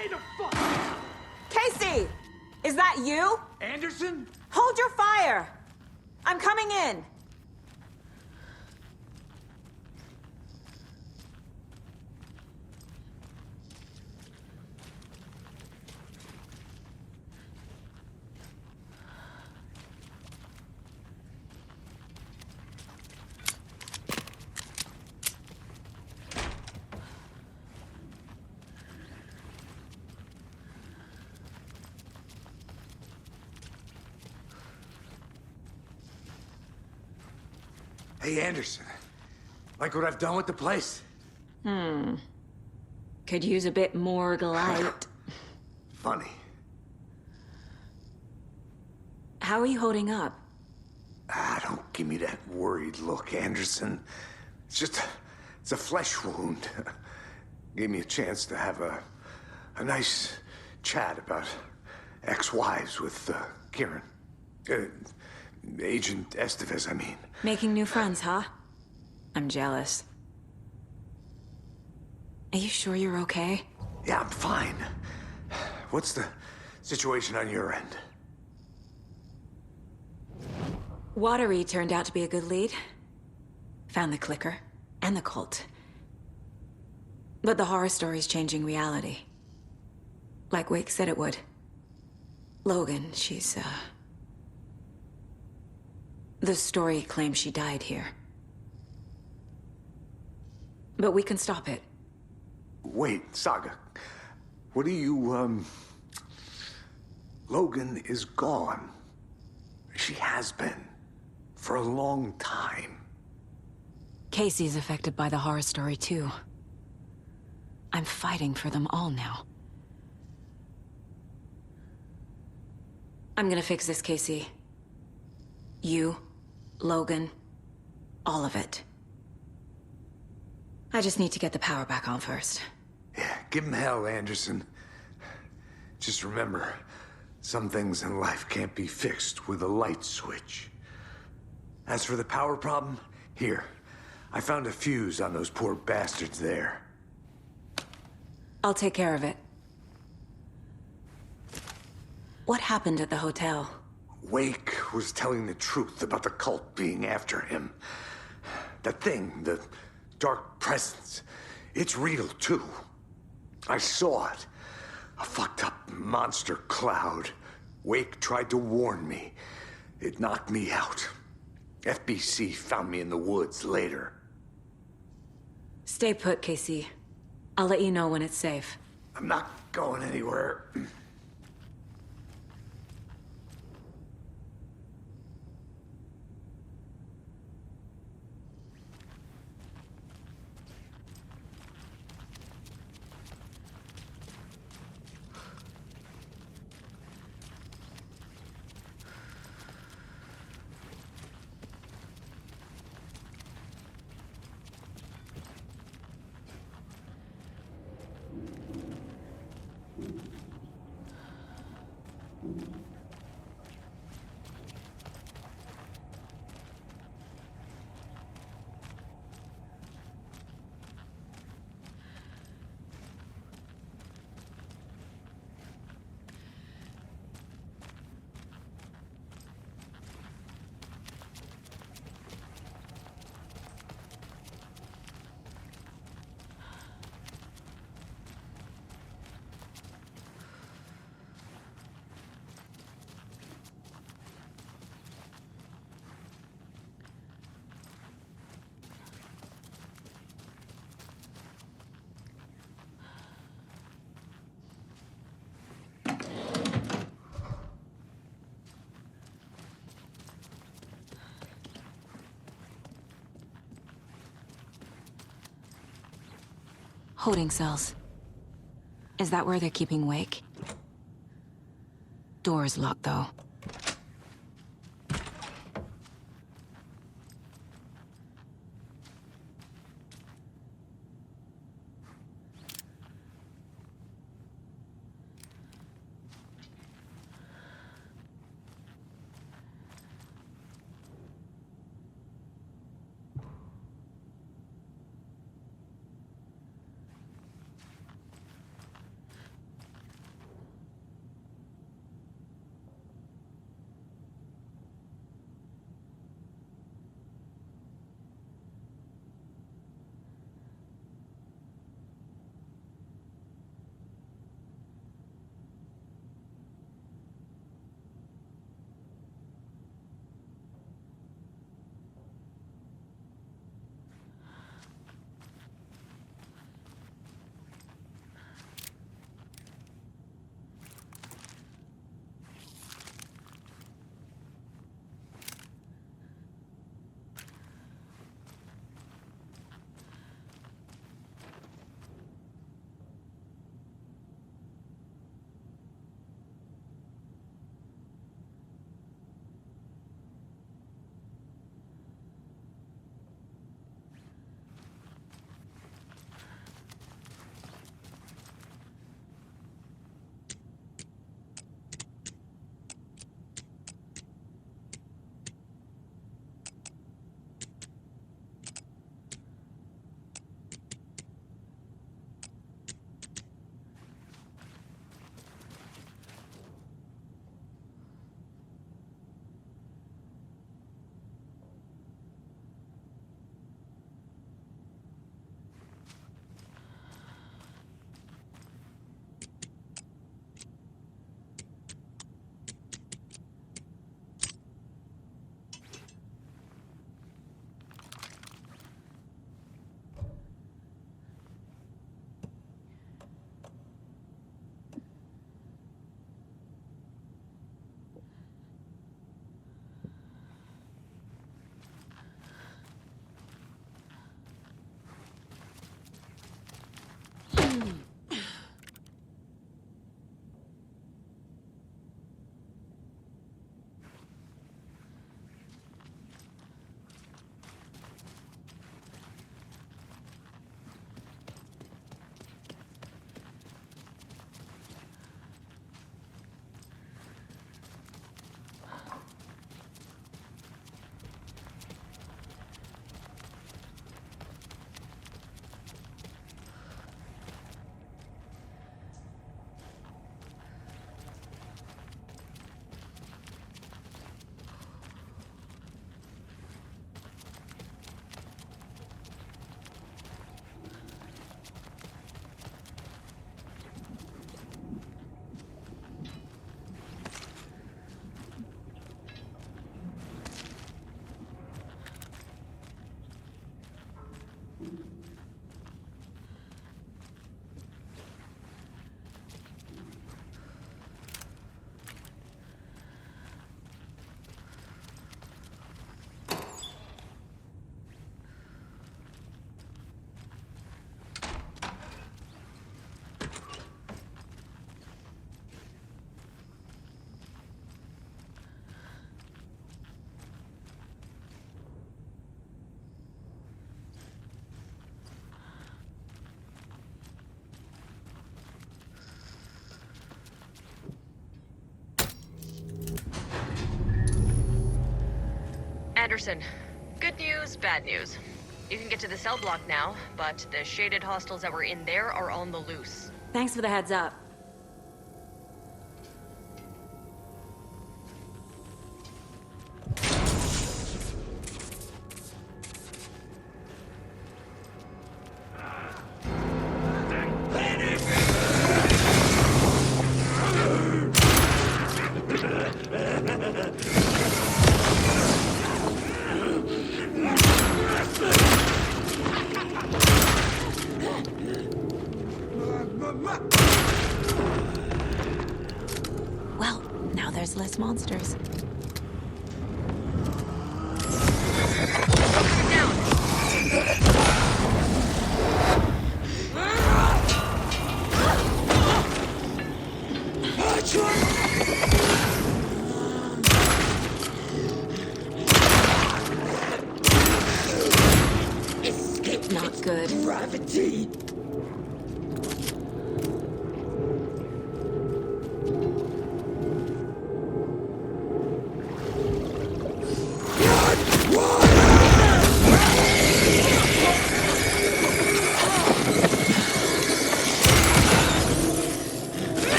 Stay the fuck down! Casey! Is that you? Anderson? Hold your fire! I'm coming in! Hey, Anderson. Like what I've done with the place? Could use a bit more light. Funny. How are you holding up? Don't give me that worried look, Anderson. It's a flesh wound. Gave me a chance to have a nice chat about ex-wives with Kieran. Agent Estevez, I mean. Making new friends, huh? I'm jealous. Are you sure you're okay? Yeah, I'm fine. What's the situation on your end? Watery turned out to be a good lead. Found the clicker and the cult. But the horror story's changing reality. Like Wake said it would. Logan, she's, the story claims she died here. But we can stop it. Wait, Saga. What do you, Logan is gone. She has been. For a long time. Casey's affected by the horror story, too. I'm fighting for them all now. I'm gonna fix this, Casey. You, Logan, all of it. I just need to get the power back on first. Yeah, give him hell, Anderson. Just remember, some things in life can't be fixed with a light switch. As for the power problem, here. I found a fuse on those poor bastards there. I'll take care of it. What happened at the hotel? Wake was telling the truth about the cult being after him. That thing, the dark presence, it's real too. I saw it. A fucked up monster cloud. Wake tried to warn me. It knocked me out. FBC found me in the woods later. Stay put, Casey. I'll let you know when it's safe. I'm not going anywhere. Holding cells. Is that where they're keeping Wake? Door's locked, though. Anderson. Good news, bad news. You can get to the cell block now, but the shaded hostiles that were in there are on the loose. Thanks for the heads up. Well, now there's less monsters. Not good. Gravity!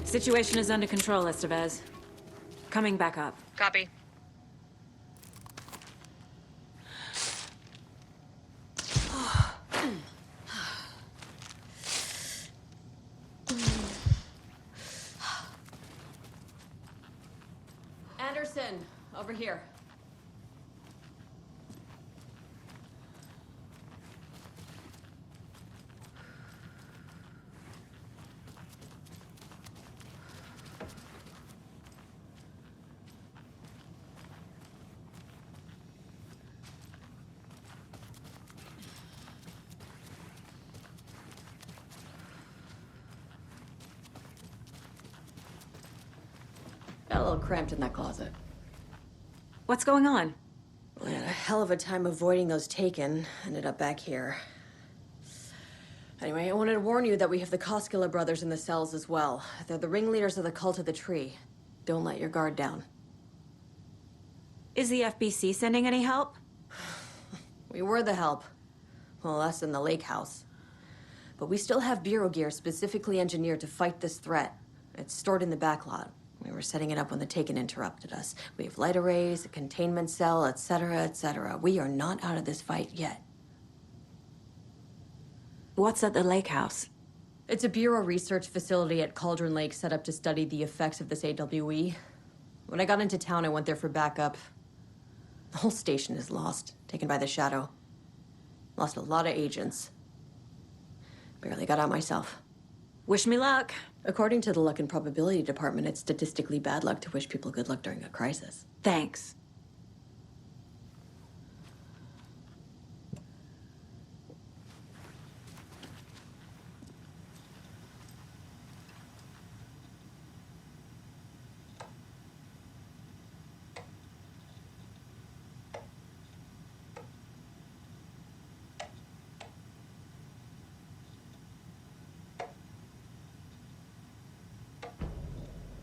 Situation is under control, Estevez. Coming back up. Copy. Anderson, over here. Got a little cramped in that closet. What's going on? We had a hell of a time avoiding those taken. Ended up back here. Anyway, I wanted to warn you that we have the Koskela brothers in the cells as well. They're the ringleaders of the Cult of the Tree. Don't let your guard down. Is the FBC sending any help? We were the help. Well, us in the lake house. But we still have Bureau gear specifically engineered to fight this threat. It's stored in the backlot. We were setting it up when the Taken interrupted us. We have light arrays, a containment cell, etc., etc. We are not out of this fight yet. What's at the lake house? It's a Bureau research facility at Cauldron Lake set up to study the effects of this AWE. When I got into town, I went there for backup. The whole station is lost, taken by the Shadow. Lost a lot of agents. Barely got out myself. Wish me luck. According to the Luck and Probability Department, it's statistically bad luck to wish people good luck during a crisis. Thanks.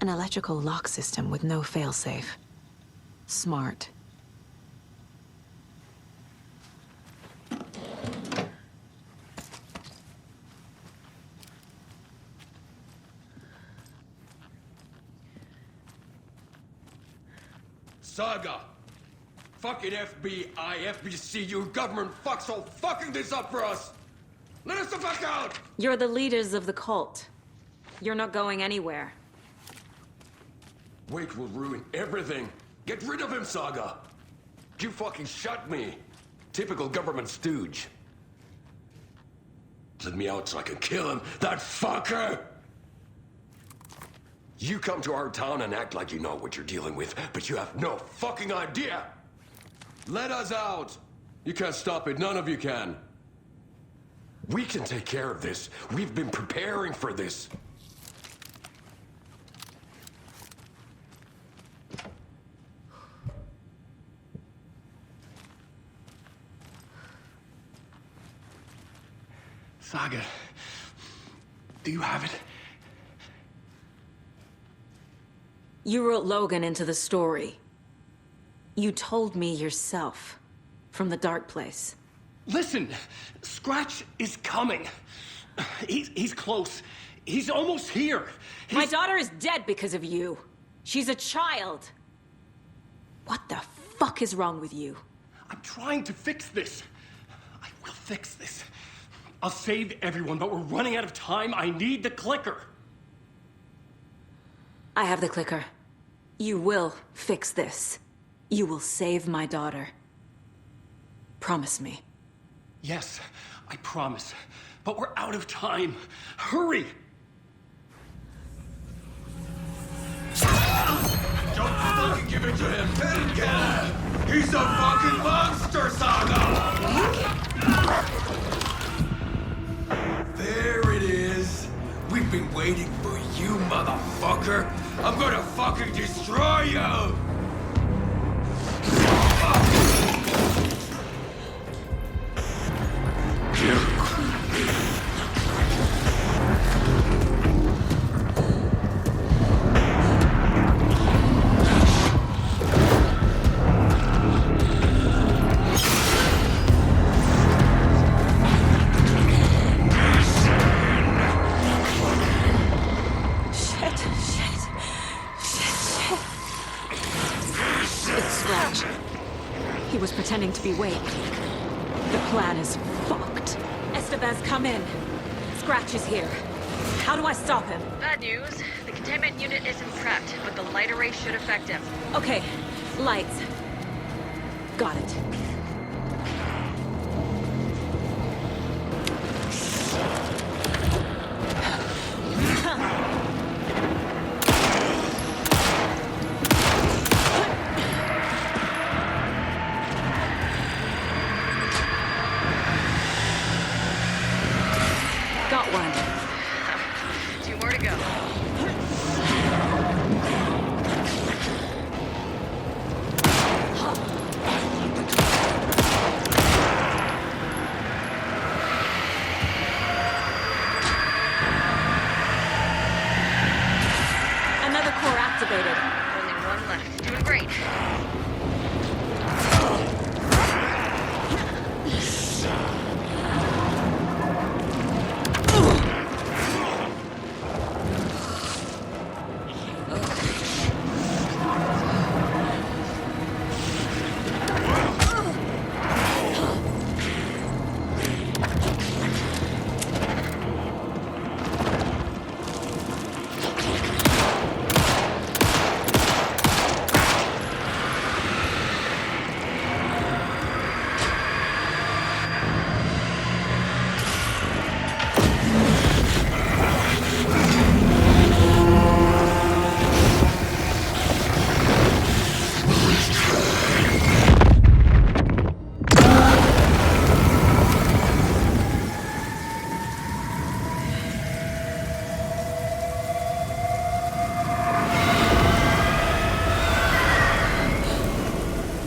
An electrical lock system with no failsafe. Smart. Saga! Fucking FBI, FBC, you government fucks all fucking this up for us! Let us the fuck out! You're the leaders of the cult. You're not going anywhere. Wake will ruin everything. Get rid of him, Saga! You fucking shot me. Typical government stooge. Let me out so I can kill him, that fucker! You come to our town and act like you know what you're dealing with, but you have no fucking idea! Let us out! You can't stop it, none of you can. We can take care of this. We've been preparing for this. Saga, do you have it? You wrote Logan into the story. You told me yourself. From the dark place. Listen, Scratch is coming. He's close. He's almost here. My daughter is dead because of you. She's a child. What the fuck is wrong with you? I'm trying to fix this. I will fix this. I'll save everyone, but we're running out of time. I need the clicker. I have the clicker. You will fix this. You will save my daughter. Promise me. Yes, I promise. But we're out of time. Hurry! Don't fucking give it to him! Get him! He's a fucking monster, Saga! There it is. We've been waiting for you, motherfucker. I'm gonna fucking destroy you! He was pretending to be Wake. The plan is fucked. Estevez, come in. Scratch is here. How do I stop him? Bad news. The containment unit isn't prepped, but the light array should affect him. Okay, lights. Got it. Got one. 2 more to go. Another core activated. Only 1 left. Doing great.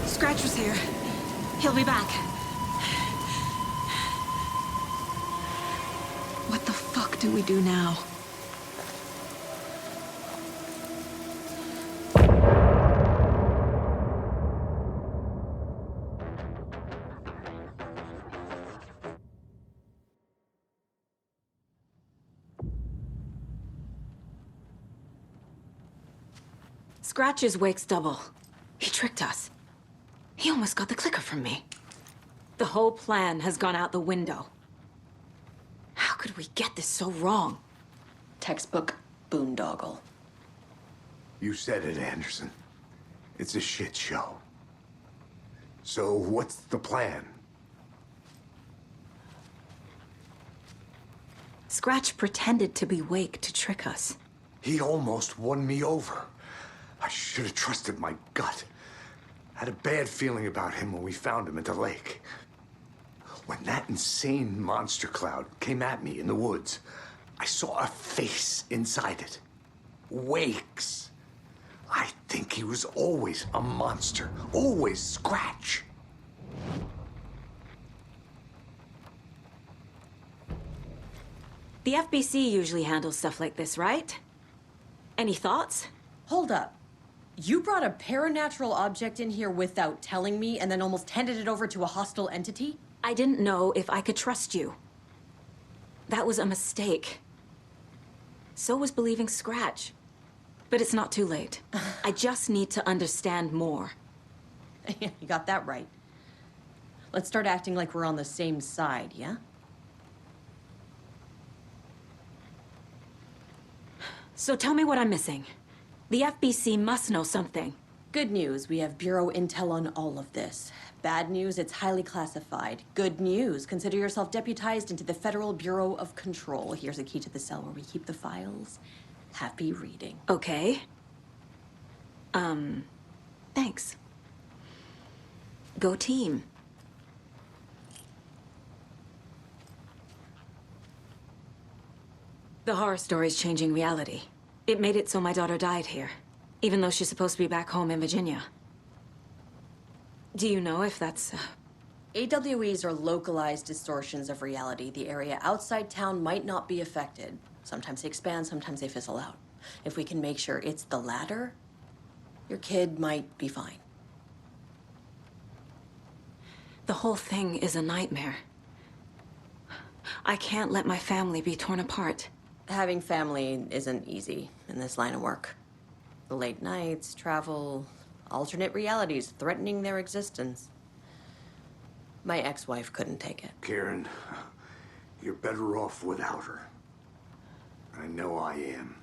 Scratcher's here. He'll be back. What the fuck do we do now? Scratch is Wake's double. He tricked us. He almost got the clicker from me. The whole plan has gone out the window. How could we get this so wrong? Textbook boondoggle. You said it, Anderson. It's a shit show. So what's the plan? Scratch pretended to be Wake to trick us. He almost won me over. I should have trusted my gut. Had a bad feeling about him when we found him at the lake. When that insane monster cloud came at me in the woods, I saw a face inside it. Wakes. I think he was always a monster. Always Scratch. The FBC usually handles stuff like this, right? Any thoughts? Hold up. You brought a paranatural object in here without telling me and then almost handed it over to a hostile entity? I didn't know if I could trust you. That was a mistake. So was believing Scratch. But it's not too late. I just need to understand more. You got that right. Let's start acting like we're on the same side, yeah? So tell me what I'm missing. The FBC must know something. Good news, we have Bureau intel on all of this. Bad news, it's highly classified. Good news, consider yourself deputized into the Federal Bureau of Control. Here's a key to the cell where we keep the files. Happy reading. Okay. Thanks. Go team. The horror story's changing reality. It made it so my daughter died here, even though she's supposed to be back home in Virginia. Do you know if that's... AWEs are localized distortions of reality. The area outside town might not be affected. Sometimes they expand, sometimes they fizzle out. If we can make sure it's the latter, your kid might be fine. The whole thing is a nightmare. I can't let my family be torn apart. Having family isn't easy in this line of work. The late nights, travel, alternate realities threatening their existence. My ex-wife couldn't take it. Karen, you're better off without her. I know I am.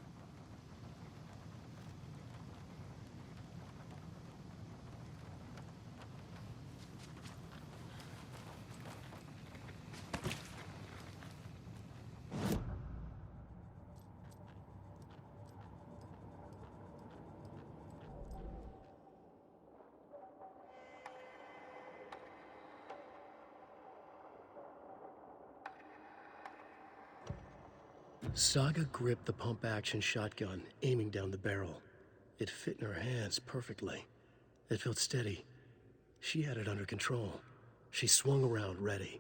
Saga gripped the pump-action shotgun, aiming down the barrel. It fit in her hands perfectly. It felt steady. She had it under control. She swung around, ready.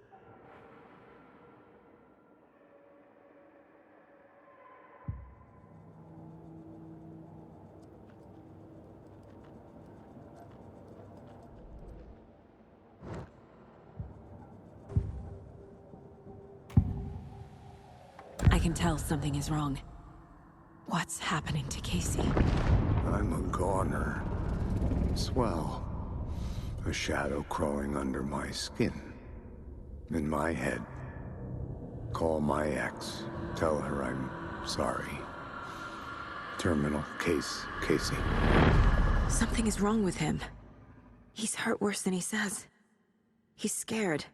I can tell something is wrong. What's happening to Casey? I'm a goner. Swell. A shadow crawling under my skin. In my head. Call my ex. Tell her I'm sorry. Terminal case, Casey. Something is wrong with him. He's hurt worse than he says. He's scared.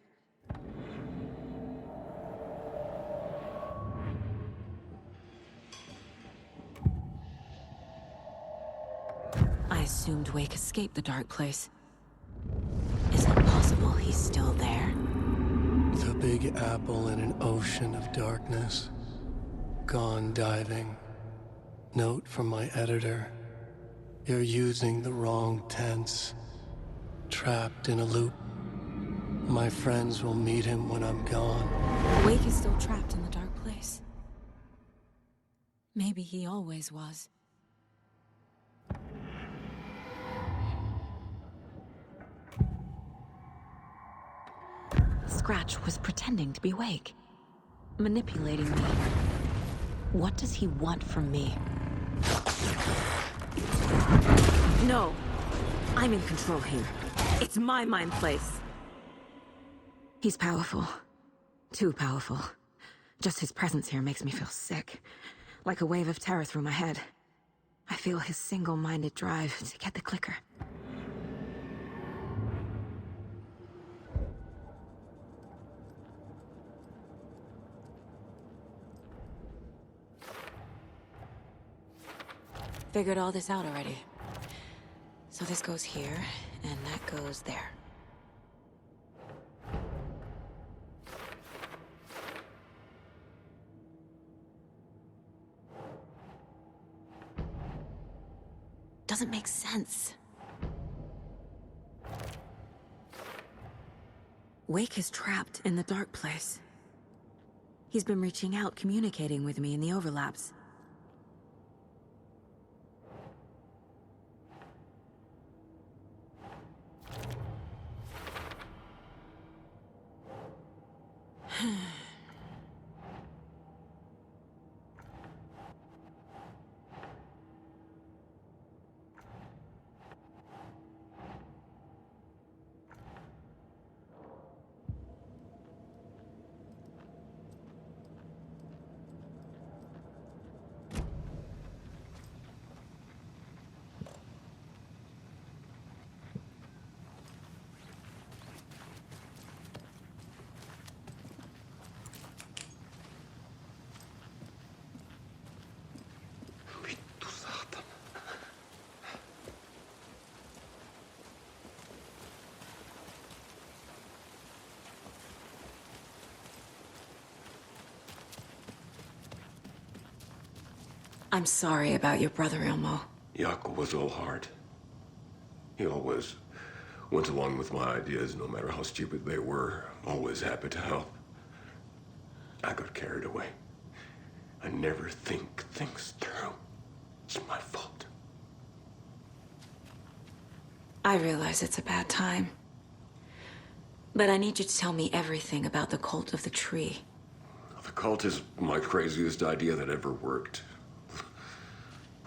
I assumed Wake escaped the dark place. Is it possible he's still there? The Big Apple in an ocean of darkness. Gone diving. Note from my editor. You're using the wrong tense. Trapped in a loop. My friends will meet him when I'm gone. Wake is still trapped in the dark place. Maybe he always was. Scratch was pretending to be Wake. Manipulating me. What does he want from me? No! I'm in control here. It's my mind place. He's powerful. Too powerful. Just his presence here makes me feel sick. Like a wave of terror through my head. I feel his single-minded drive to get the clicker. Figured all this out already. So this goes here, and that goes there. Doesn't make sense. Wake is trapped in the dark place. He's been reaching out, communicating with me in the overlaps. I'm sorry about your brother, Ilmo. Jaakko was all heart. He always went along with my ideas, no matter how stupid they were. Always happy to help. I got carried away. I never think things through. It's my fault. I realize it's a bad time. But I need you to tell me everything about the cult of the tree. The cult is my craziest idea that ever worked.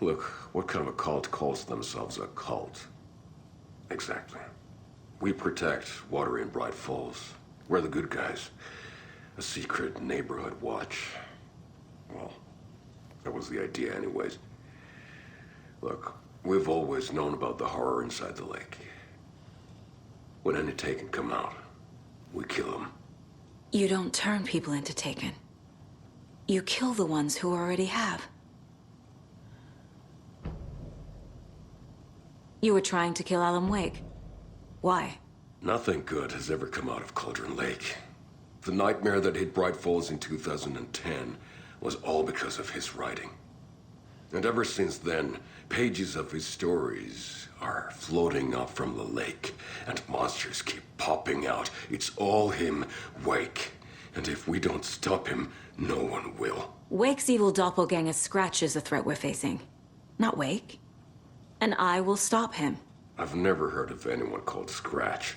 Look, what kind of a cult calls themselves a cult? Exactly. We protect water in Bright Falls. We're the good guys. A secret neighborhood watch. Well, that was the idea anyways. Look, we've always known about the horror inside the lake. When any Taken come out, we kill them. You don't turn people into Taken. You kill the ones who already have. You were trying to kill Alan Wake. Why? Nothing good has ever come out of Cauldron Lake. The nightmare that hit Bright Falls in 2010 was all because of his writing. And ever since then, pages of his stories are floating up from the lake, and monsters keep popping out. It's all him, Wake. And if we don't stop him, no one will. Wake's evil doppelganger Scratch is the threat we're facing, not Wake. And I will stop him. I've never heard of anyone called Scratch.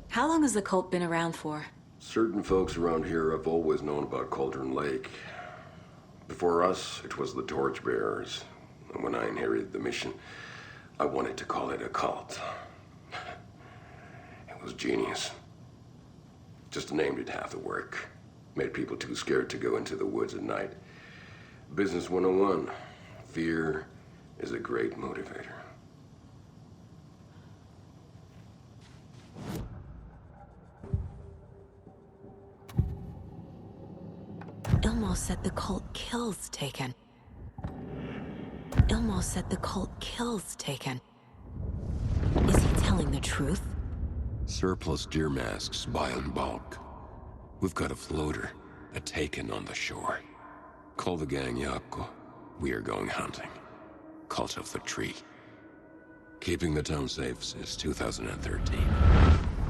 How long has the cult been around for? Certain folks around here have always known about Cauldron Lake. Before us, it was the Torchbearers. And when I inherited the mission, I wanted to call it a cult. It was genius. Just a name did half the work. Made people too scared to go into the woods at night. Business 101. Fear is a great motivator. Ilmo said the cult kills Taken. Ilmo said the cult kills Taken. Is he telling the truth? Surplus deer masks buy in bulk. We've got a floater, a Taken on the shore. Call the gang Jaakko. We are going hunting. Cult of the Tree. Keeping the town safe since 2013.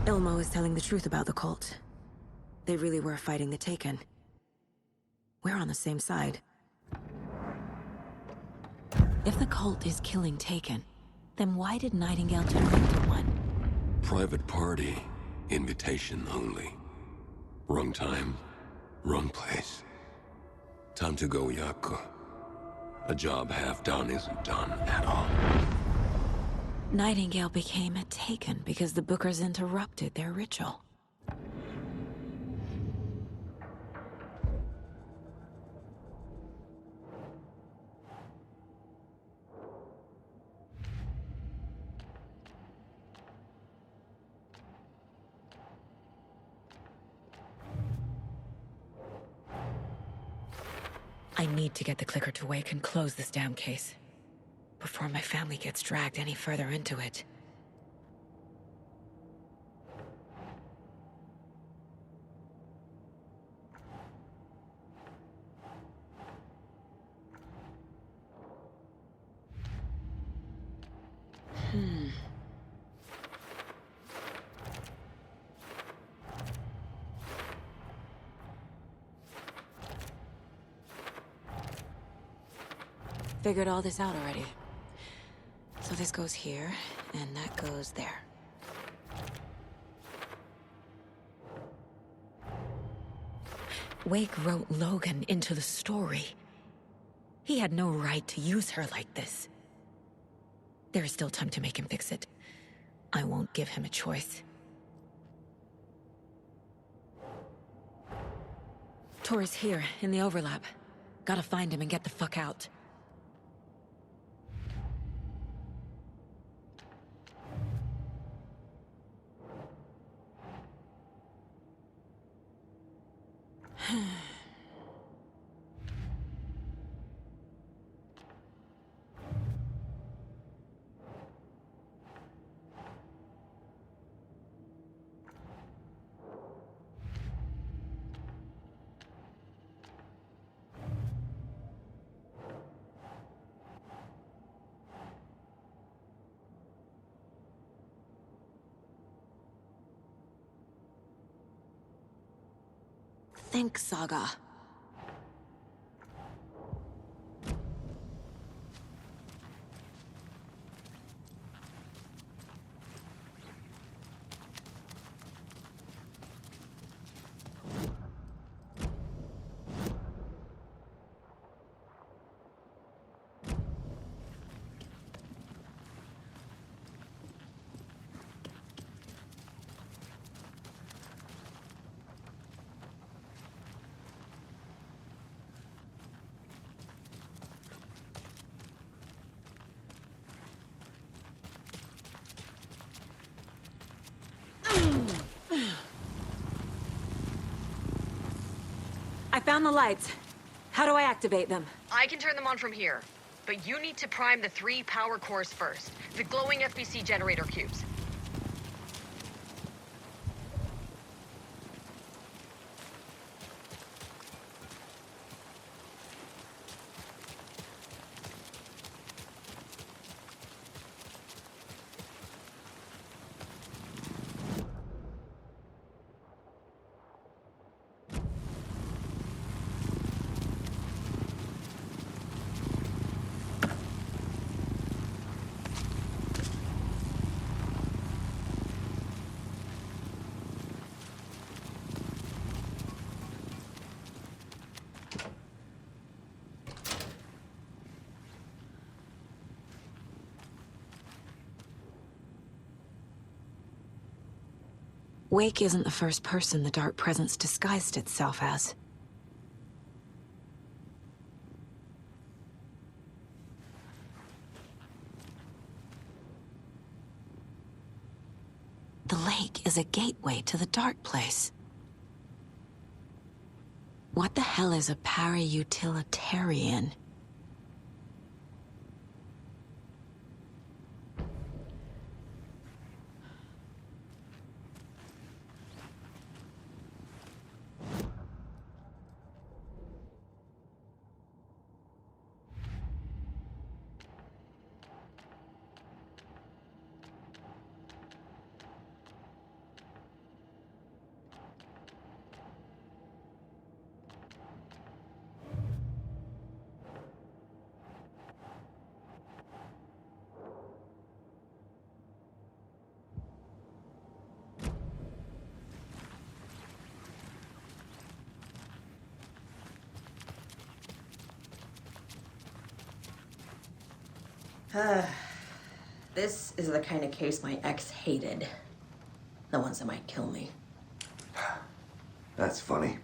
Ilmo is telling the truth about the cult. They really were fighting the Taken. We're on the same side. If the cult is killing Taken, then why did Nightingale turn into one? Private party. Invitation only. Wrong time, wrong place. Time to go, Jaakko. A job half done isn't done at all. Nightingale became a Taken because the Bookers interrupted their ritual. I need to get the clicker to Wake and close this damn case before my family gets dragged any further into it. figured all this out already. So this goes here, and that goes there. Wake wrote Logan into the story. He had no right to use her like this. There is still time to make him fix it. I won't give him a choice. Tor's here, in the overlap. Gotta find him and get the fuck out. Think, Saga. I found the lights. How do I activate them? I can turn them on from here, but you need to prime the 3 power cores first. The glowing FBC generator cubes. Wake isn't the first person the Dark Presence disguised itself as. The lake is a gateway to the Dark Place. What the hell is a para-utilitarian? This is the kind of case my ex hated. The ones that might kill me. That's funny.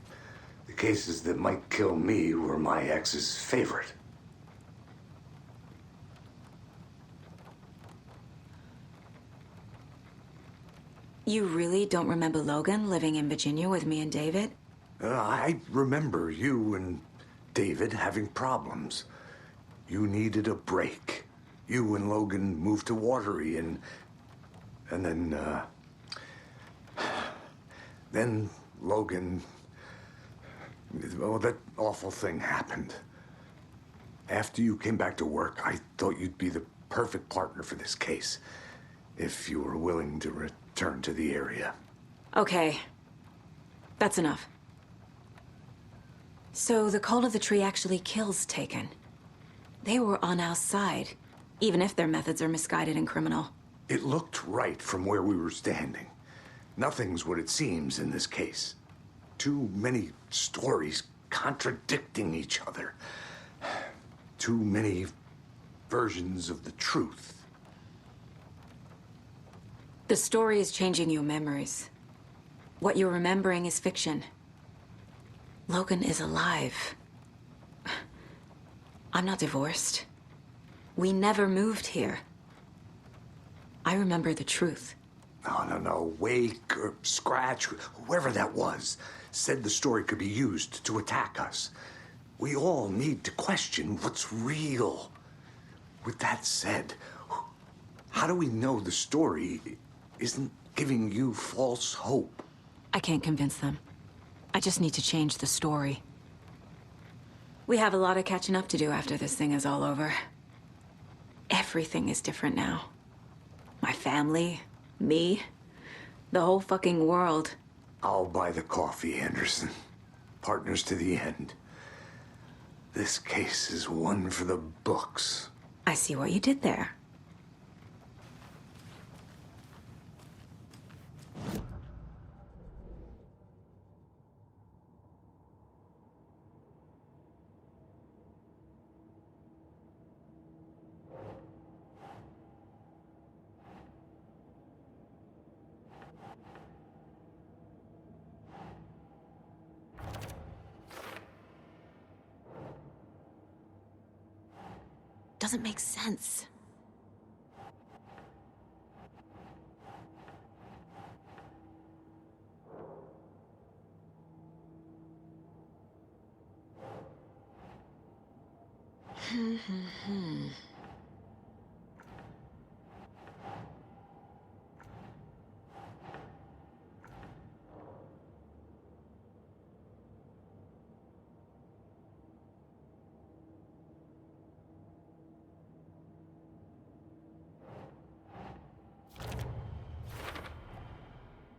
The cases that might kill me were my ex's favorite. You really don't remember Logan living in Virginia with me and David? I remember you and David having problems. You needed a break. You and Logan moved to Watery and then Logan, well, that awful thing happened. After you came back to work, I thought you'd be the perfect partner for this case, if you were willing to return to the area. Okay. That's enough. So the Cult of the Tree actually kills Taken. They were on our side, even if their methods are misguided and criminal. It looked right from where we were standing. Nothing's what it seems in this case. Too many stories contradicting each other. Too many versions of the truth. The story is changing your memories. What you're remembering is fiction. Logan is alive. I'm not divorced. We never moved here. I remember the truth. No. Wake or Scratch, whoever that was, said the story could be used to attack us. We all need to question what's real. With that said, how do we know the story isn't giving you false hope? I can't convince them. I just need to change the story. We have a lot of catching up to do after this thing is all over. Everything is different now. My family, me, the whole fucking world. I'll buy the coffee, Anderson. Partners to the end. This case is one for the books. I see what you did there. Doesn't make sense.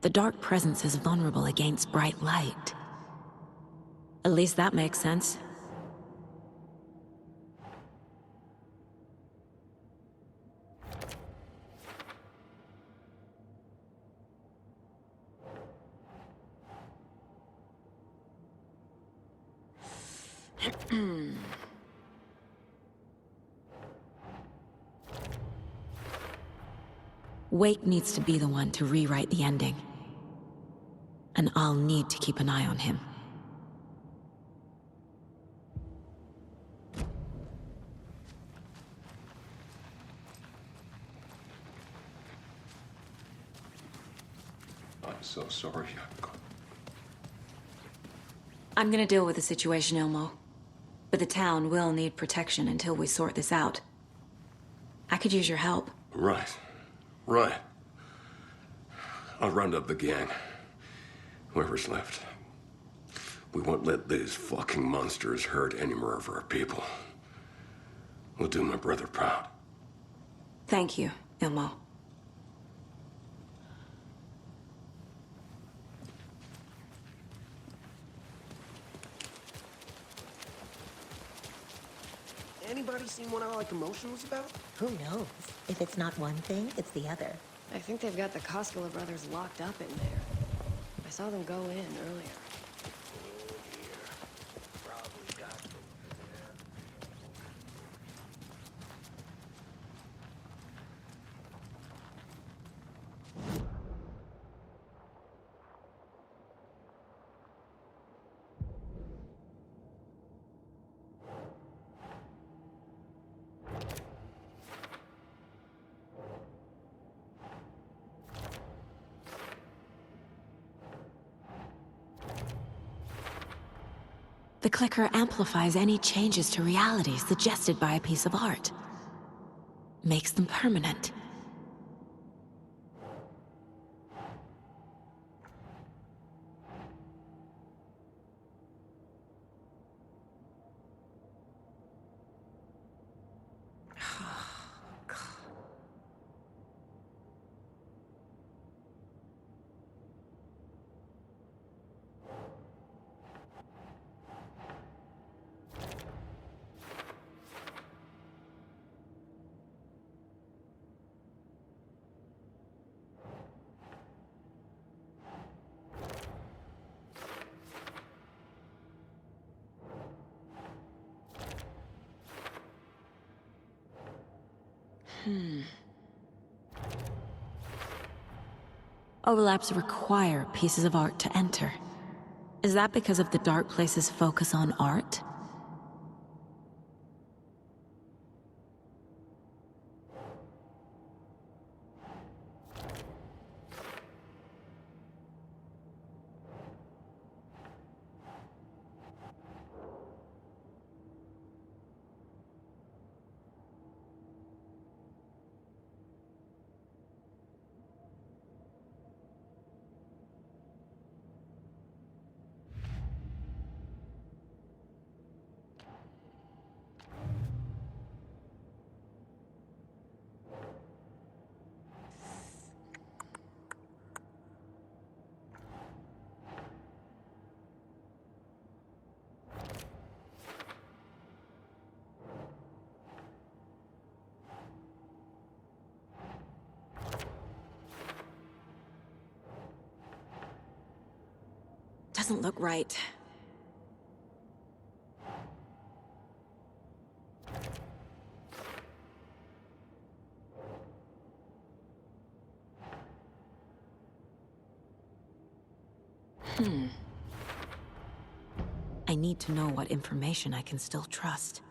The dark presence is vulnerable against bright light. At least that makes sense. Wake needs to be the one to rewrite the ending. And I'll need to keep an eye on him. I'm so sorry, Yako. I'm gonna deal with the situation, Ilmo. But the town will need protection until we sort this out. I could use your help. Right. I'll round up the gang. Whoever's left. We won't let these fucking monsters hurt any more of our people. We'll do my brother proud. Thank you, Ilmo. Anybody seen what all the commotion was about? Who knows? If it's not one thing, it's the other. I think they've got the Koskela brothers locked up in there. I saw them go in earlier. The clicker amplifies any changes to reality suggested by a piece of art. Makes them permanent. Overlaps require pieces of art to enter. Is that because of the Dark Place's focus on art? Doesn't look right. I need to know what information I can still trust.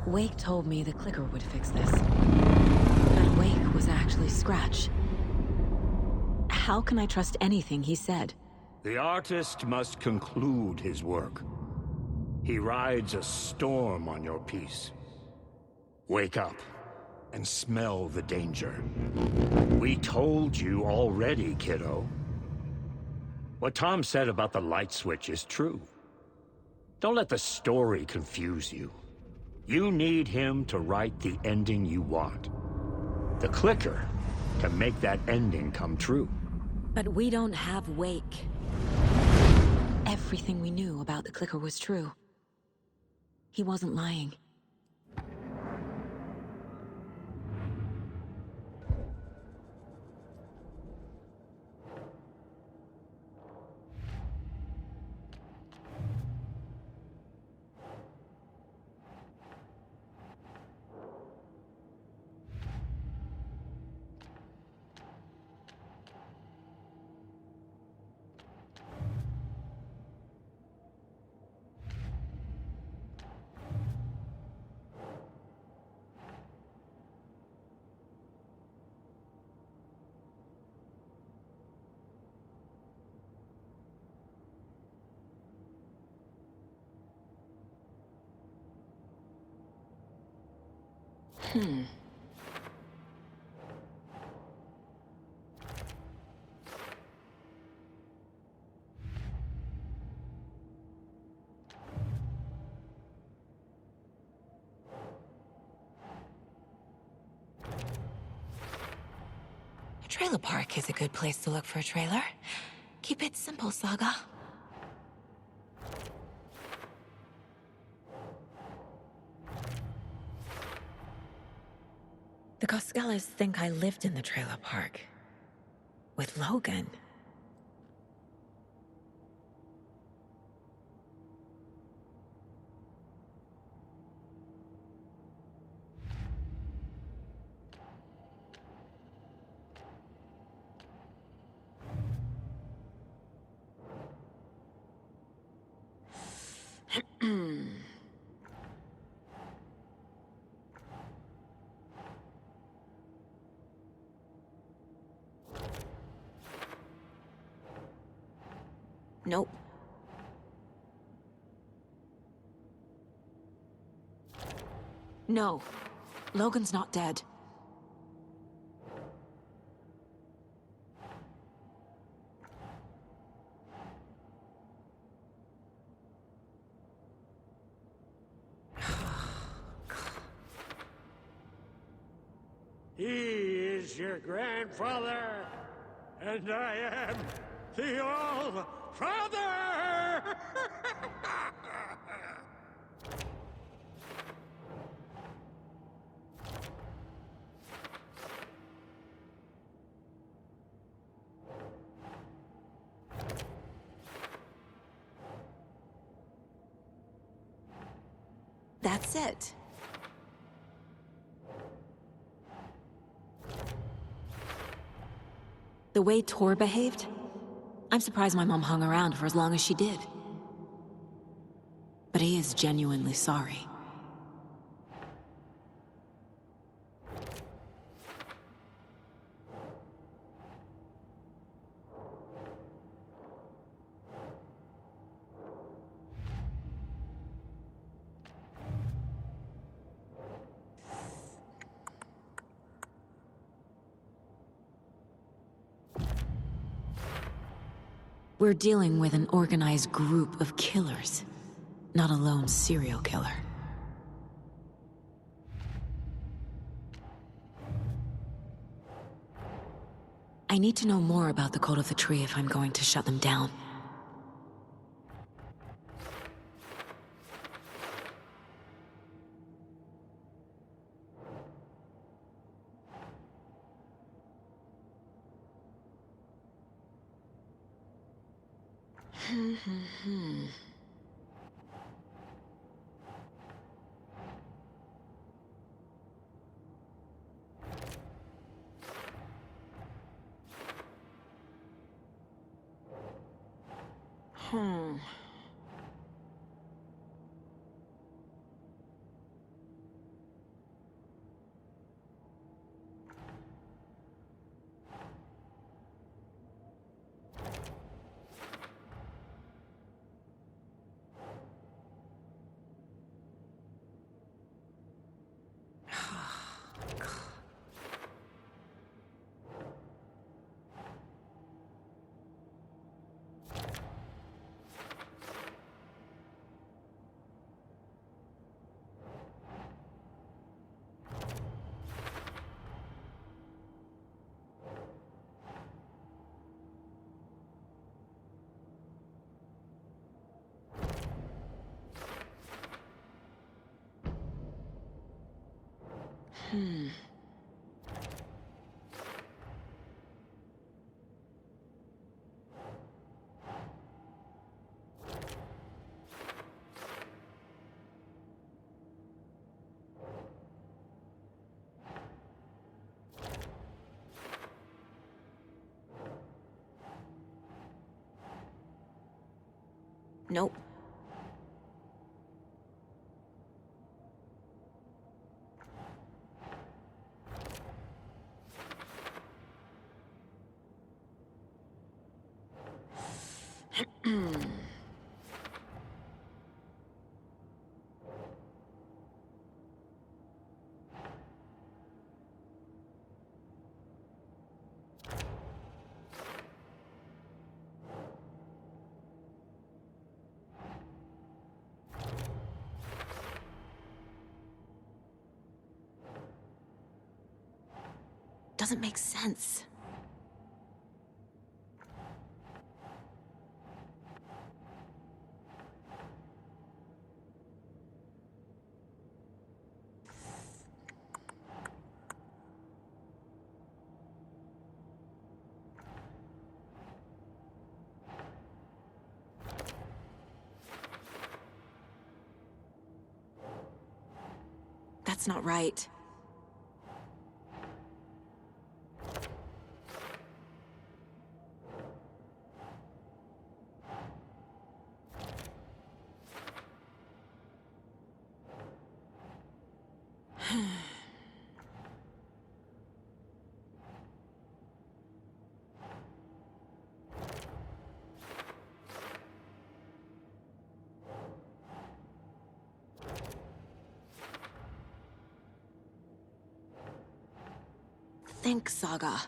Wake told me the clicker would fix this. But Wake was actually Scratch. How can I trust anything he said? The artist must conclude his work. He rides a storm on your piece. Wake up and smell the danger. We told you already, kiddo. What Tom said about the light switch is true. Don't let the story confuse you. You need him to write the ending you want. The clicker can make that ending come true. But we don't have Wake. Everything we knew about the clicker was true. He wasn't lying. A trailer park is a good place to look for a trailer. Keep it simple, Saga. The Coskellas think I lived in the trailer park. With Logan. Nope. No. Logan's not dead. He is your grandfather, and I am the All-Father! That's it. The way Tor behaved, I'm surprised my mom hung around for as long as she did. But he is genuinely sorry. We're dealing with an organized group of killers, not a lone serial killer. I need to know more about the Cult of the Tree if I'm going to shut them down. Nope. Doesn't make sense. That's not right. Think, Saga.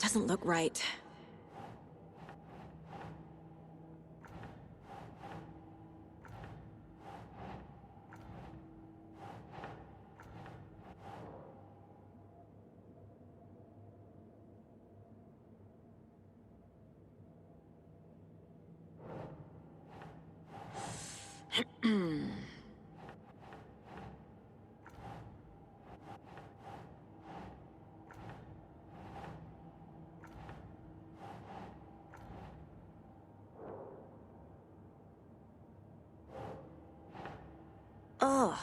Doesn't look right. Ugh.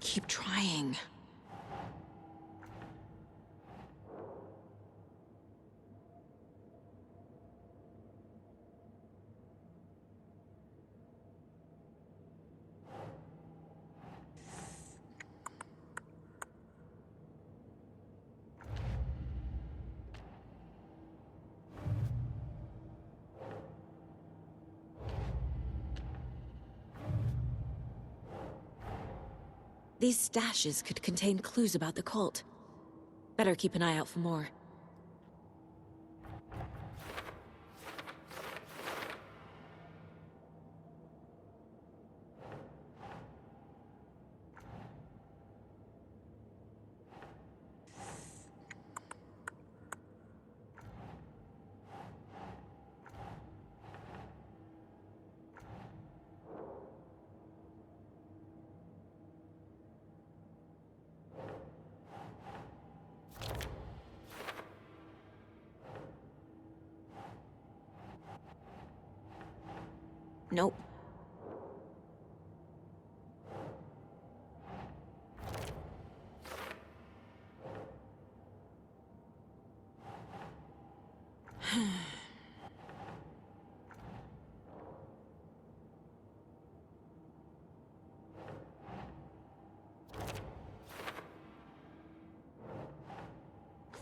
Keep trying. These stashes could contain clues about the cult. Better keep an eye out for more. Nope.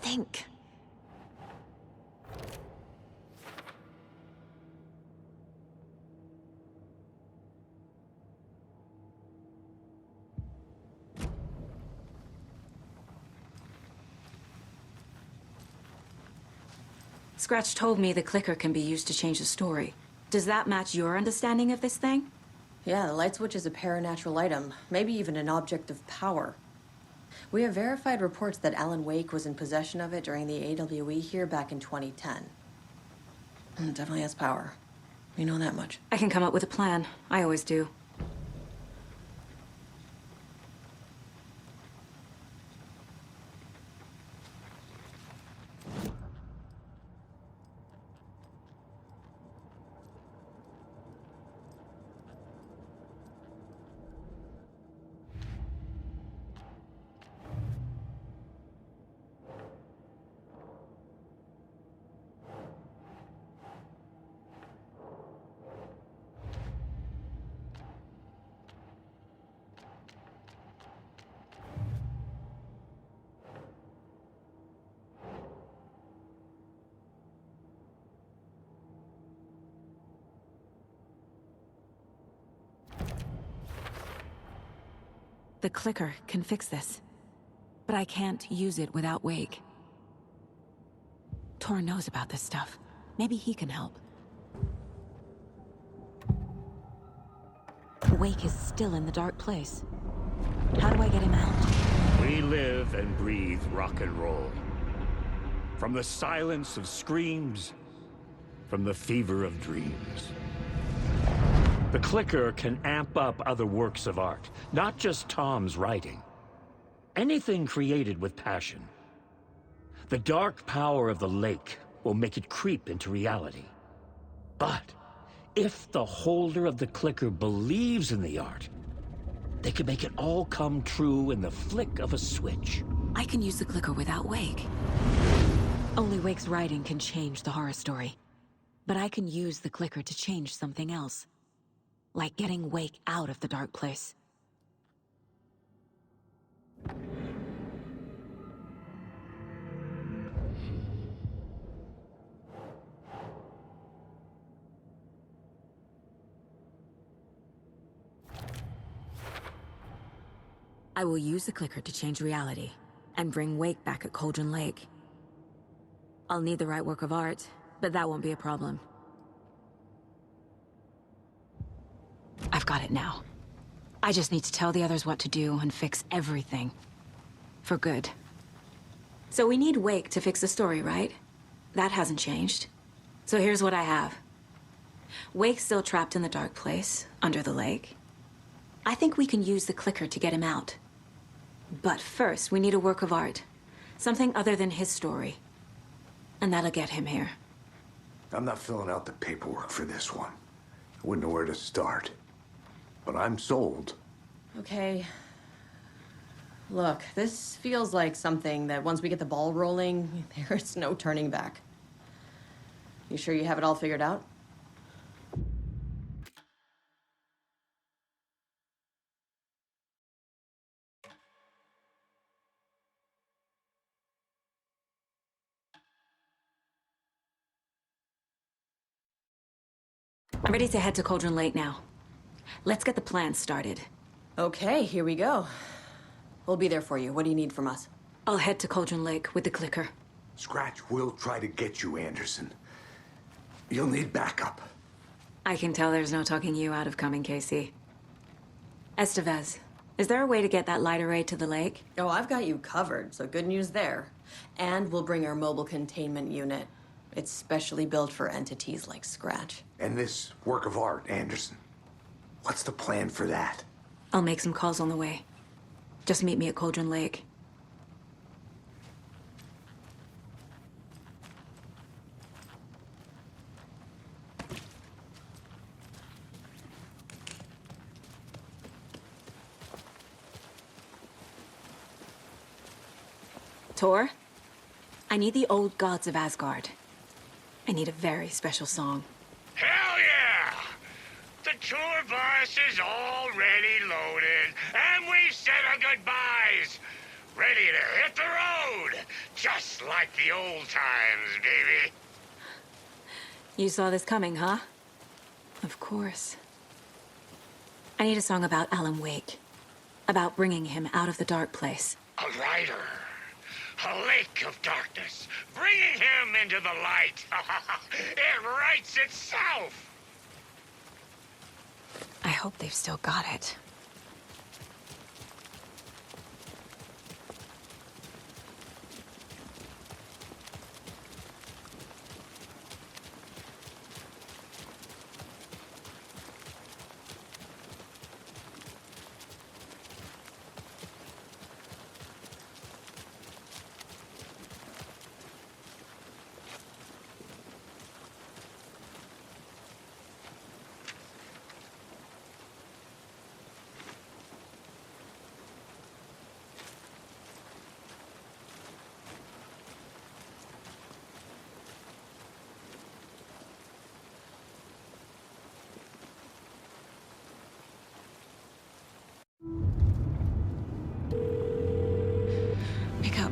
Think. Scratch told me the clicker can be used to change the story. Does that match your understanding of this thing? Yeah, the light switch is a paranatural item, maybe even an object of power. We have verified reports that Alan Wake was in possession of it during the AWE here back in 2010. It definitely has power. We know that much. I can come up with a plan. I always do. The clicker can fix this. But I can't use it without Wake. Tor knows about this stuff. Maybe he can help. Wake Wake is still in the dark place. How do I get him out? We live and breathe rock and roll. From the silence of screams, from the fever of dreams. The clicker can amp up other works of art, not just Tom's writing. Anything created with passion. The dark power of the lake will make it creep into reality. But if the holder of the clicker believes in the art, they can make it all come true in the flick of a switch. I can use the clicker without Wake. Only Wake's writing can change the horror story. But I can use the clicker to change something else. Like getting Wake out of the dark place. I will use the clicker to change reality, and bring Wake back at Cauldron Lake. I'll need the right work of art, but that won't be a problem. I've got it now. I just need to tell the others what to do and fix everything. For good. So we need Wake to fix the story, right? That hasn't changed. So here's what I have. Wake's still trapped in the dark place, under the lake. I think we can use the clicker to get him out. But first, we need a work of art. Something other than his story. And that'll get him here. I'm not filling out the paperwork for this one. I wouldn't know where to start. But I'm sold. Okay. Look, this feels like something that once we get the ball rolling, there's no turning back. You sure you have it all figured out? I'm ready to head to Cauldron Lake now. Let's get the plan started. Okay, here we go. We'll be there for you. What do you need from us? I'll head to Cauldron Lake with the clicker. Scratch will try to get you, Anderson. You'll need backup. I can tell there's no talking you out of coming, Casey. Estevez, is there a way to get that light array to the lake? Oh, I've got you covered, so good news there. And we'll bring our mobile containment unit. It's specially built for entities like Scratch. And this work of art, Anderson. What's the plan for that? I'll make some calls on the way. Just meet me at Cauldron Lake. Tor, I need the old gods of Asgard. I need a very special song. Hell yeah! The tour bus is already loaded, and we've said our goodbyes. Ready to hit the road, just like the old times, baby. You saw this coming, huh? Of course. I need a song about Alan Wake. About bringing him out of the dark place. A rider. A lake of darkness, bringing him into the light. It writes itself. I hope they've still got it.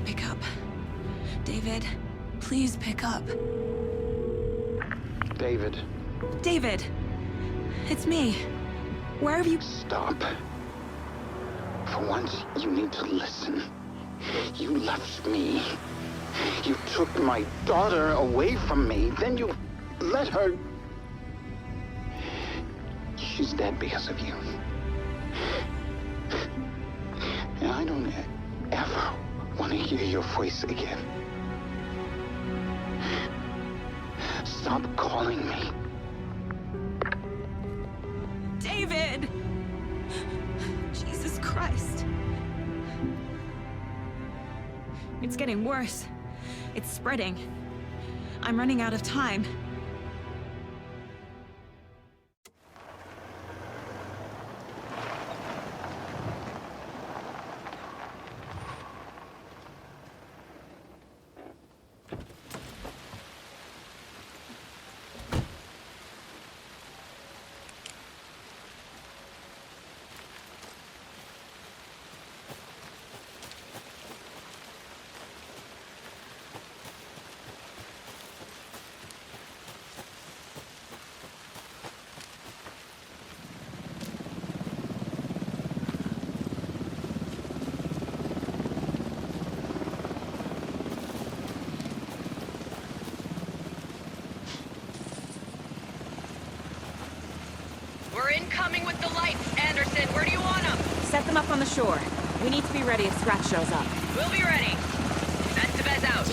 Pick up. David, please pick up. David. David! It's me. Where have you... Stop. For once, you need to listen. You left me. You took my daughter away from me. Then you let her... She's dead because of you. I don't ever want to hear your voice again. Stop calling me. David! Jesus Christ. It's getting worse. It's spreading. I'm running out of time. We're incoming with the lights, Anderson. Where do you want them? Set them up on the shore. We need to be ready if Scratch shows up. We'll be ready. That's the best out.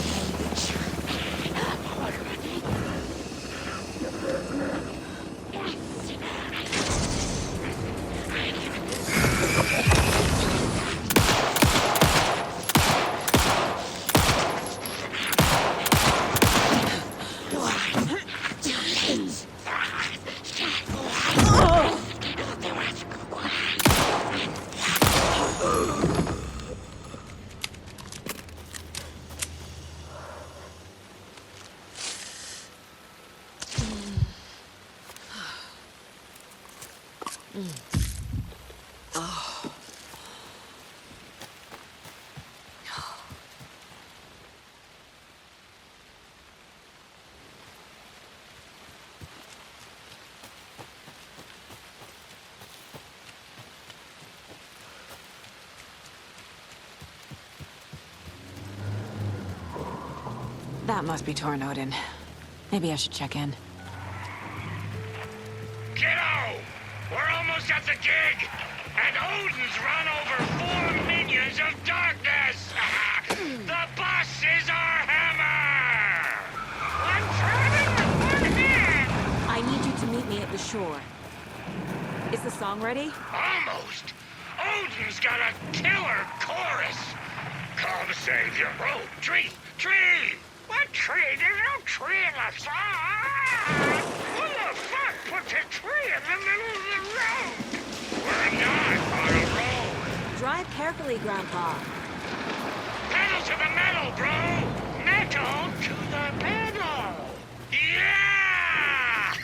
That must be Tornodin. Maybe I should check in. Kiddo! We're almost at the gig! And Odin's run over 4 minions of darkness! The boss is our hammer! I'm driving with one hand! I need you to meet me at the shore. Is the song ready? Almost! Odin's got a killer chorus! Call the savior. Oh, tree! Tree! What tree? There's no tree in the song! Who the fuck puts a tree in the middle of the road? We're not on a road! Drive carefully, Grandpa. Pedal to the metal, bro! Metal to the pedal! Yeah!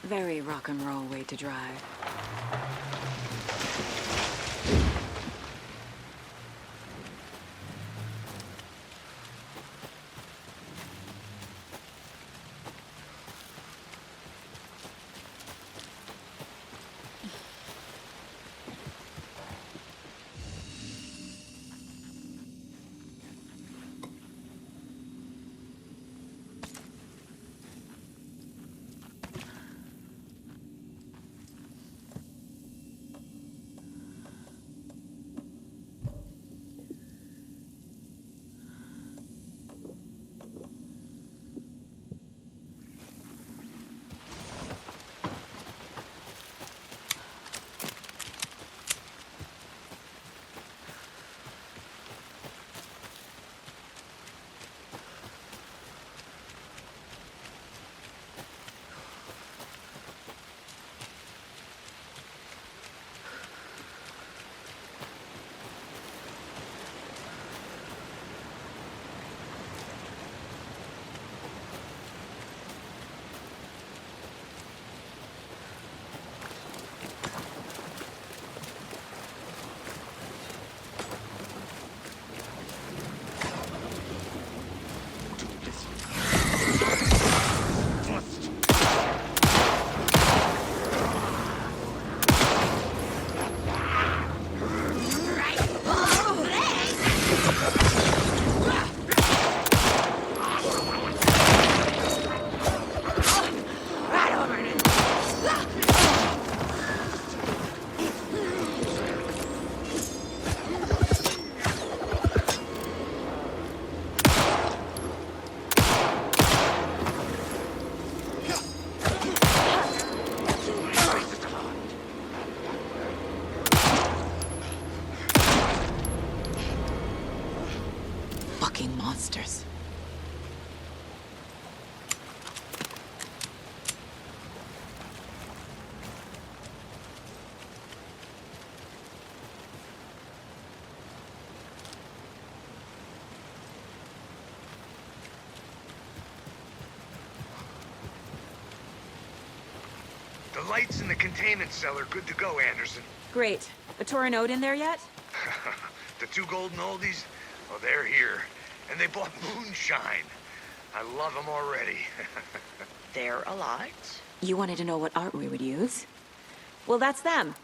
Very rock and roll way to drive. monsters. The lights in the containment cell are good to go, Anderson. Great. A Torinode in there yet? The two golden oldies? Oh, they're here. And they bought moonshine. I love them already. They're a lot. You wanted to know what art we would use? Well, that's them.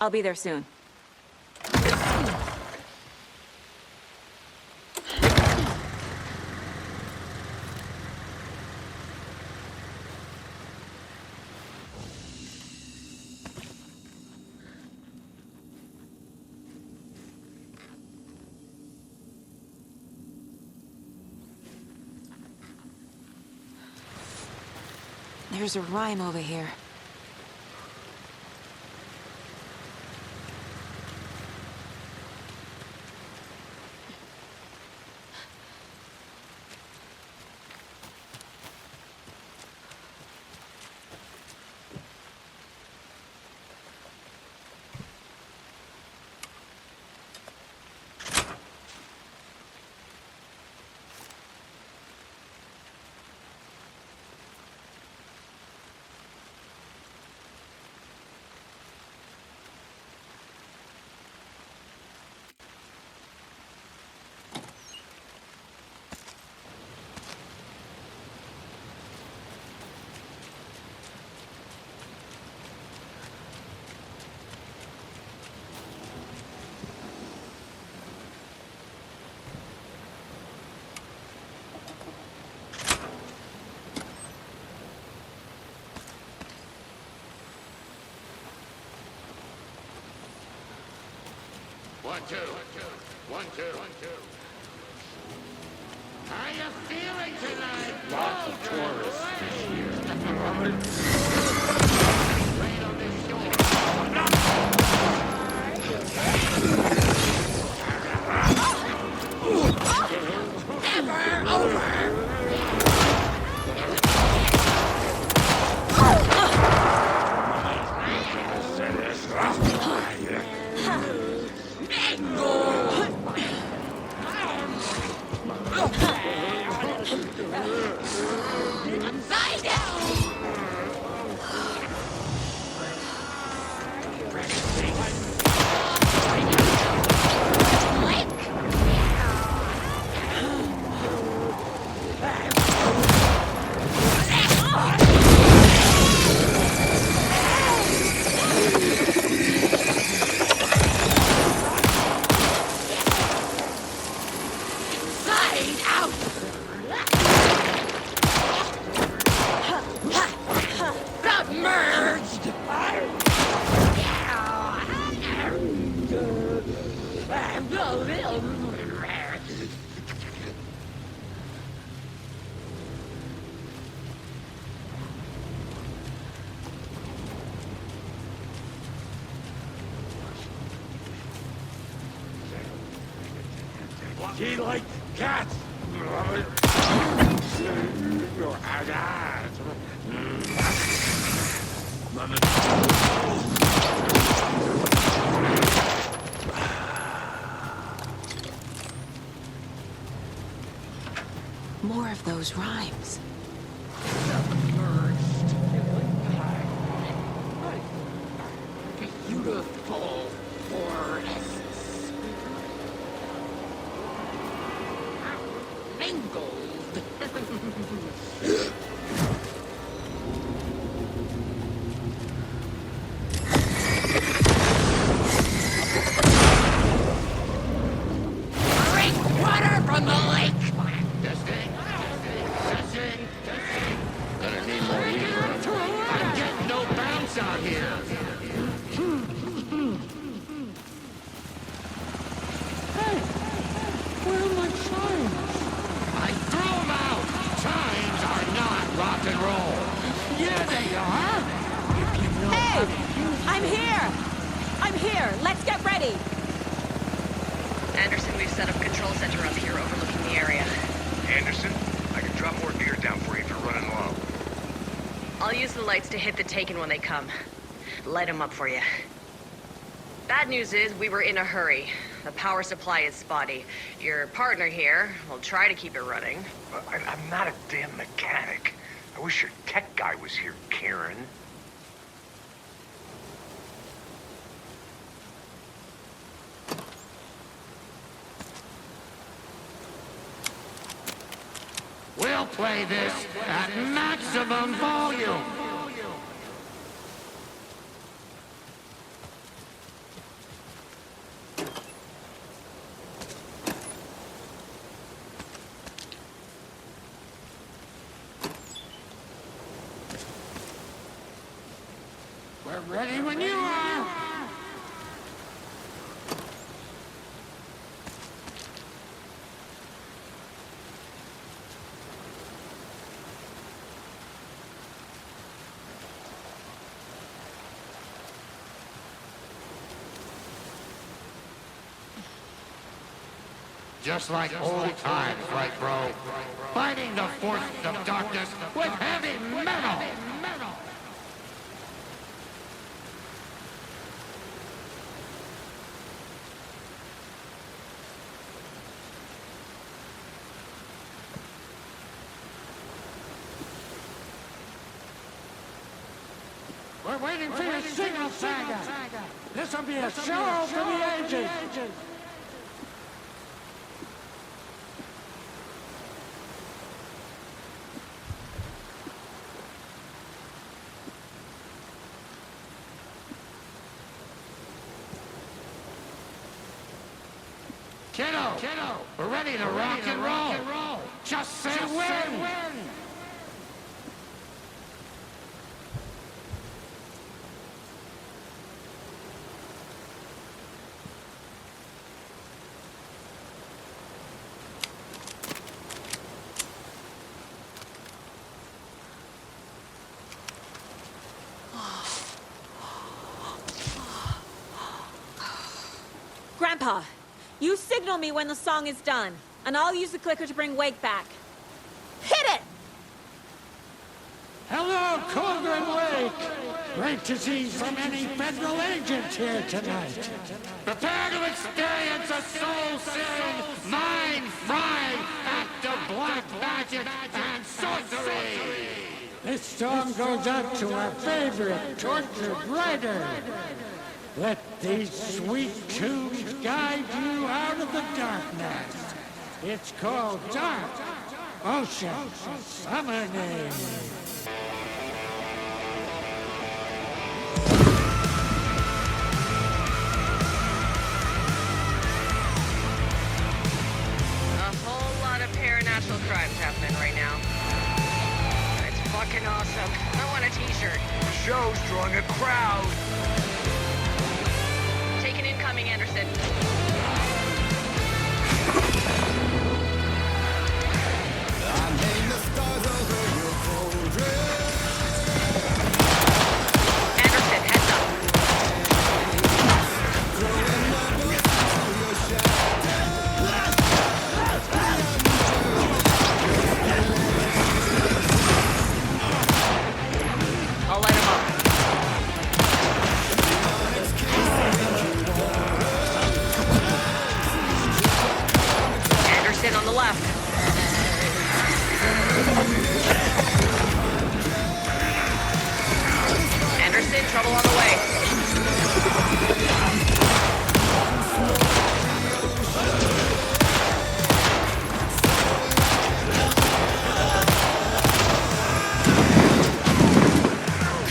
I'll be there soon. There's a rhyme over here. One, two. One, two. One, two. How you feeling tonight? Lots of tourists this year. Rain on this shore. Never over! He like cats. More of those rhymes. Beautiful forests. Mingled. Drink water from the lake. Testing. Gonna need more lever. I'm getting no bounce out here. Hey, where are my chimes? I threw them out. Chimes are not rock and roll. Yeah, they are. If you know Hey, I'm here. I'm here. Let's get ready. Anderson, we've set up a control center up here overlooking the area. Anderson, I can drop more gear down for you if you're running low. I'll use the lights to hit the Taken when they come. Light them up for you. Bad news is we were in a hurry. The power supply is spotty. Your partner here will try to keep it running. I'm not a damn mechanic. I wish your tech guy was here, Karen. We'll play this at maximum volume. We're ready when you are. Just like old times, right, bro? Fighting the forces of darkness with heavy metal! We're waiting for your signal, Saga! This'll be a show for the ages! Kiddo, we're ready to rock and roll. Just say when. Grandpa, you signal me when the song is done, and I'll use the clicker to bring Wake back. Hit it! Hello, Colgan Wake! Great to see so many federal agents here tonight. Prepare to experience a soul-searing, mind-frying act of black magic and sorcery! This song goes out to our favorite tortured writer. Let these sweet tunes guide you out of the darkness. It's called Dark Ocean Summoning. A whole lot of paranatural crimes happening right now. It's fucking awesome. I want a t-shirt. The show's drawing a crowd. Taken incoming, Anderson. Anderson, heads up. I'll light him up. Anderson on the left. Anderson, trouble on the way.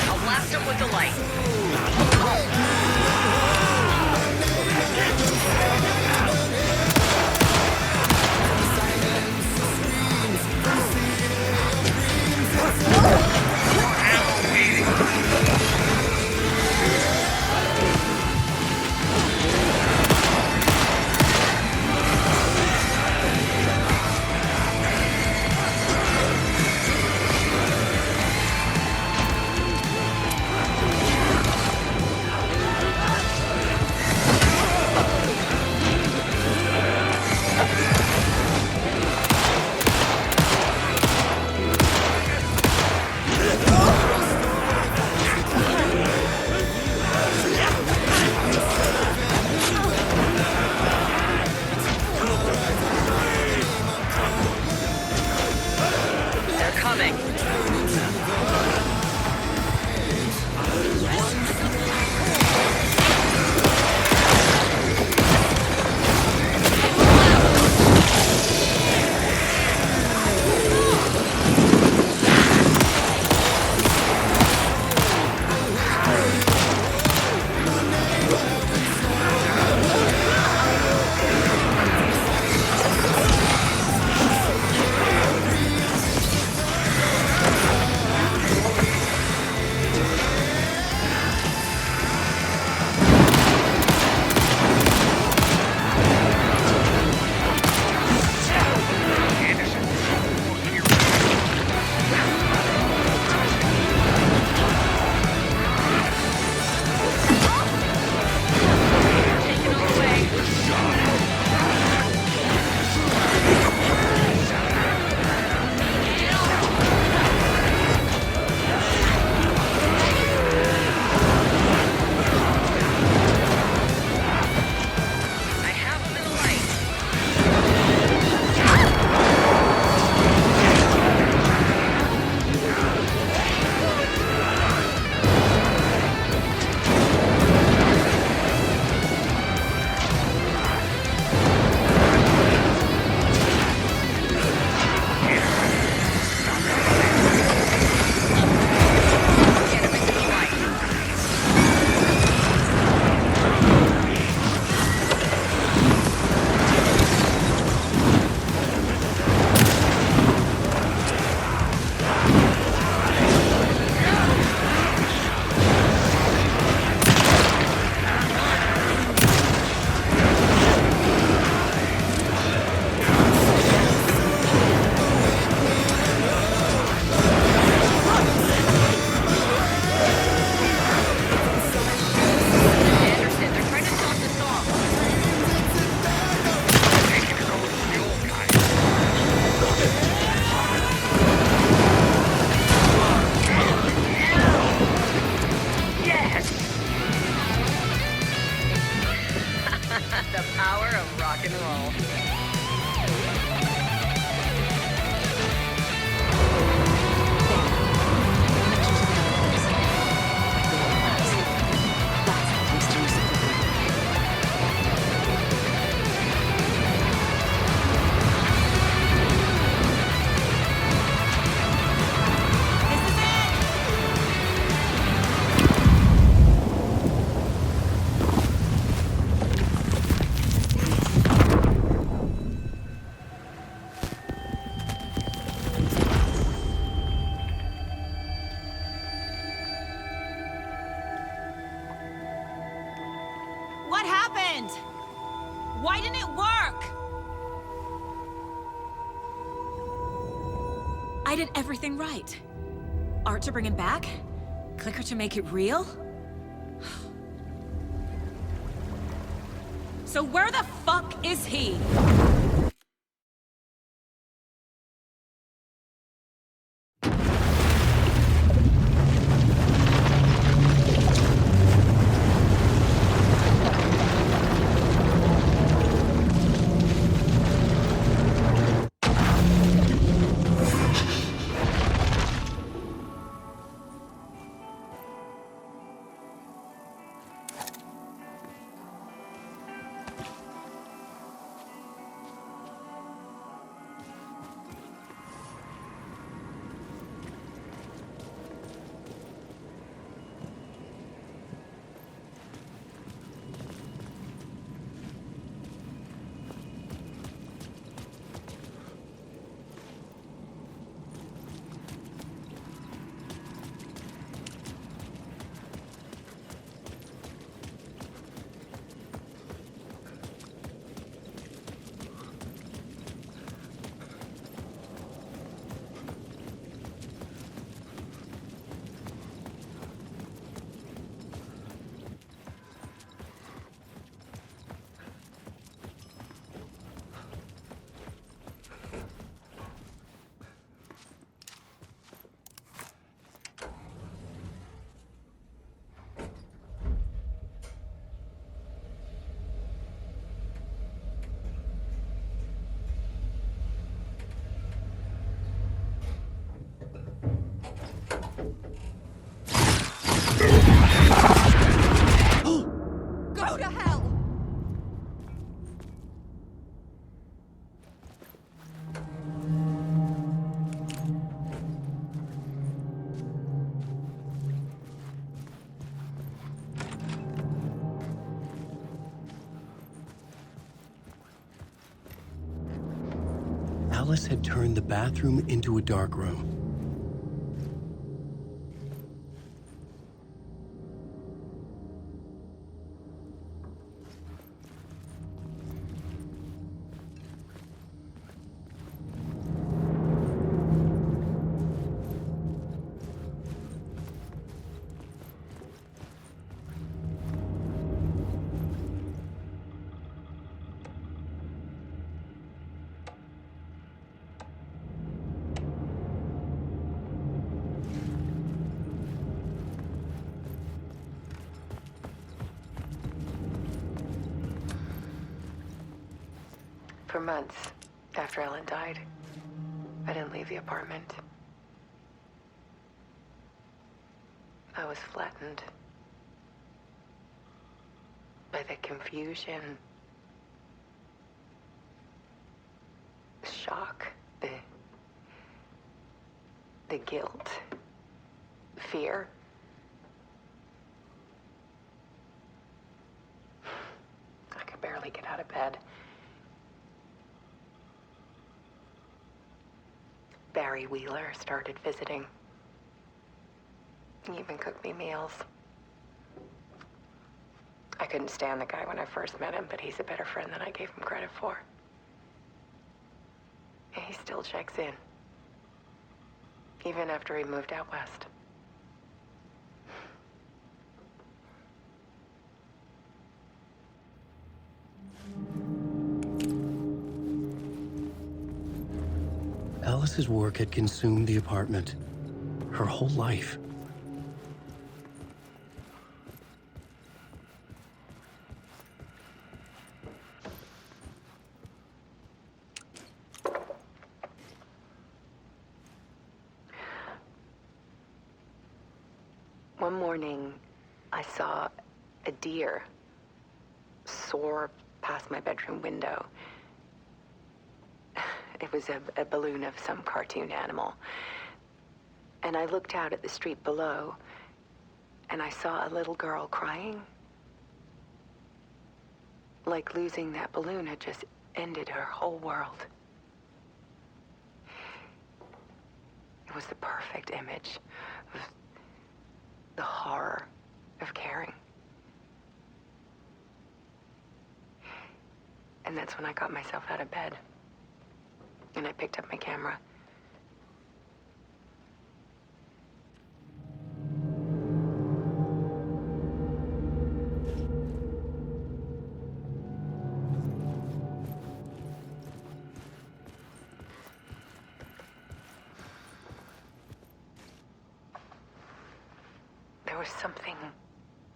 I'll blast him with the light. happened? Why didn't it work? I did everything right. Art to bring him back? Clicker to make it real? So where the fuck is he? Go to hell! Alice had turned the bathroom into a dark room. For months after Ellen died, I didn't leave the apartment. I was flattened by the confusion, the shock, the guilt, fear. I could barely get out of bed. Barry Wheeler started visiting. He even cooked me meals. I couldn't stand the guy when I first met him, but he's a better friend than I gave him credit for. And he still checks in, even after he moved out west. Alice's work had consumed the apartment, her whole life. One morning, I saw a deer soar past my bedroom window. It was a balloon of some cartoon animal. And I looked out at the street below, and I saw a little girl crying. Like losing that balloon had just ended her whole world. It was the perfect image of the horror of caring. And that's when I got myself out of bed. And I picked up my camera. There was something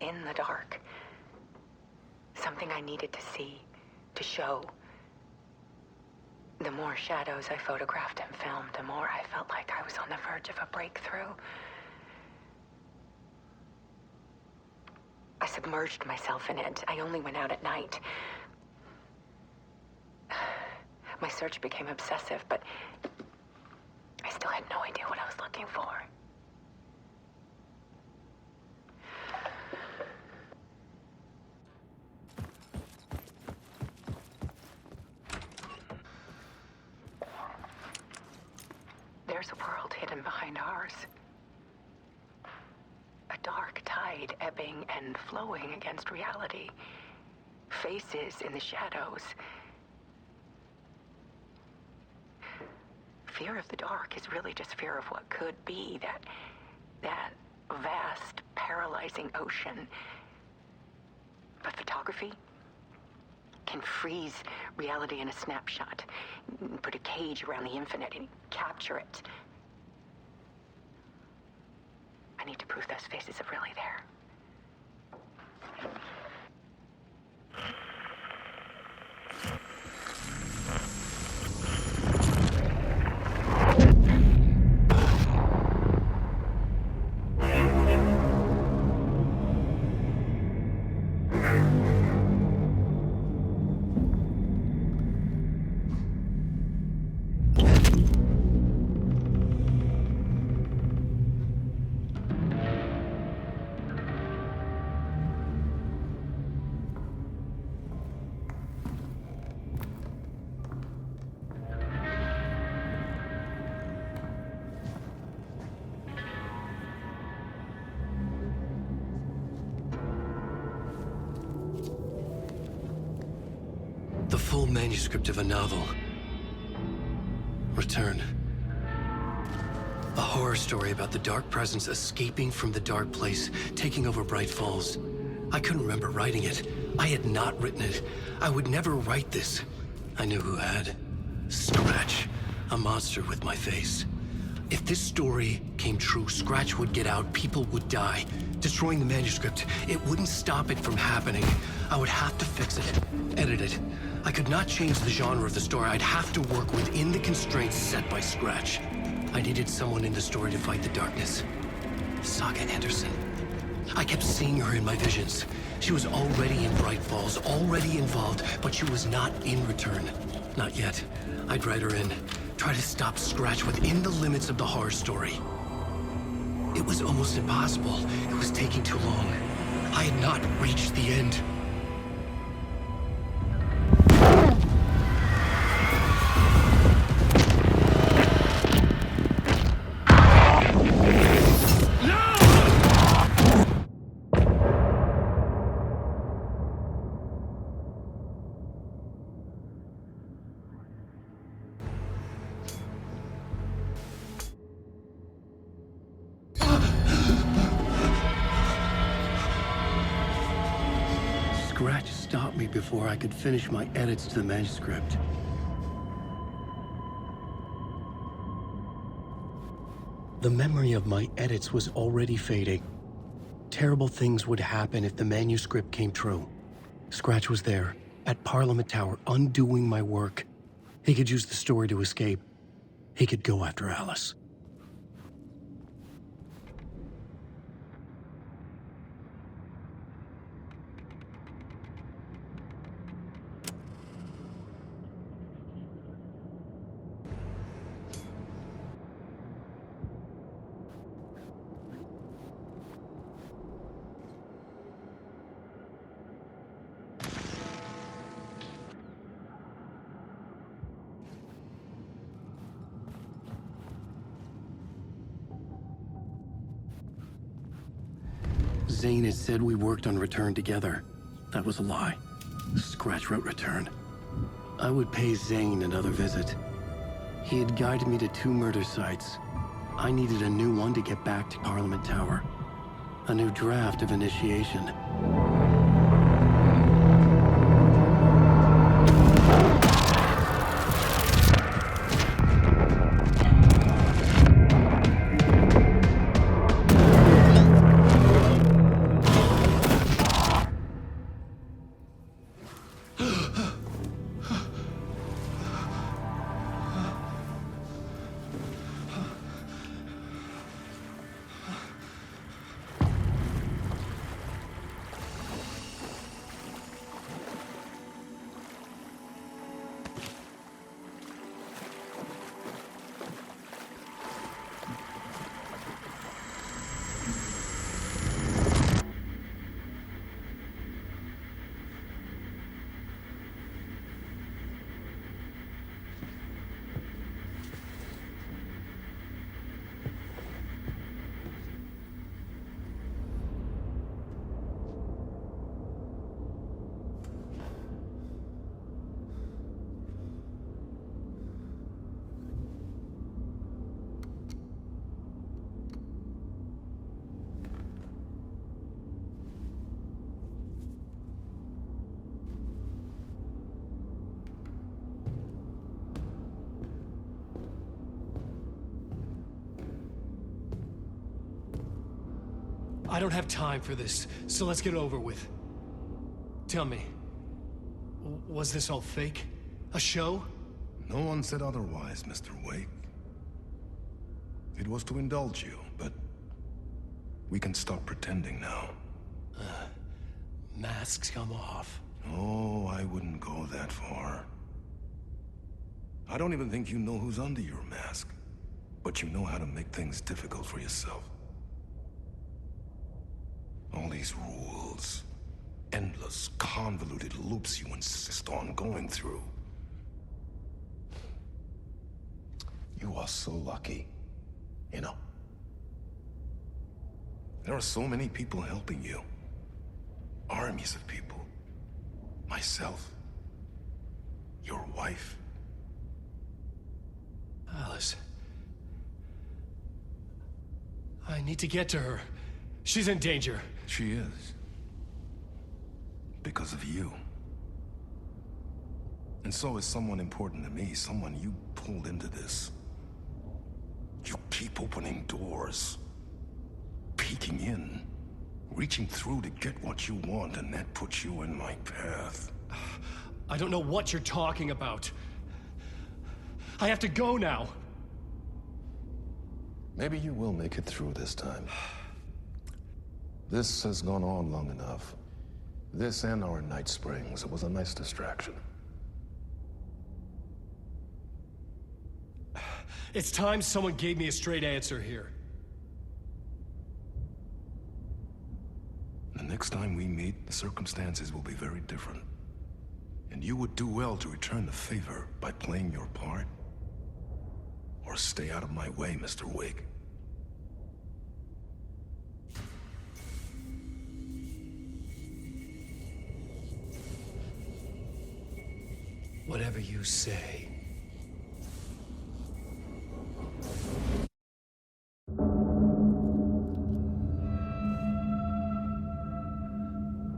in the dark. Something I needed to see, to show. The more shadows I photographed and filmed, the more I felt like I was on the verge of a breakthrough. I submerged myself in it. I only went out at night. My search became obsessive, but I still had no idea what I was looking for. There's a world hidden behind ours. A dark tide ebbing and flowing against reality. Faces in the shadows. Fear of the dark is really just fear of what could be, that vast, paralyzing ocean. But photography can freeze reality in a snapshot, put a cage around the infinite and capture it. I need to prove those faces are really there. The full manuscript of a novel. Return. A horror story about the dark presence escaping from the dark place, taking over Bright Falls. I couldn't remember writing it. I had not written it. I would never write this. I knew who had. Scratch. A monster with my face. If this story came true, Scratch would get out, people would die. Destroying the manuscript, it wouldn't stop it from happening. I would have to fix it, edit it. I could not change the genre of the story. I'd have to work within the constraints set by Scratch. I needed someone in the story to fight the darkness. Saga Anderson. I kept seeing her in my visions. She was already in Bright Falls, already involved, but she was not in Return. Not yet. I'd write her in. Try to stop Scratch within the limits of the horror story. It was almost impossible. It was taking too long. I had not reached the end. Scratch stopped me before I could finish my edits to the manuscript. The memory of my edits was already fading. Terrible things would happen if the manuscript came true. Scratch was there, at Parliament Tower, undoing my work. He could use the story to escape. He could go after Alice. Zane had said we worked on Return together. That was a lie. Scratch wrote Return. I would pay Zane another visit. He had guided me to 2 murder sites. I needed a new one to get back to Parliament Tower. A new draft of initiation. I don't have time for this, so let's get it over with. Tell me, was this all fake? A show? No one said otherwise, Mr. Wake. It was to indulge you, but we can stop pretending now. Masks come off. Oh, I wouldn't go that far. I don't even think you know who's under your mask, but you know how to make things difficult for yourself. All these rules, endless, convoluted loops you insist on going through. You are so lucky, you know. There are so many people helping you. Armies of people. Myself. Your wife. Alice. I need to get to her. She's in danger. She is. Because of you. And so is someone important to me, someone you pulled into this. You keep opening doors. Peeking in. Reaching through to get what you want, and that puts you in my path. I don't know what you're talking about. I have to go now. Maybe you will make it through this time. This has gone on long enough. This and our Night Springs. It was a nice distraction. It's time someone gave me a straight answer here. The next time we meet, the circumstances will be very different. And you would do well to return the favor by playing your part. Or stay out of my way, Mr. Wake. Whatever you say.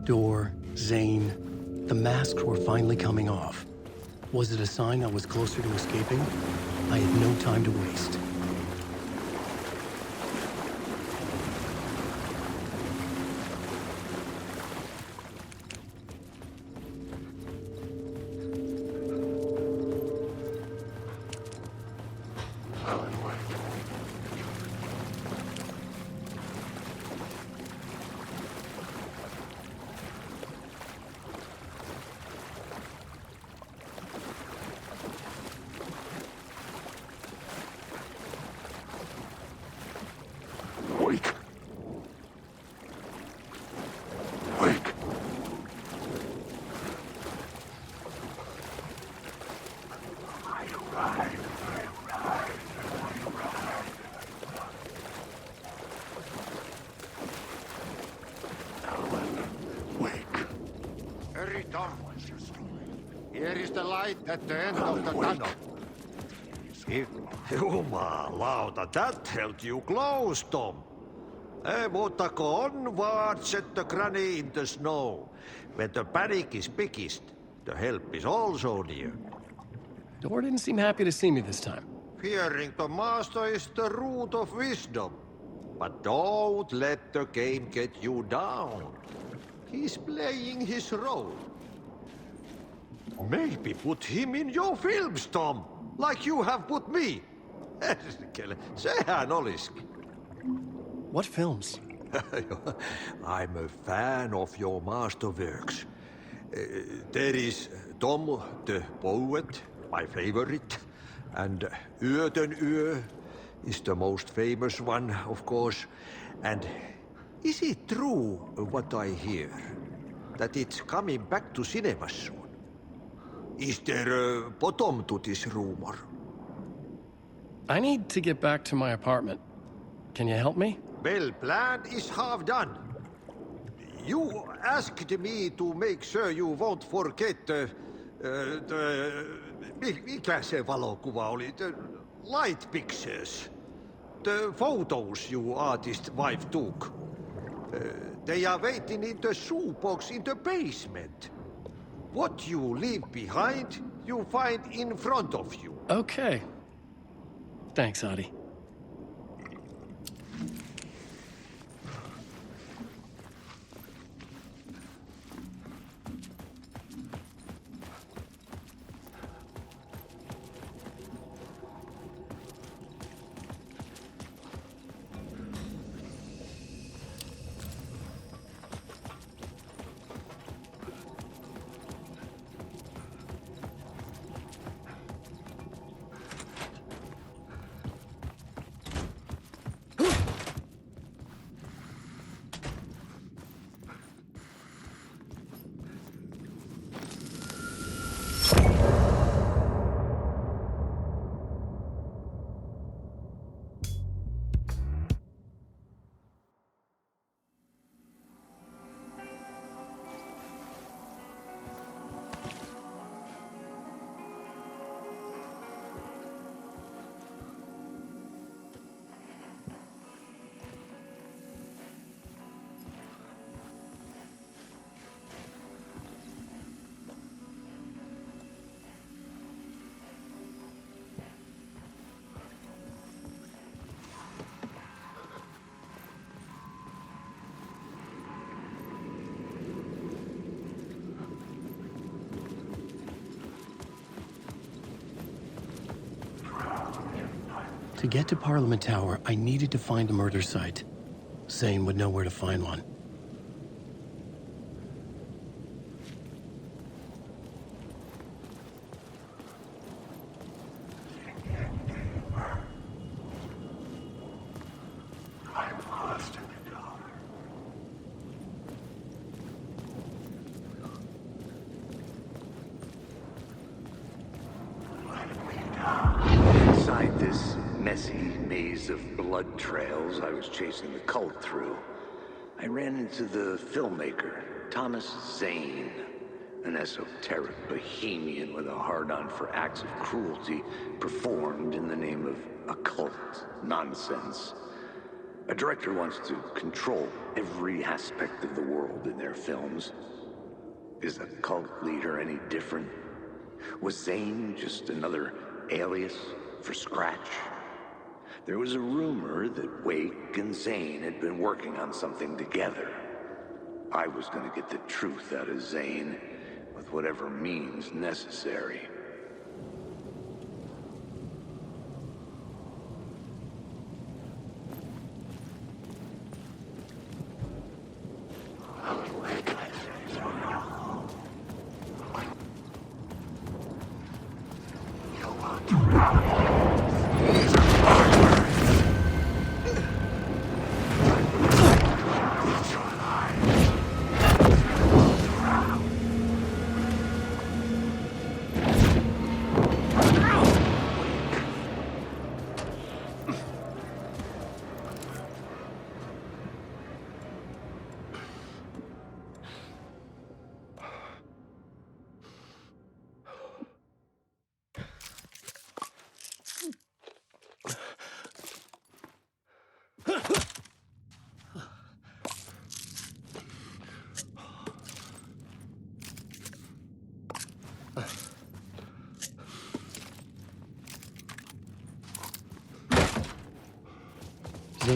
Door, Zane, the masks were finally coming off. Was it a sign I was closer to escaping? I had no time to waste. Here is the light at the end of the tunnel. Jumalauta, that held you close, Tom. Mutta go onward, set the granny in the snow. When the panic is biggest, the help is also near. Door didn't seem happy to see me this time. Fearing the master is the root of wisdom. But don't let the game get you down. He's playing his role. Maybe put him in your films, Tom, like you have put me. Sehän olisikin. What films? I'm a fan of your masterworks. There is Tom the Poet, my favorite, and Yöten Yö is the most famous one, of course. And is it true what I hear, that it's coming back to cinemas soon? Is there a bottom to this rumor? I need to get back to my apartment. Can you help me? Well, plan is half done. You asked me to make sure you won't forget mikä se valokuva oli? The light pictures. The photos you artist wife took. They are waiting in the shoebox in the basement. What you leave behind, you find in front of you. Okay. Thanks, Adi. To get to Parliament Tower, I needed to find a murder site. Zane would know where to find one. Inside this messy maze of blood trails I was chasing the cult through, I ran into the filmmaker, Thomas Zane, an esoteric bohemian with a hard-on for acts of cruelty performed in the name of occult nonsense. A director wants to control every aspect of the world in their films. Is a cult leader any different? Was Zane just another alias for Scratch? There was a rumor that Wake and Zane had been working on something together. I was going to get the truth out of Zane with whatever means necessary.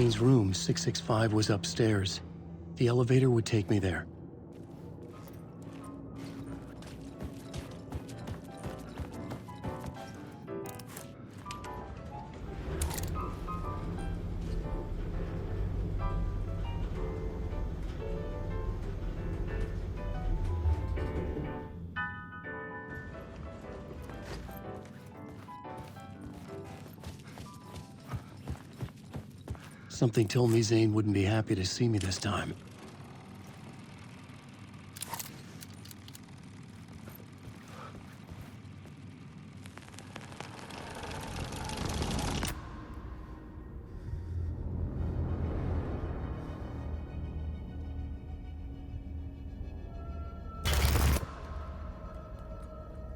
Zane's room, 665, was upstairs. The elevator would take me there. Something told me Zane wouldn't be happy to see me this time.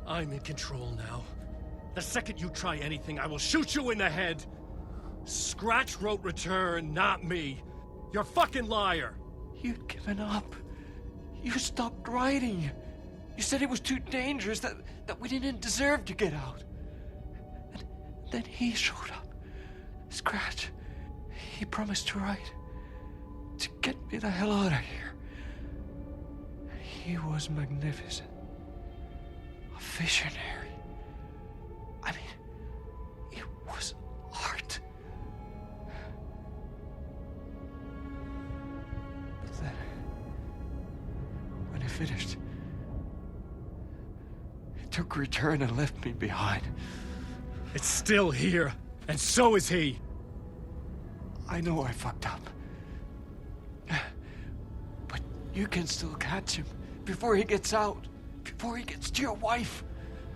I'm in control now. The second you try anything, I will shoot you in the head! Scratch wrote return, not me. You're a fucking liar. You'd given up. You stopped writing. You said it was too dangerous, that we didn't deserve to get out. And then he showed up. Scratch. He promised to write. To get me the hell out of here. He was magnificent. A visionary. I mean, it was art. But then, when he finished, he took a return and left me behind. It's still here, and so is he. I know I fucked up. But you can still catch him before he gets out, before he gets to your wife.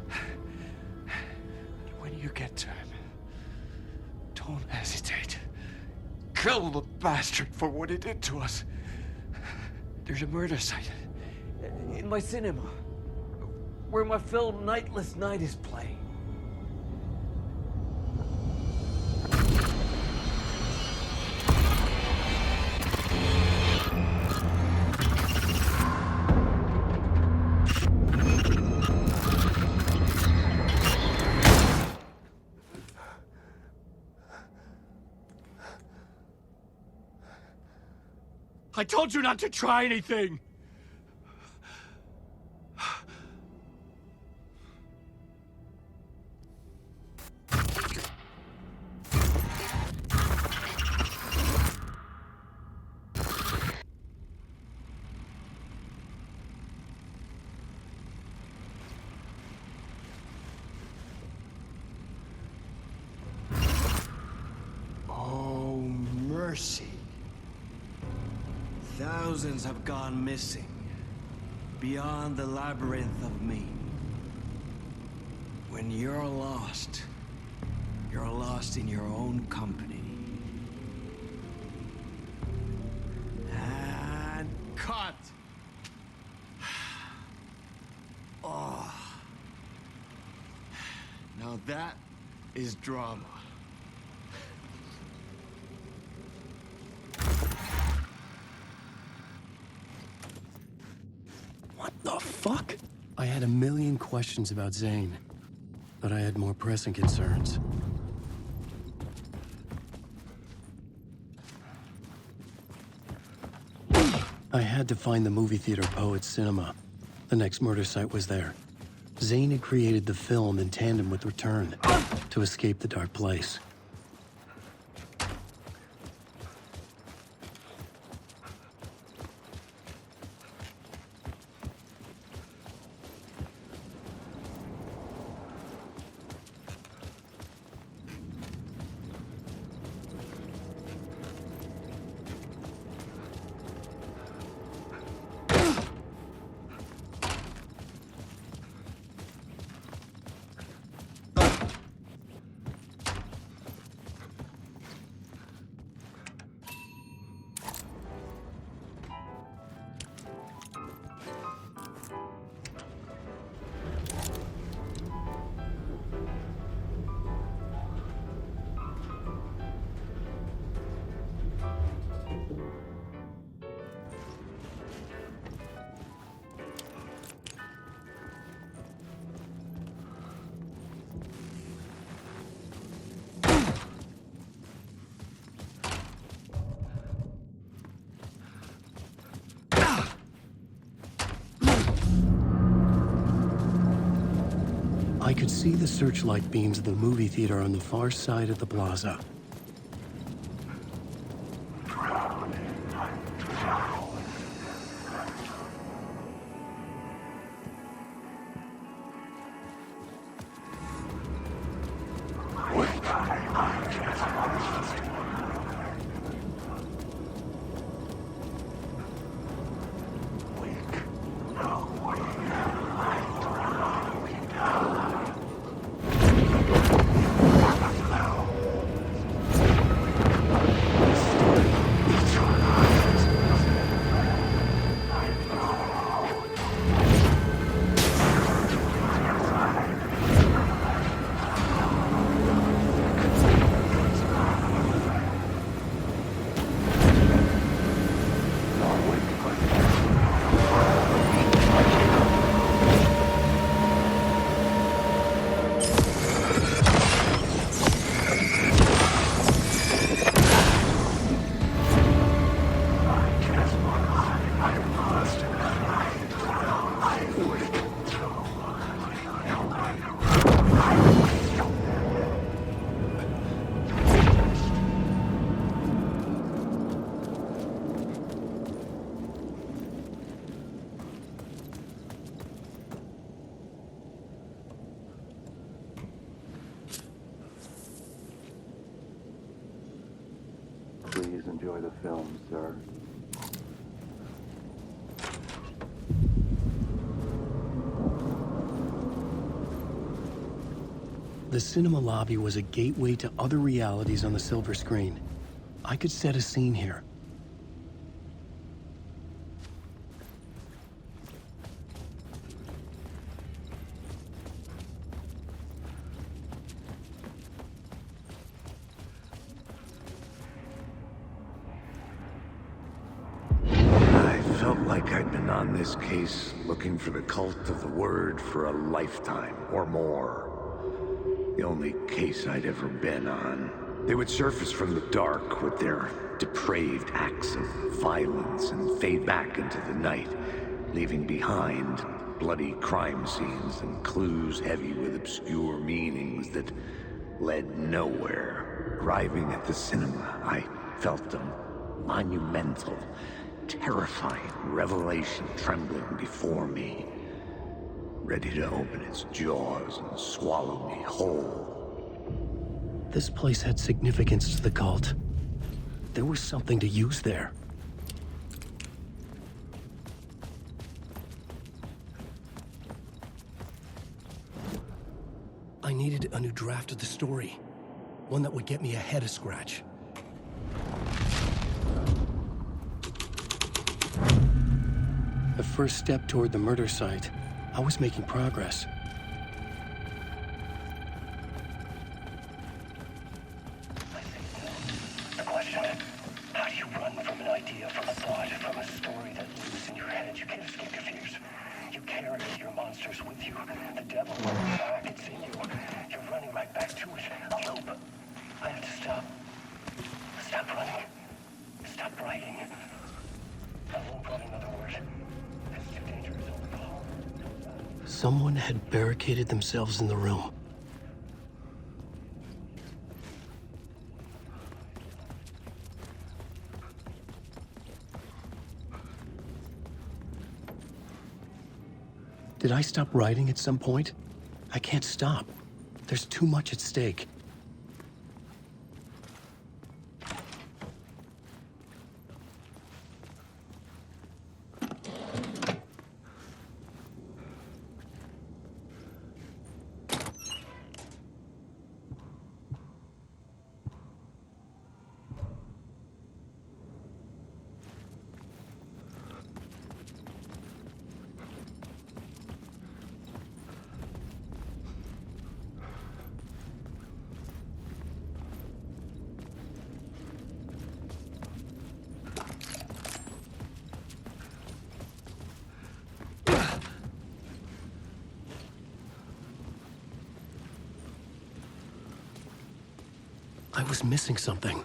And when you get to him, don't hesitate. Kill the bastard for what he did to us. There's a murder site in my cinema where my film Nightless Night is playing. I told you not to try anything! Oh, mercy. Thousands have gone missing, beyond the labyrinth of me. When you're lost in your own company. And cut! Oh. Now that is drama. What the fuck? I had a million questions about Zane, but I had more pressing concerns. I had to find the movie theater Poets Cinema. The next murder site was there. Zane had created the film in tandem with Return to escape the dark place. I could see the searchlight beams of the movie theater on the far side of the plaza. Please enjoy the film, sir. The cinema lobby was a gateway to other realities on the silver screen. I could set a scene here. I felt like I'd been on this case looking for the cult of the word for a lifetime or more. The only case I'd ever been on. They would surface from the dark with their depraved acts of violence and fade back into the night, leaving behind bloody crime scenes and clues heavy with obscure meanings that led nowhere. Arriving at the cinema, I felt a monumental, terrifying revelation trembling before me, ready to open its jaws and swallow me whole. This place had significance to the cult. There was something to use there. I needed a new draft of the story. One that would get me ahead of Scratch. The first step toward the murder site. I was making progress. The question, how do you run from an idea, from a thought, from a story that lives in your head? You can't escape your fears. You carry your monsters with you. The devil running back, it's in you. You're running right back to it. Help. I have to stop. Stop running. Stop writing. I won't write another word. It's too dangerous. Someone had barricaded themselves in the room. Did I stop writing at some point? I can't stop. There's too much at stake. I was missing something.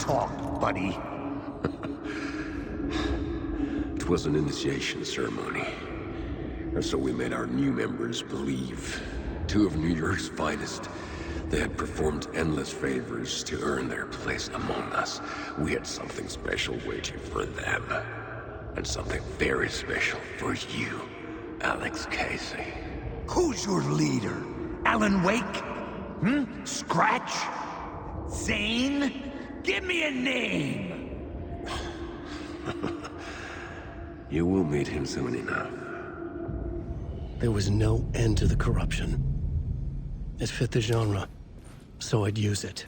talk, buddy. It was an initiation ceremony. Or so we made our new members believe. Two of New York's finest. They had performed endless favors to earn their place among us. We had something special waiting for them. And something very special for you, Alex Casey. Who's your leader? Alan Wake? Scratch? Zane? Give me a name! You will meet him soon enough. There was no end to the corruption. It fit the genre, so I'd use it.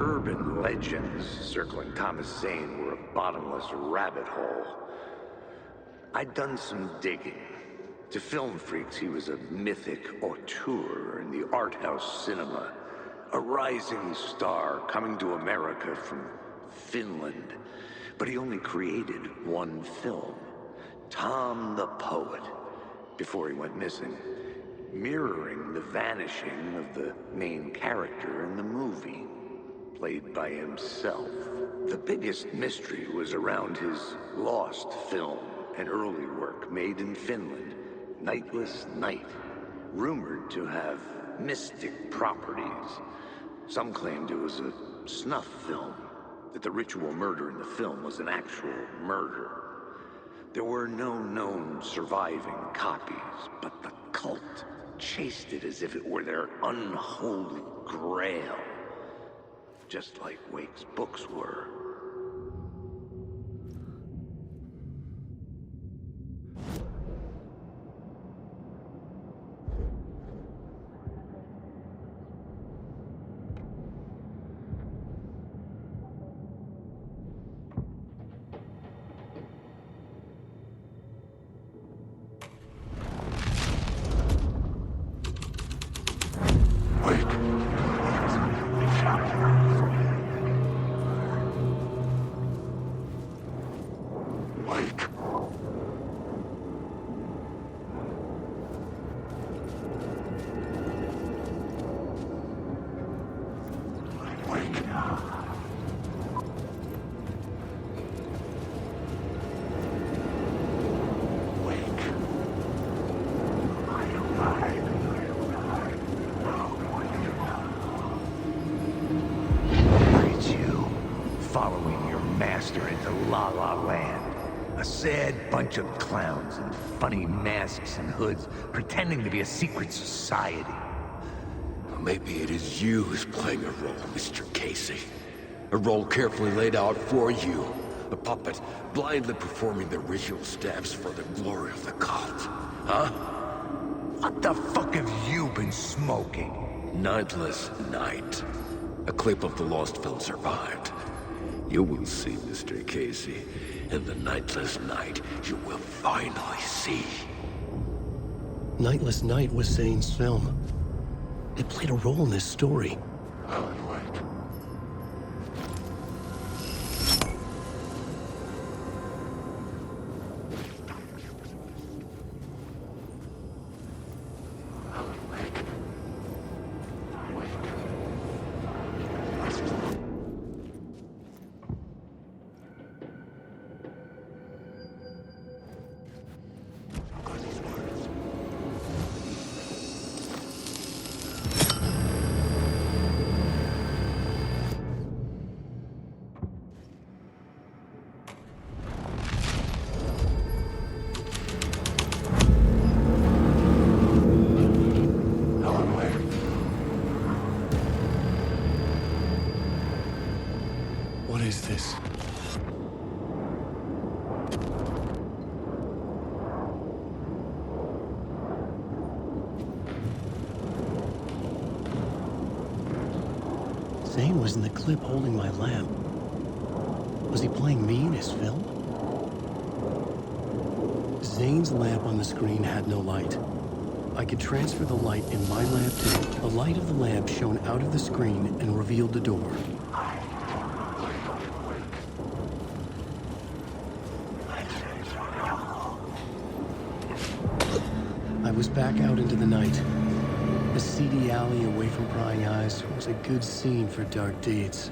Urban legends circling Thomas Zane were a bottomless rabbit hole. I'd done some digging. To film freaks, he was a mythic auteur in the art house cinema. A rising star coming to America from Finland. But he only created one film, Tom the Poet, before he went missing, mirroring the vanishing of the main character in the movie, played by himself. The biggest mystery was around his lost film, an early work made in Finland, Nightless Night, rumored to have mystic properties. Some claimed it was a snuff film, that the ritual murder in the film was an actual murder. There were no known surviving copies, but the cult chased it as if it were their unholy grail, just like Wake's books were. A sad bunch of clowns in funny masks and hoods, pretending to be a secret society. Maybe it is you who's playing a role, Mr. Casey. A role carefully laid out for you. A puppet blindly performing the ritual steps for the glory of the cult. Huh? What the fuck have you been smoking? Nightless Night. A clip of the lost film survived. You will see, Mr. Casey. In the Nightless Night, you will finally see. Nightless Night was Zane's film. It played a role in this story. Alan Wake. What is this? Zane was in the clip holding my lamp. Was he playing me in his film? Zane's lamp on the screen had no light. I could transfer the light in my lamp too. The light of the lamp shone out of the screen and revealed the door. I was back out into the night. A seedy alley away from prying eyes was a good scene for dark deeds.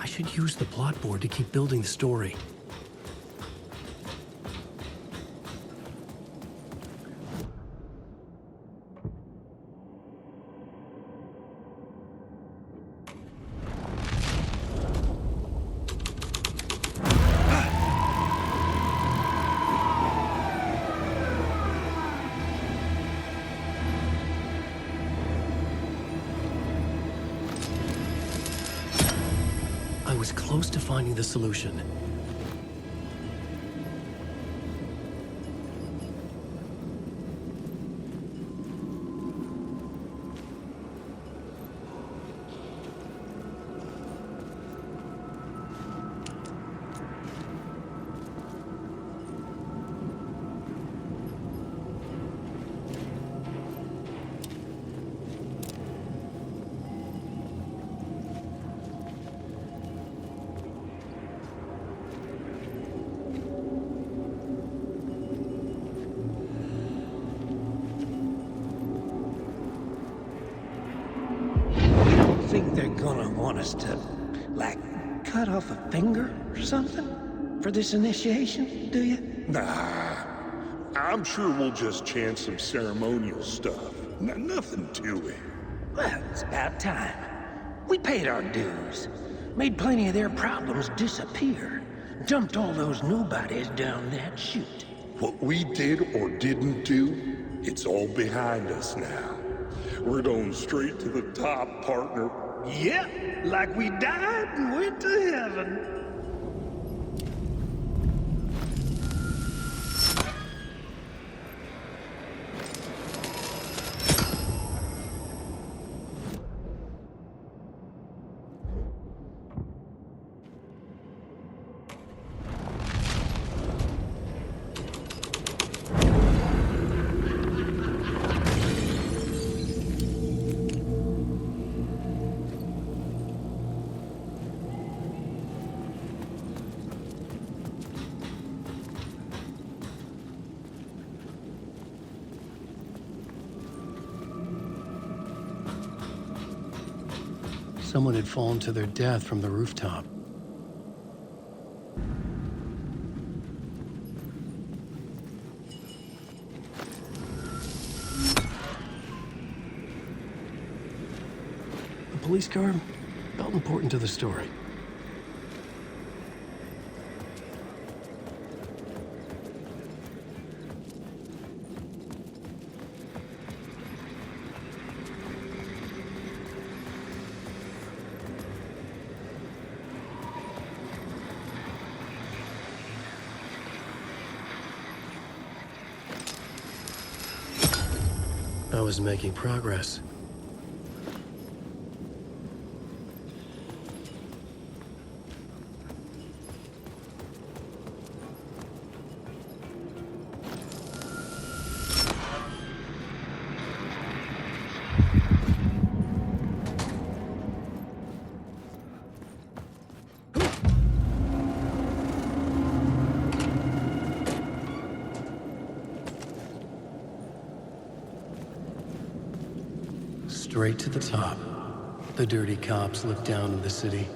I should use the plot board to keep building the story. I was close to finding the solution. Think they're gonna want us to, like, cut off a finger or something for this initiation, do you? Nah, I'm sure we'll just chant some ceremonial stuff. Nothing to it. Well, it's about time. We paid our dues. Made plenty of their problems disappear. Dumped all those nobodies down that chute. What we did or didn't do, it's all behind us now. We're going straight to the top, partner. Yep, like we died and went to heaven. Someone had fallen to their death from the rooftop. The police car felt important to the story. I was making progress. Straight to the top. The dirty cops look down on the city.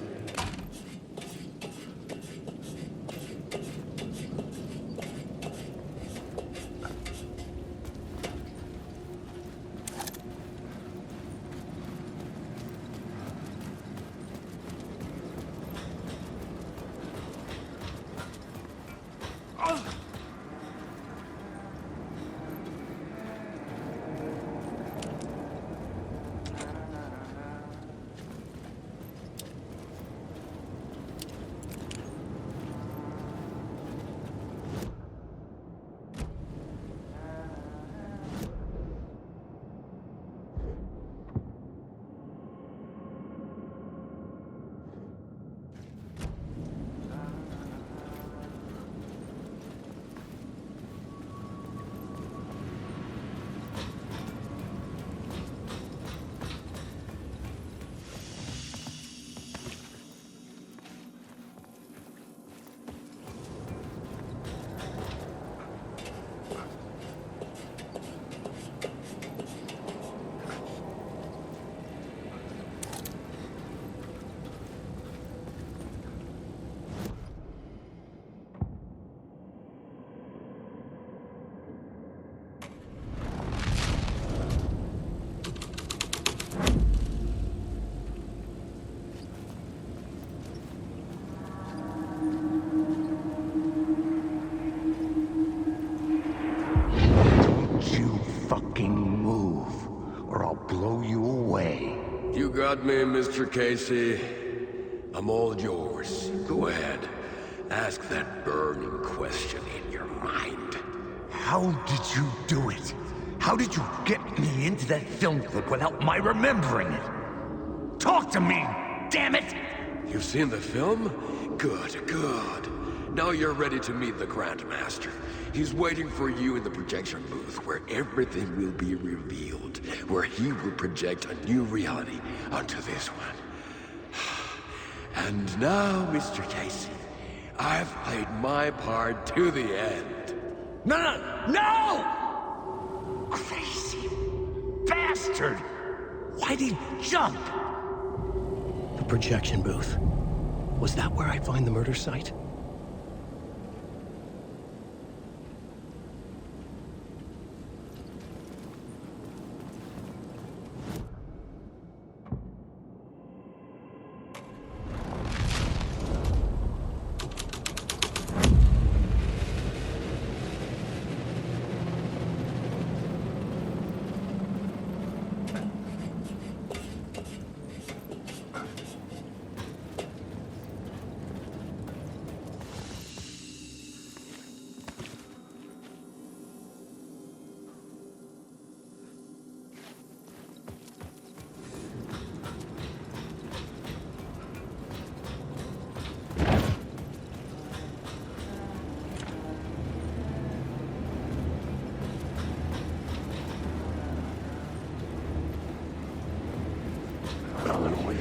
Got me, Mr. Casey. I'm all yours. Go ahead. Ask that burning question in your mind. How did you do it? How did you get me into that film clip without my remembering it? Talk to me, damn it! You've seen the film? Good, good. Now you're ready to meet the Grandmaster. He's waiting for you in the projection booth where everything will be revealed, where he will project a new reality onto this one. And now, Mr. Casey, I've played my part to the end. No! Crazy bastard! Why'd he jump? The projection booth. Was that where I find the murder site? Alan Wake.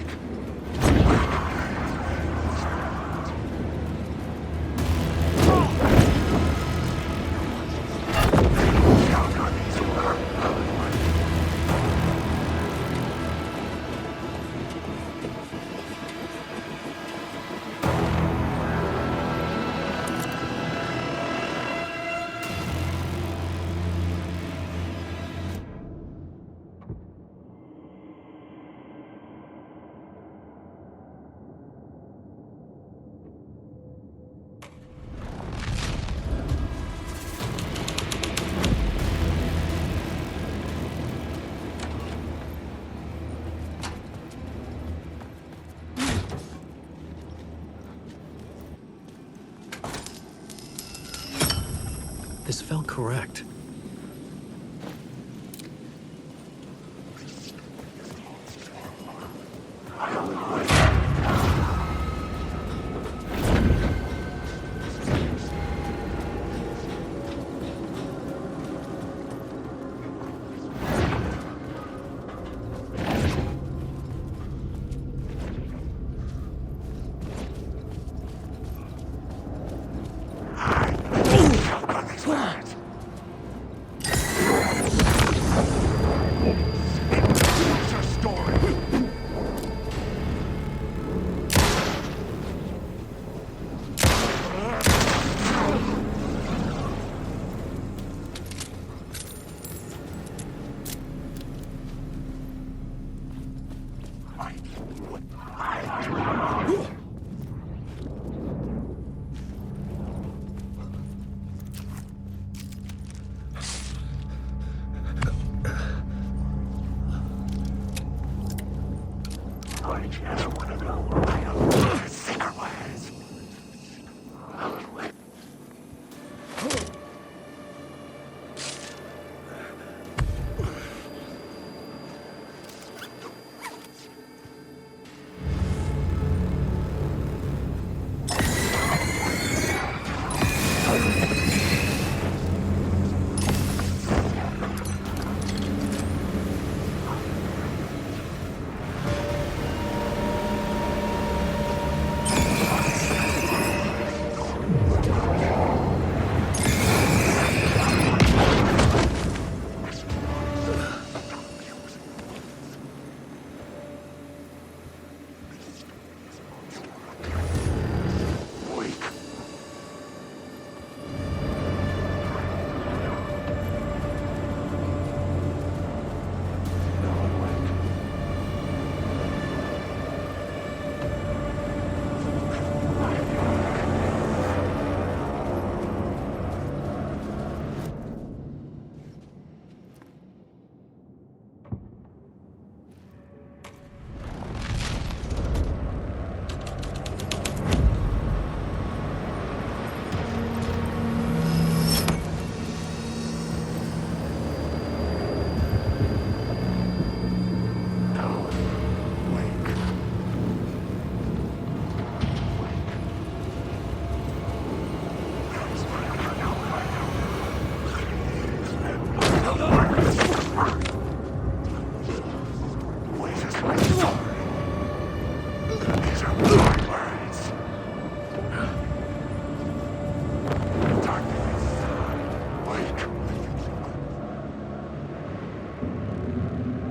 This felt correct.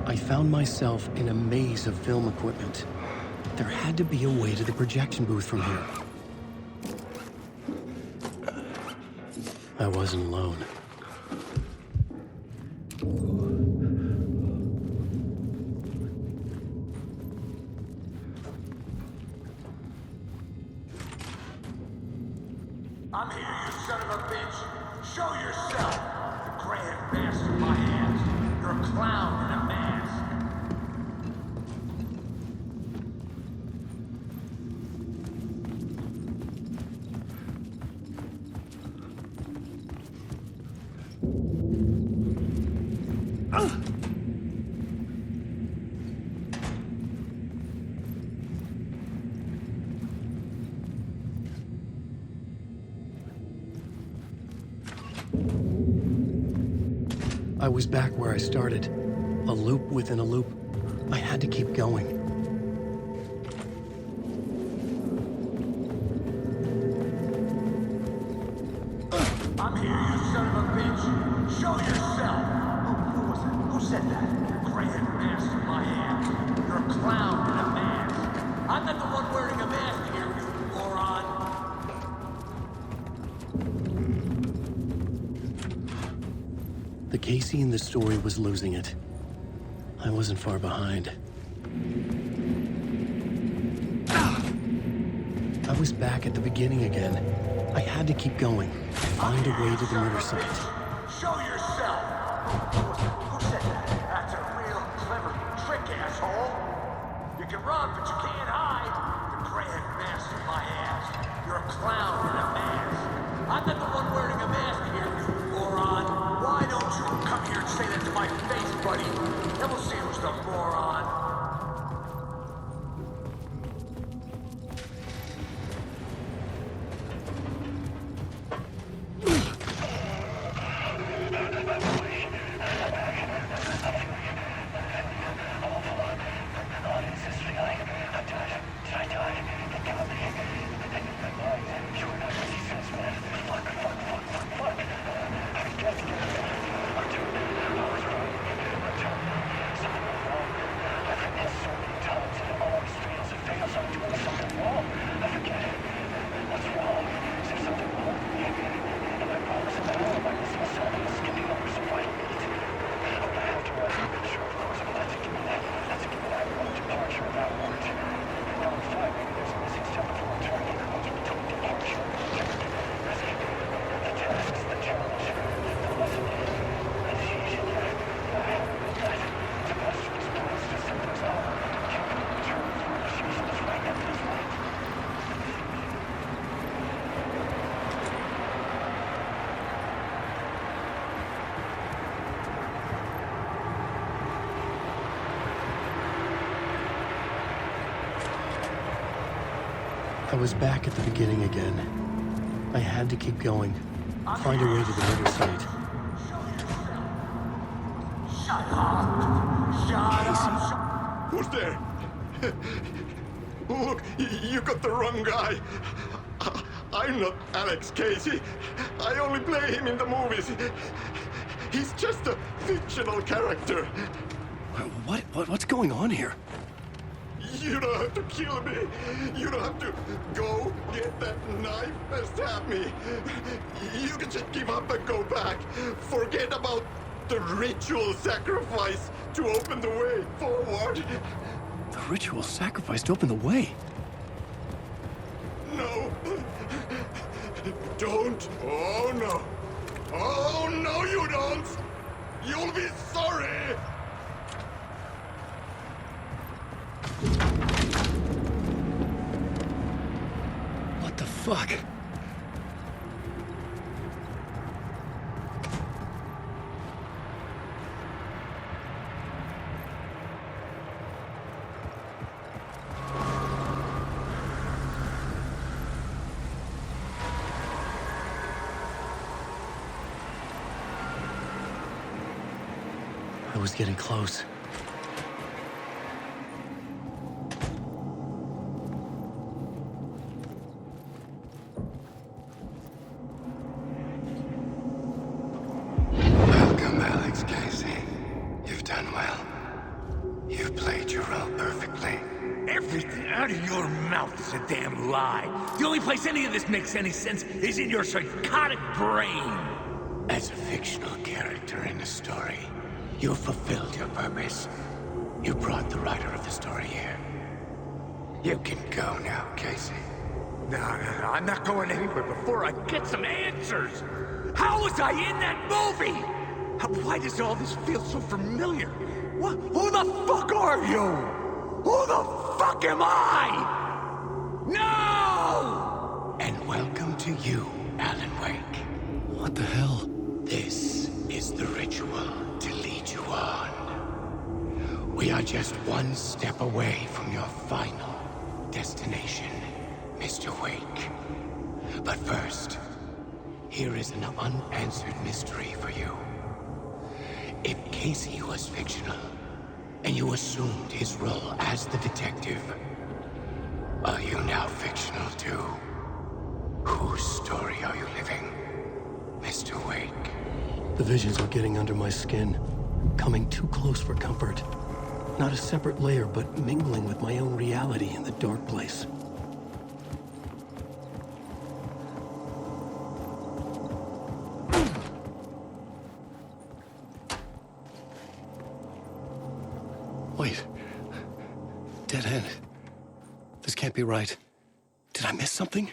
I found myself in a maze of film equipment. There had to be a way to the projection booth from here. I wasn't alone. I'm here, you son of a bitch. Show yourself. The grand master of my hands. You're a clown in a mask. I was back where I started. A loop within a loop. I had to keep going. Show yourself! Who was it? Who said that? Grand mask in my hands. You're a clown in a mask. I'm not the one wearing a mask here, you moron. The Casey in the story was losing it. I wasn't far behind. I was back at the beginning again. I had to keep going. Find a way to the murder site. Show yourself! Who said that? That's a real clever trick, asshole. You can run, but you can't hide. The grand mask in my ass. You're a clown in a mask. I'm not the one wearing a mask here, you moron. Why don't you come here and say that to my face, buddy? Then we'll see who's the moron. I was back at the beginning again. I had to keep going. Find a way to the murder site. Shut up! Shut up! Who's there? Look, you got the wrong guy. I'm not Alex Casey. I only play him in the movies. He's just a fictional character. What's going on here? You don't have to kill me. You don't have to go get that knife and stab me. You can just give up and go back. Forget about the ritual sacrifice to open the way forward. The ritual sacrifice to open the way? No. Don't. Oh, no. Oh, no, you don't. You'll be sorry. What the fuck? I was getting close. Welcome, Alex Casey. You've done well. You've played your role perfectly. Everything out of your mouth is a damn lie. The only place any of this makes any sense is in your psychotic brain. As a fictional character in a story, you fulfilled your purpose. You brought the writer of the story here. You can go now, Casey. No, I'm not going anywhere before I get some answers. How was I in that movie? Why does all this feel so familiar? Who the fuck are you? Who the fuck am I? No! And welcome to you, Alan Wake. What the hell? This is the ritual to lead you on. We are just one step away from your final destination, Mr. Wake. But first, here is an unanswered mystery for you. If Casey was fictional, and you assumed his role as the detective, are you now fictional too? Whose story are you living, Mr. Wake? The visions are getting under my skin, coming too close for comfort. Not a separate layer, but mingling with my own reality in the dark place. Wait. Dead end. This can't be right. Did I miss something?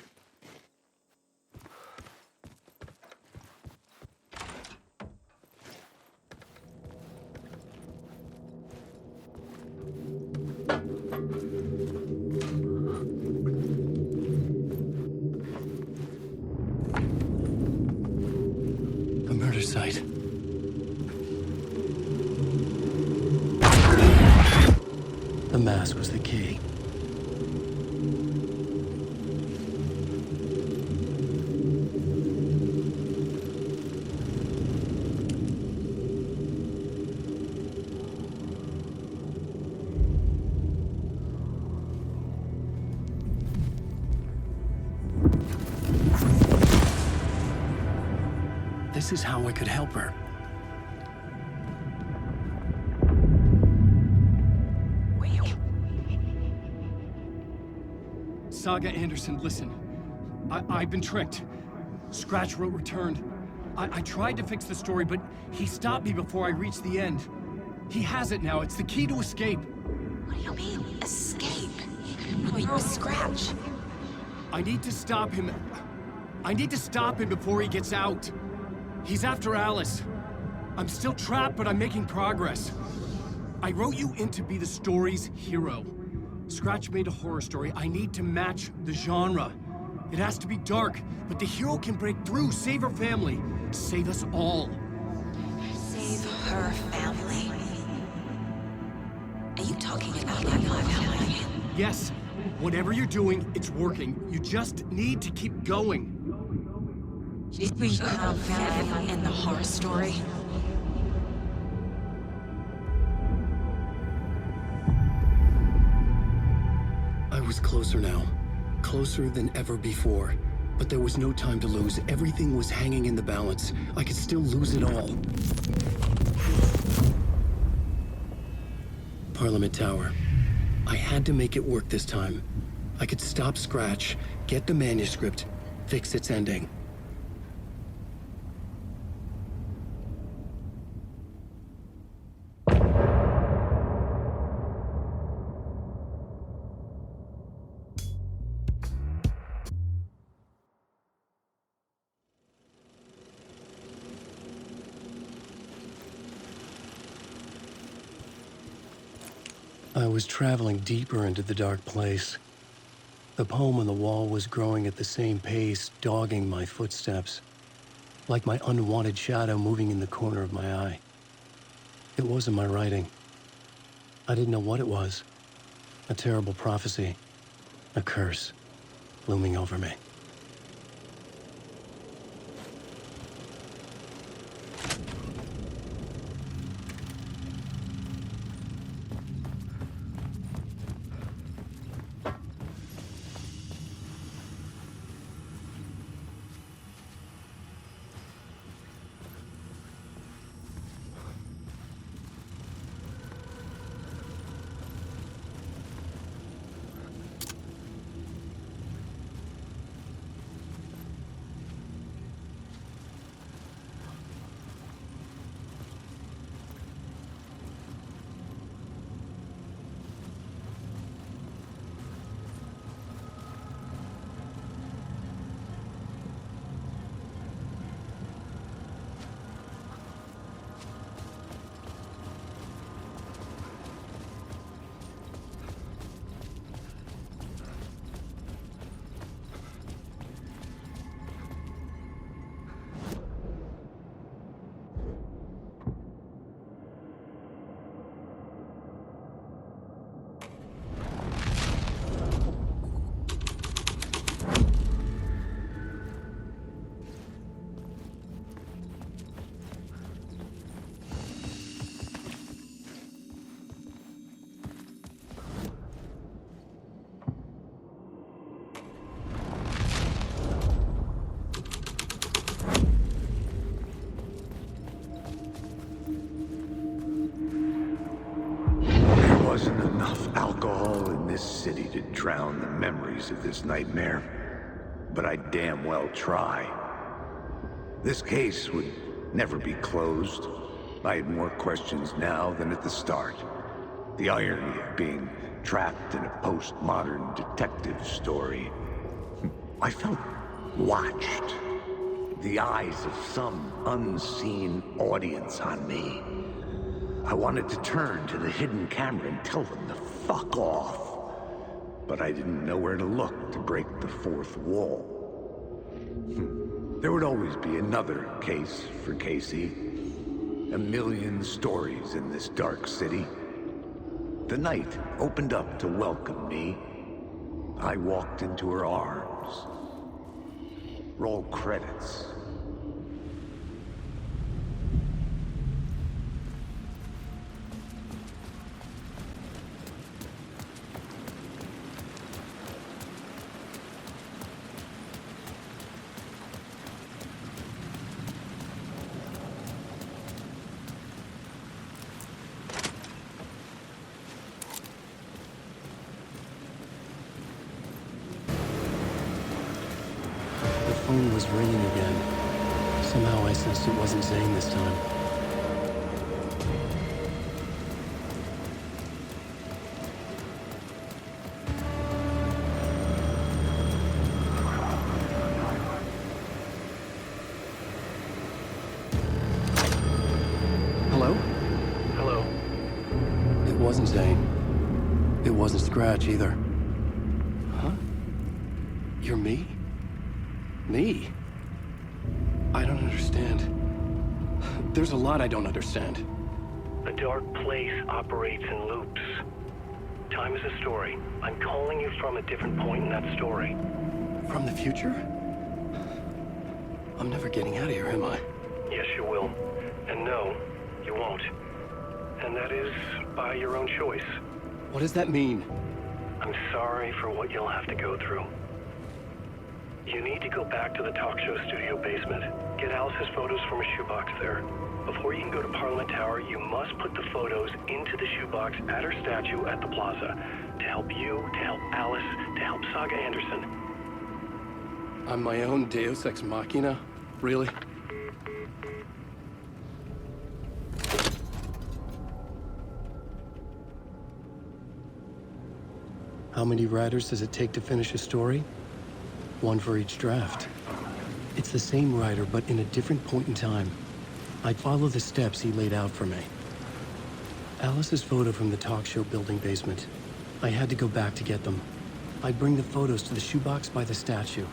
A murder site. The mask was the key. This is how I could help her. Saga Anderson, listen. I've been tricked. Scratch wrote returned. I tried to fix the story, but he stopped me before I reached the end. He has it now. It's the key to escape. What do you mean, escape? No, you're a Scratch. I need to stop him. I need to stop him before he gets out. He's after Alice. I'm still trapped, but I'm making progress. I wrote you in to be the story's hero. Scratch made a horror story. I need to match the genre. It has to be dark, but the hero can break through, save her family, save us all. Save her family? Are you talking about my family? Yes. Whatever you're doing, it's working. You just need to keep going. Did we become family in the horror story? I was closer now. Closer than ever before. But there was no time to lose. Everything was hanging in the balance. I could still lose it all. Parliament Tower. I had to make it work this time. I could stop Scratch, get the manuscript, fix its ending. I was traveling deeper into the dark place. The poem on the wall was growing at the same pace, dogging my footsteps, like my unwanted shadow moving in the corner of my eye. It wasn't my writing. I didn't know what it was. A terrible prophecy, a curse, looming over me. city to drown the memories of this nightmare, but I'd damn well try. This case would never be closed. I had more questions now than at the start. The irony of being trapped in a postmodern detective story. I felt watched. The eyes of some unseen audience on me. I wanted to turn to the hidden camera and tell them to fuck off. But I didn't know where to look to break the fourth wall. There would always be another case for Casey. A million stories in this dark city. The night opened up to welcome me. I walked into her arms. Roll credits. The phone was ringing again. Somehow I sensed it wasn't Zane this time. Hello? Hello. It wasn't Zane. It wasn't Scratch either. Huh? You're me? Me? I don't understand. There's a lot I don't understand. The dark place operates in loops. Time is a story. I'm calling you from a different point in that story. From the future? I'm never getting out of here, am I? Yes, you will. And no, you won't. And that is by your own choice. What does that mean? I'm sorry for what you'll have to go through. You need to go back to the talk show studio basement. Get Alice's photos from a shoebox there. Before you can go to Parliament Tower, you must put the photos into the shoebox at her statue at the plaza. To help you, to help Alice, to help Saga Anderson. I'm my own Deus Ex Machina? Really? How many writers does it take to finish a story? One for each draft. It's the same writer, but in a different point in time. I'd follow the steps he laid out for me. Alice's photo from the talk show building basement. I had to go back to get them. I'd bring the photos to the shoebox by the statue.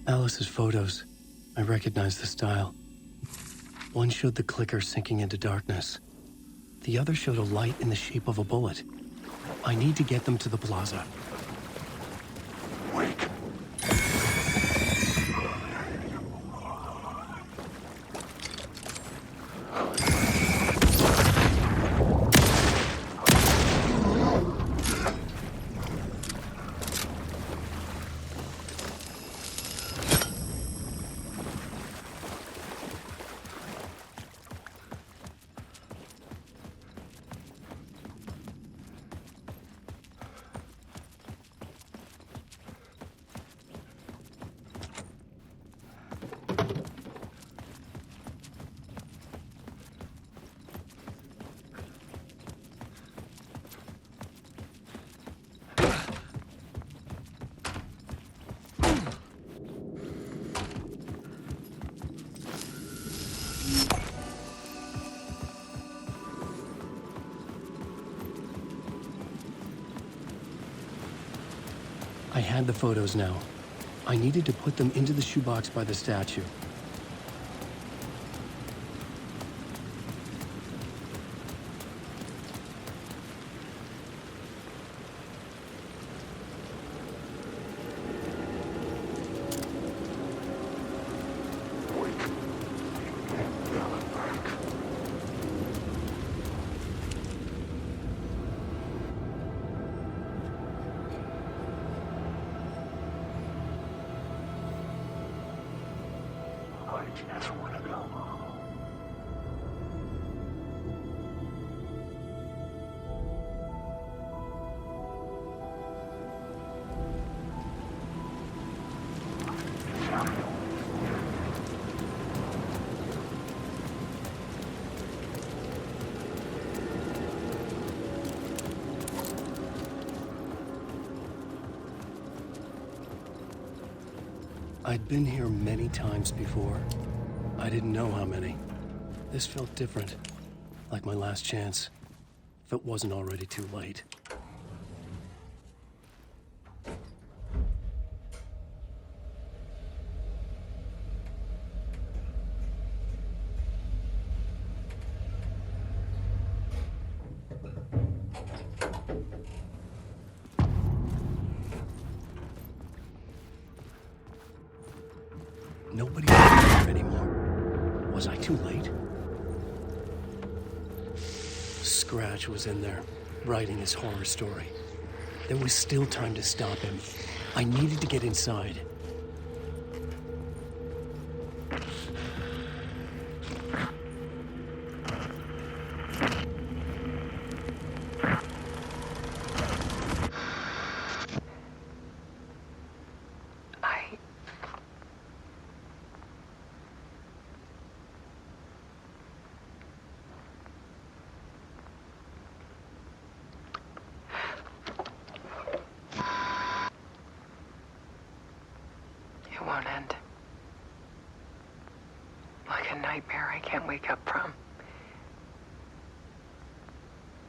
Alice's photos. I recognize the style. One showed the clicker sinking into darkness. The other showed a light in the shape of a bullet. I need to get them to the plaza. Wake. I had the photos now. I needed to put them into the shoebox by the statue. I just want to go home. I'd been here many times before. I didn't know how many. This felt different, like my last chance, if it wasn't already too late. Nobody's here anymore. Was I too late? Scratch was in there, writing his horror story. There was still time to stop him. I needed to get inside. It won't end. Like a nightmare I can't wake up from.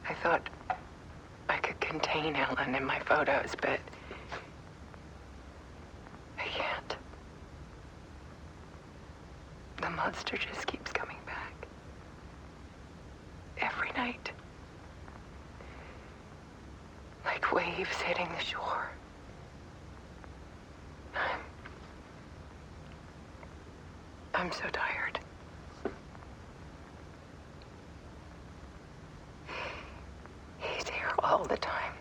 I thought I could contain Ellen in my photos, but I can't. The monster just keeps coming back. Every night. Like waves hitting the shore. I'm so tired. He's here all the time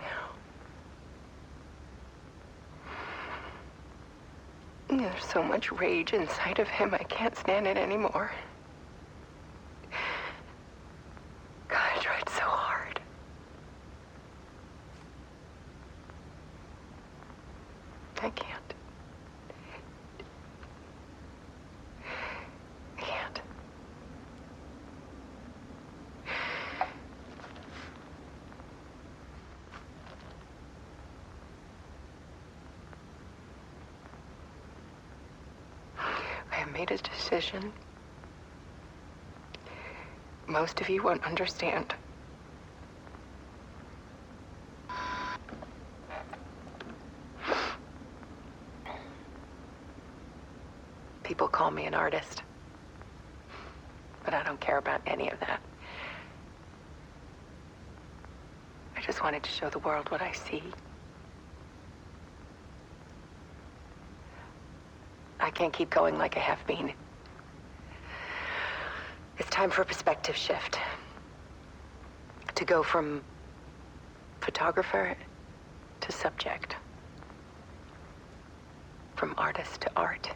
now. There's so much rage inside of him, I can't stand it anymore. God, I tried so hard. I can't. I made a decision. Most of you won't understand. People call me an artist. But I don't care about any of that. I just wanted to show the world what I see. I can't keep going like a half-bean. It's time for a perspective shift. To go from photographer to subject. From artist to art.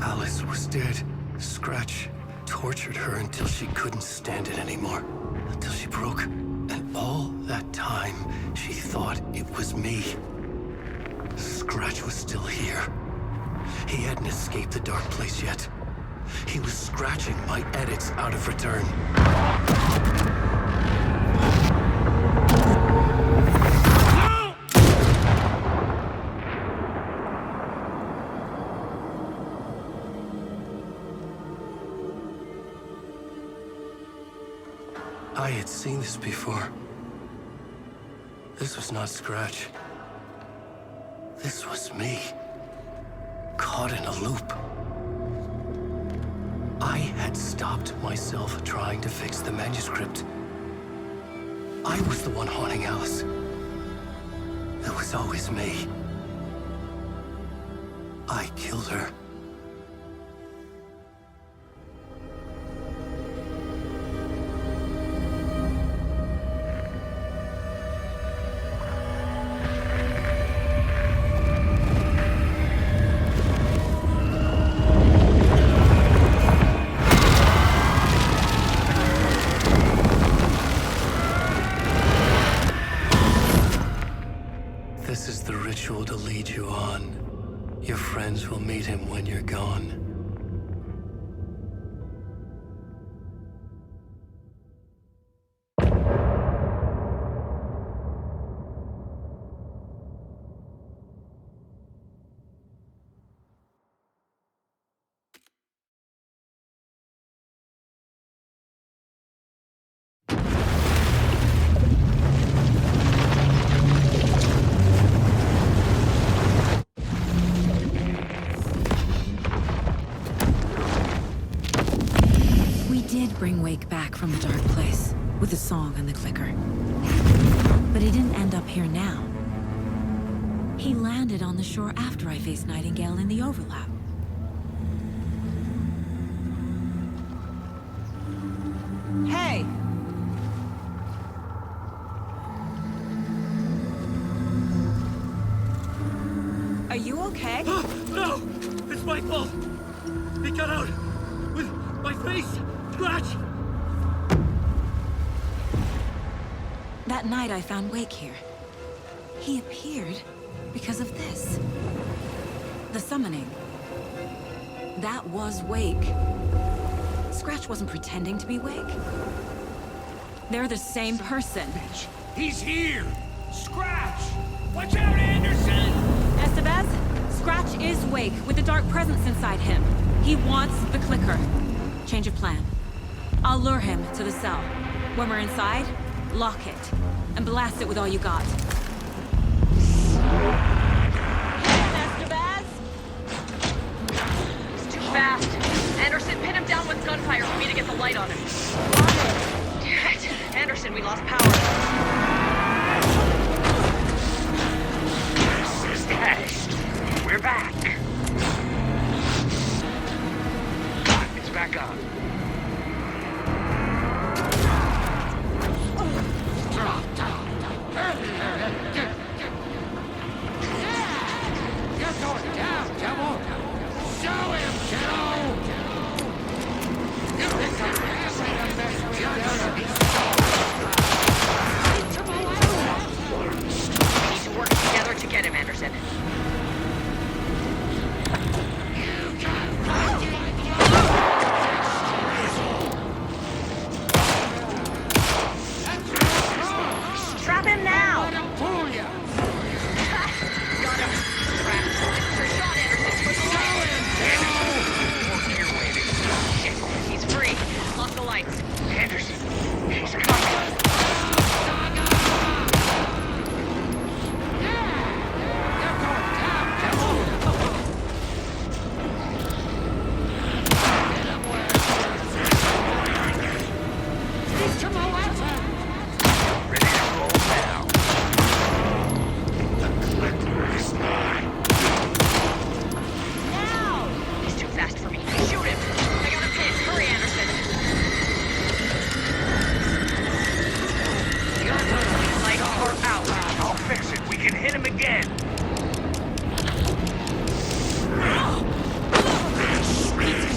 Alice was dead. Scratch tortured her until she couldn't stand it anymore. Until she broke. And all that time, she thought it was me. Scratch was still here. He hadn't escaped the dark place yet. He was scratching my edits out of return. I had seen this before. This was not Scratch. This was me. Caught in a loop. I had stopped myself trying to fix the manuscript. I was the one haunting Alice. It was always me. I killed her. This is the ritual to lead you on. Your friends will meet him when you're gone. Bring Wake back from the dark place with the song and the clicker. But he didn't end up here now. He landed on the shore after I faced Nightingale in the overlap. Hey! Are you okay? No! It's my fault! He got out with my face! Scratch! That night I found Wake here. He appeared because of this. The summoning. That was Wake. Scratch wasn't pretending to be Wake. They're the same person. He's here! Scratch! Watch out, Anderson! Estevez, Scratch is Wake with the dark presence inside him. He wants the clicker. Change of plan. I'll lure him to the cell. When we're inside, lock it, and blast it with all you got. Estevez! He's too fast. Anderson, pin him down with gunfire for me to get the light on him. Anderson, we lost power. Hey, we're back. It's back on. You're going down, Devil! Show him, kiddo! You think I'm asking to mess with you? We need to work together to get him, Anderson. Trap him now! Let him fool you! Got him. Trapped. Good shot, Anderson. Shit, he's free. Lost the lights. Anderson, he's coming. He's too fast for me. Shoot him! I got a pin. Hurry, Anderson. Lights are out. I'll fix it. We can hit him again.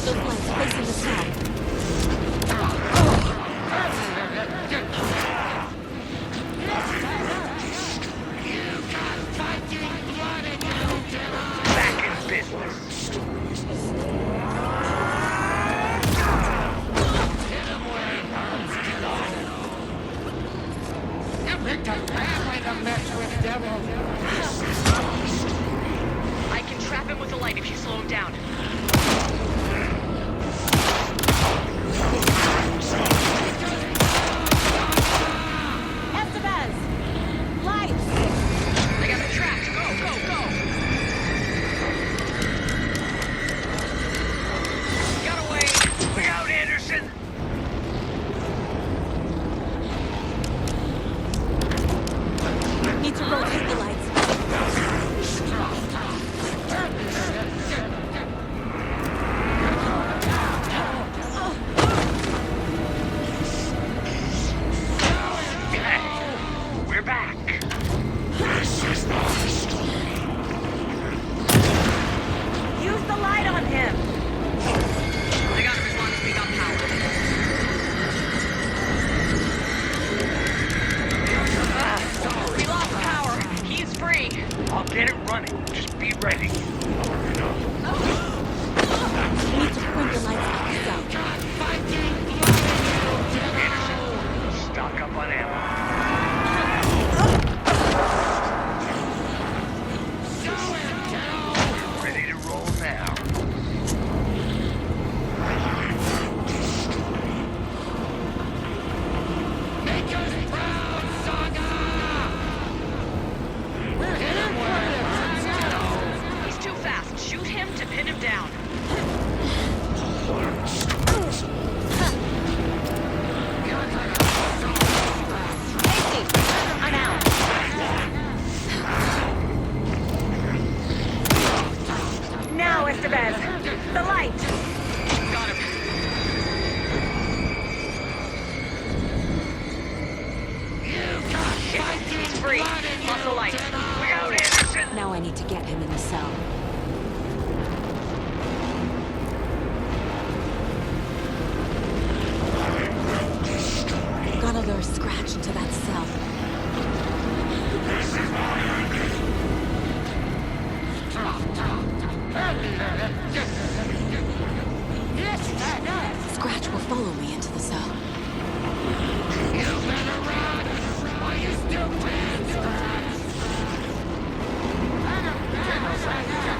Those lights facing the south. Back in business. You picked a bad way to mess with Devil! I can trap him with the light if you slow him down. Estevez! Lights! I got him trapped. Go, go, go! Got away! Look out, Anderson! Need to rotate the lights. Hey, we're back. Use the light on him! I got him as long as we got power. We lost power. He's free. I'll get it running. Just be ready. Need to point the lights at the south. Anderson, stock up on ammo. Ready to roll now. Make us proud, Saga! We're hitting with it! He's too fast. Shoot him to pin him down. I'm out. Now, Estevez! The light! Got him. Shit, he's free. Lost the light. Look out, Anderson! Now I need to get him in the cell. Gotta lure Scratch into that cell. Scratch will follow me into the cell. You better run! Why you still pants? Let him down!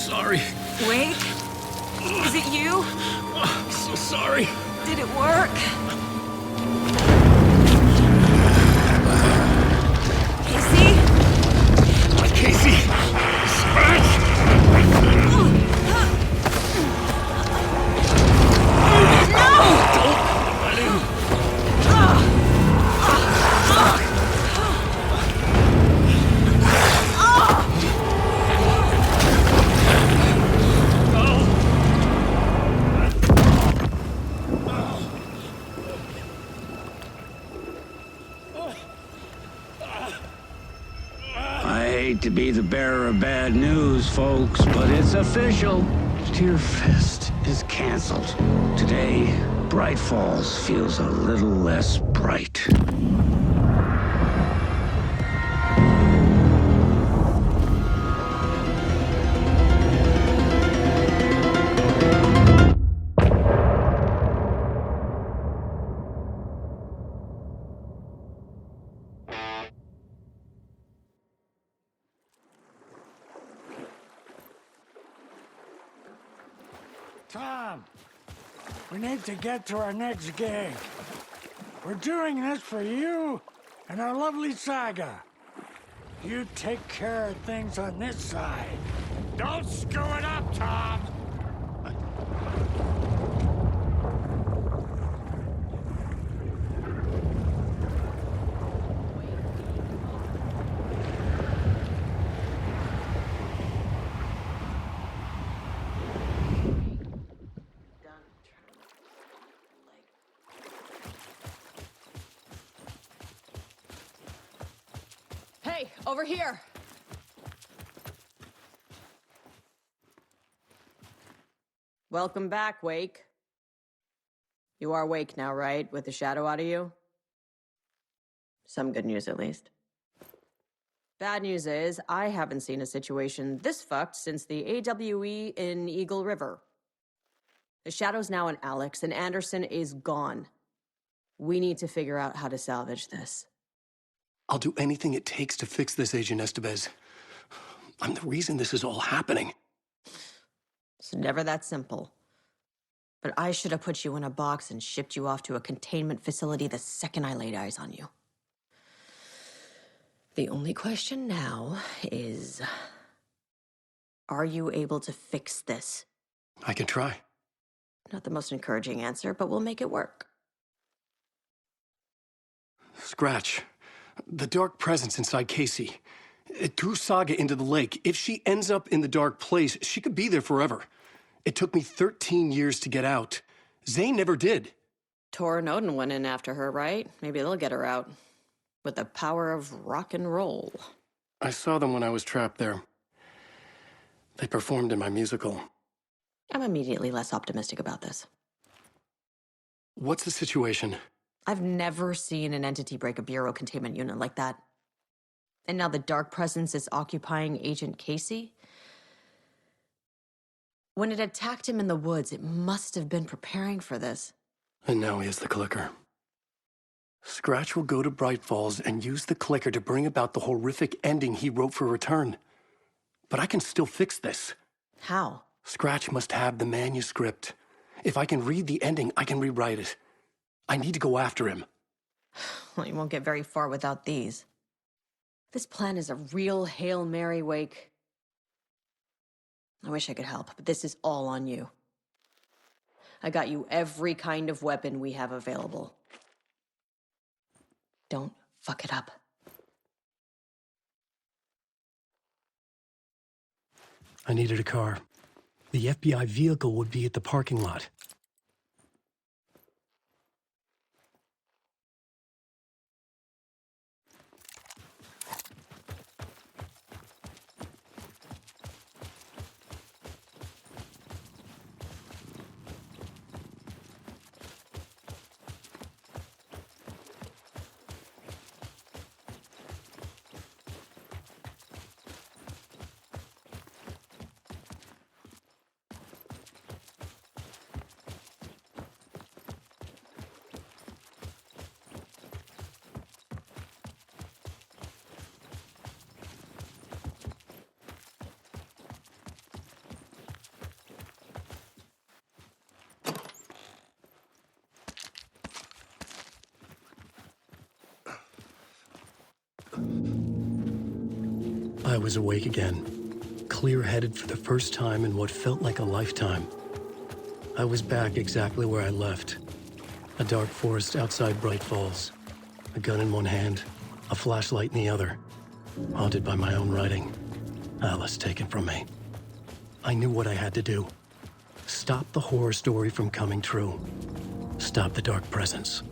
sorry. Wake? Is it you? I'm so sorry. Did it work? Casey! Scratch! I hate to be the bearer of bad news, folks, but it's official. Tearfest is canceled. Today, Bright Falls feels a little less bright. Tom, we need to get to our next gig. We're doing this for you and our lovely Saga. You take care of things on this side. Don't screw it up, Tom! Hey, over here! Welcome back, Wake. You are Wake now, right? With the shadow out of you? Some good news, at least. Bad news is, I haven't seen a situation this fucked since the AWE in Eagle River. The shadow's now in Alex, and Anderson is gone. We need to figure out how to salvage this. I'll do anything it takes to fix this, Agent Estevez. I'm the reason this is all happening. It's never that simple. But I should have put you in a box and shipped you off to a containment facility the second I laid eyes on you. The only question now is, are you able to fix this? I can try. Not the most encouraging answer, but we'll make it work. Scratch. The dark presence inside Casey. It threw Saga into the lake. If she ends up in the dark place, she could be there forever. It took me 13 years to get out. Zane never did. Tor and Odin went in after her, right? Maybe they'll get her out. With the power of rock and roll. I saw them when I was trapped there. They performed in my musical. I'm immediately less optimistic about this. What's the situation? I've never seen an entity break a bureau containment unit like that. And now the dark presence is occupying Agent Casey? When it attacked him in the woods, it must have been preparing for this. And now he has the clicker. Scratch will go to Bright Falls and use the clicker to bring about the horrific ending he wrote for Return. But I can still fix this. How? Scratch must have the manuscript. If I can read the ending, I can rewrite it. I need to go after him. Well, you won't get very far without these. This plan is a real Hail Mary, Wake. I wish I could help, but this is all on you. I got you every kind of weapon we have available. Don't fuck it up. I needed a car. The FBI vehicle would be at the parking lot. I was awake again, clear-headed for the first time in what felt like a lifetime. I was back exactly where I left. A dark forest outside Bright Falls. A gun in one hand, a flashlight in the other. Haunted by my own writing. Alice taken from me. I knew what I had to do. Stop the horror story from coming true. Stop the dark presence.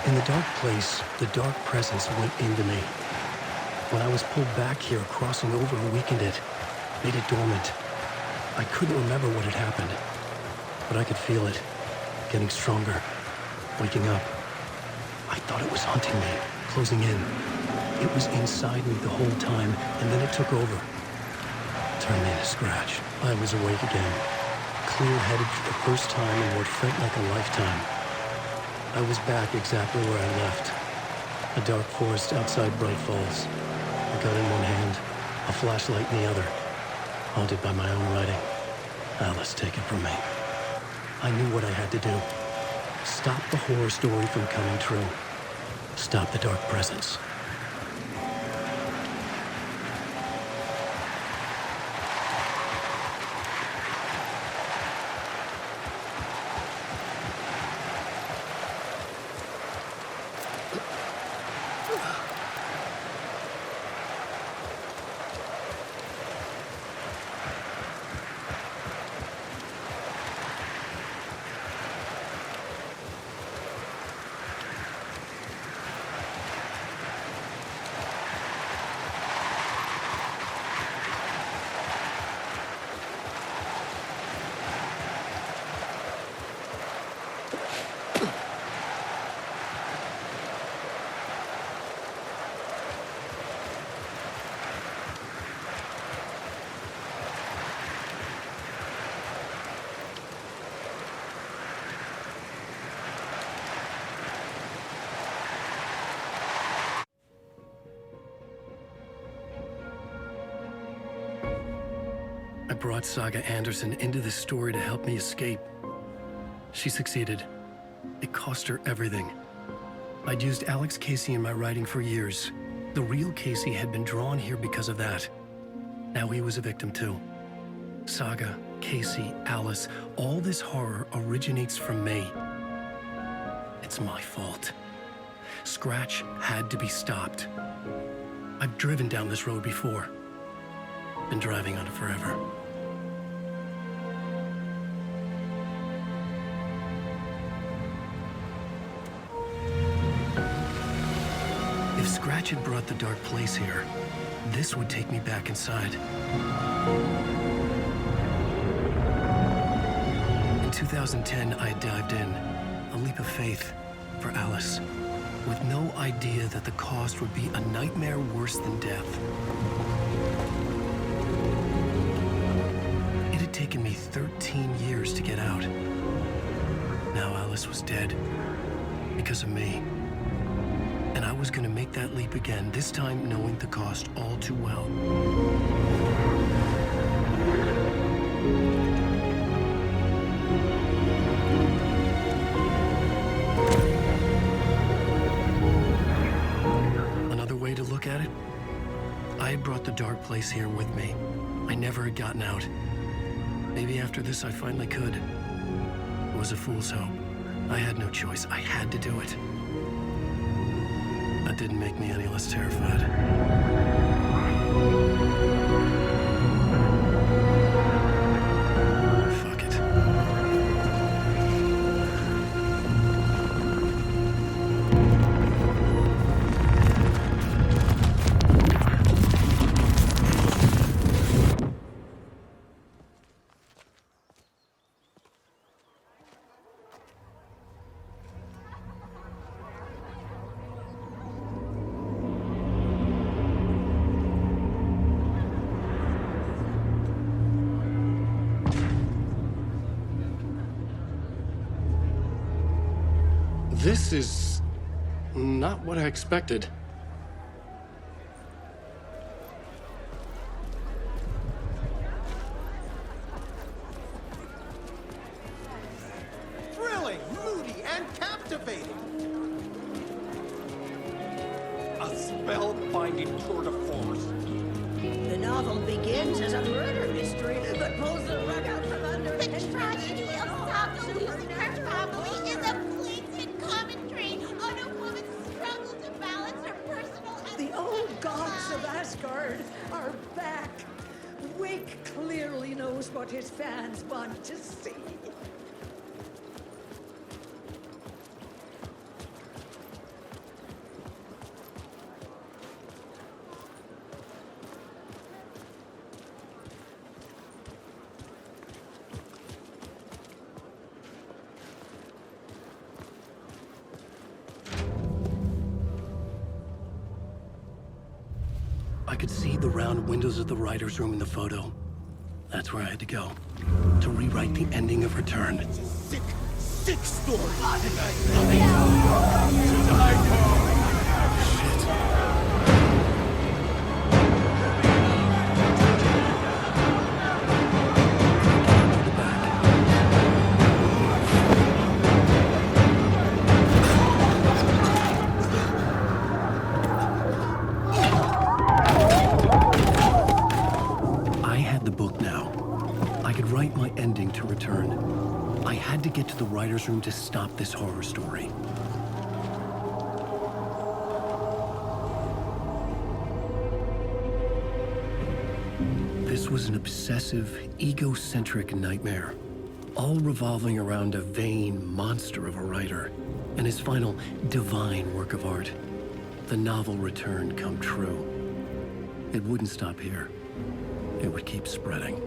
In the dark place, the dark presence went into me. When I was pulled back here, crossing over weakened it, made it dormant. I couldn't remember what had happened, but I could feel it, getting stronger, waking up. I thought it was hunting me, closing in. It was inside me the whole time, and then it took over. Turned me into scratch. I was awake again, clear-headed for the first time in what felt like a lifetime. I was back exactly where I left. A dark forest outside Bright Falls. A gun in one hand, a flashlight in the other. Haunted by my own writing. Alice taken from me. I knew what I had to do. Stop the horror story from coming true. Stop the dark presence. I brought Saga Anderson into this story to help me escape. She succeeded. It cost her everything. I'd used Alex Casey in my writing for years. The real Casey had been drawn here because of that. Now he was a victim too. Saga, Casey, Alice, all this horror originates from me. It's my fault. Scratch had to be stopped. I've driven down this road before. Been driving on it forever. If Scratch had brought the dark place here, this would take me back inside. In 2010, I dived in, a leap of faith for Alice, with no idea that the cost would be a nightmare worse than death. It had taken me 13 years to get out. Now Alice was dead, because of me. And I was gonna make that leap again, this time knowing the cost all too well. Another way to look at it, I had brought the dark place here with me. I never had gotten out. Maybe after this I finally could. It was a fool's hope. I had no choice. I had to do it. That didn't make me any less terrified. Fuck it. This is not what I expected. Thrilling, moody, and captivating. A spellbinding tour de force. The novel begins as a murder mystery, but pulls the rug out from under. The tragedy of Saga losing her family is a blatant commentary on a woman's struggle to balance her personal and The old gods of Asgard are back. Wake clearly knows what his fans want to see. I could see the round windows of the writer's room in the photo. That's where I had to go, to rewrite the ending of Return. Sick story. I had the book now. I could write my ending to Return. I had to get to the writer's room to stop this horror story. This was an obsessive, egocentric nightmare, all revolving around a vain monster of a writer and his final divine work of art, the novel Return come true. It wouldn't stop here. It would keep spreading.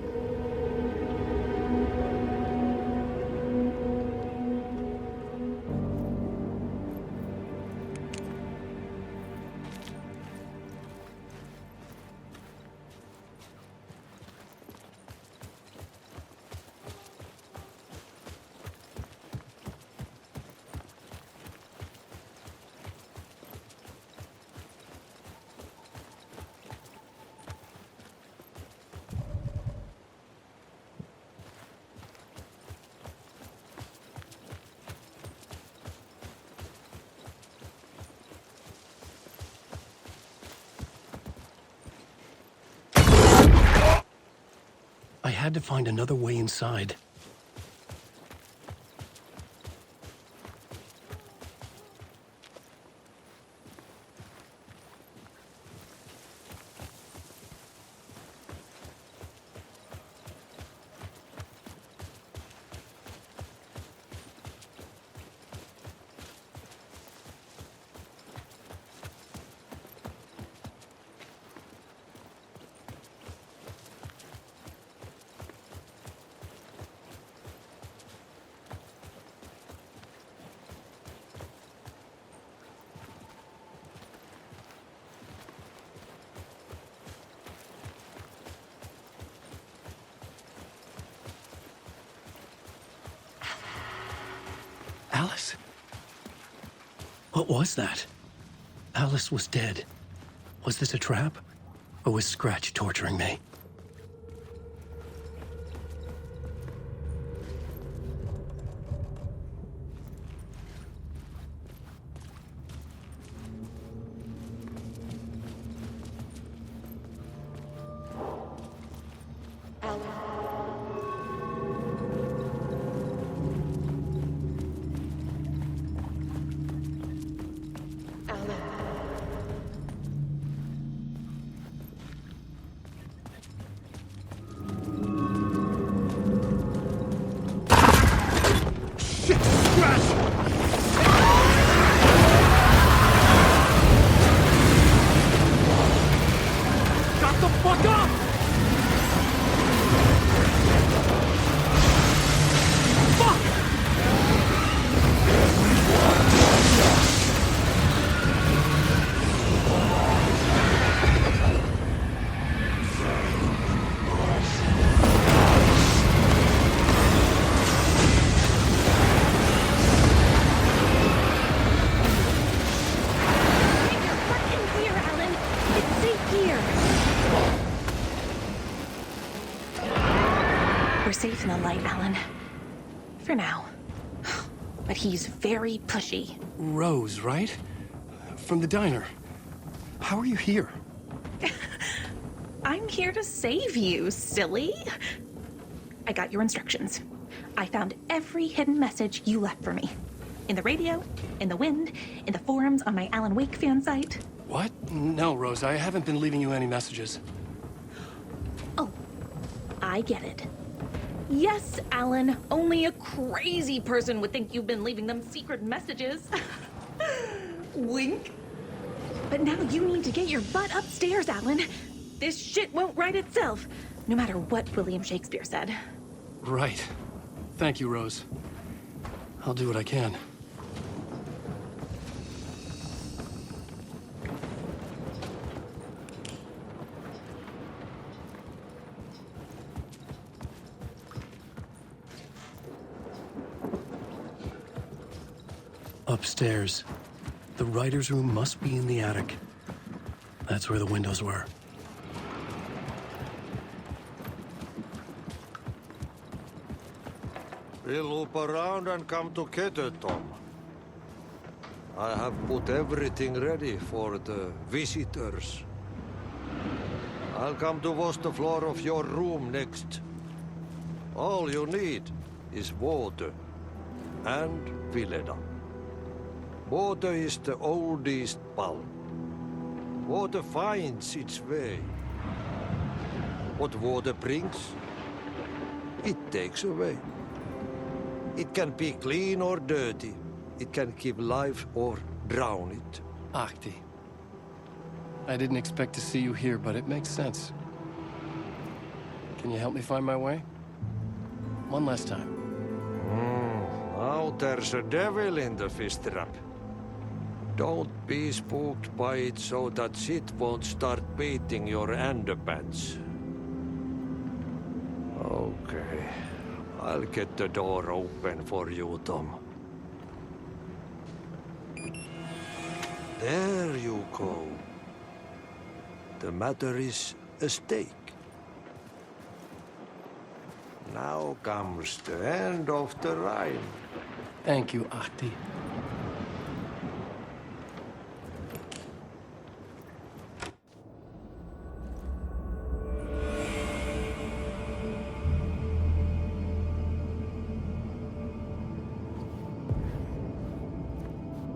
had to find another way inside. Alice? What was that? Alice was dead. Was this a trap? Or was Scratch torturing me? We're safe in the light, Alan. For now. But he's very pushy. Rose, right? From the diner. How are you here? I'm here to save you, silly. I got your instructions. I found every hidden message you left for me. In the radio, in the wind, in the forums on my Alan Wake fan site. What? No, Rose, I haven't been leaving you any messages. Oh, I get it. Yes, Alan, only a crazy person would think you've been leaving them secret messages. Wink. But now you need to get your butt upstairs, Alan. This shit won't right itself, no matter what William Shakespeare said. Right. Thank you, Rose. I'll do what I can. Upstairs. The writer's room must be in the attic. That's where the windows were. We'll loop around and come together, Tom. I have put everything ready for the visitors. I'll come to wash the floor of your room next. All you need is water and Vileda. Water is the oldest bulb. Water finds its way. What water brings, it takes away. It can be clean or dirty. It can give life or drown it. Ahti. I didn't expect to see you here, but it makes sense. Can you help me find my way? One last time. Now there's a devil in the fish trap. Don't be spooked by it so that shit won't start beating your underpants. Okay. I'll get the door open for you, Tom. There you go. The matter is a stake. Now comes the end of the rhyme. Thank you, Ahti.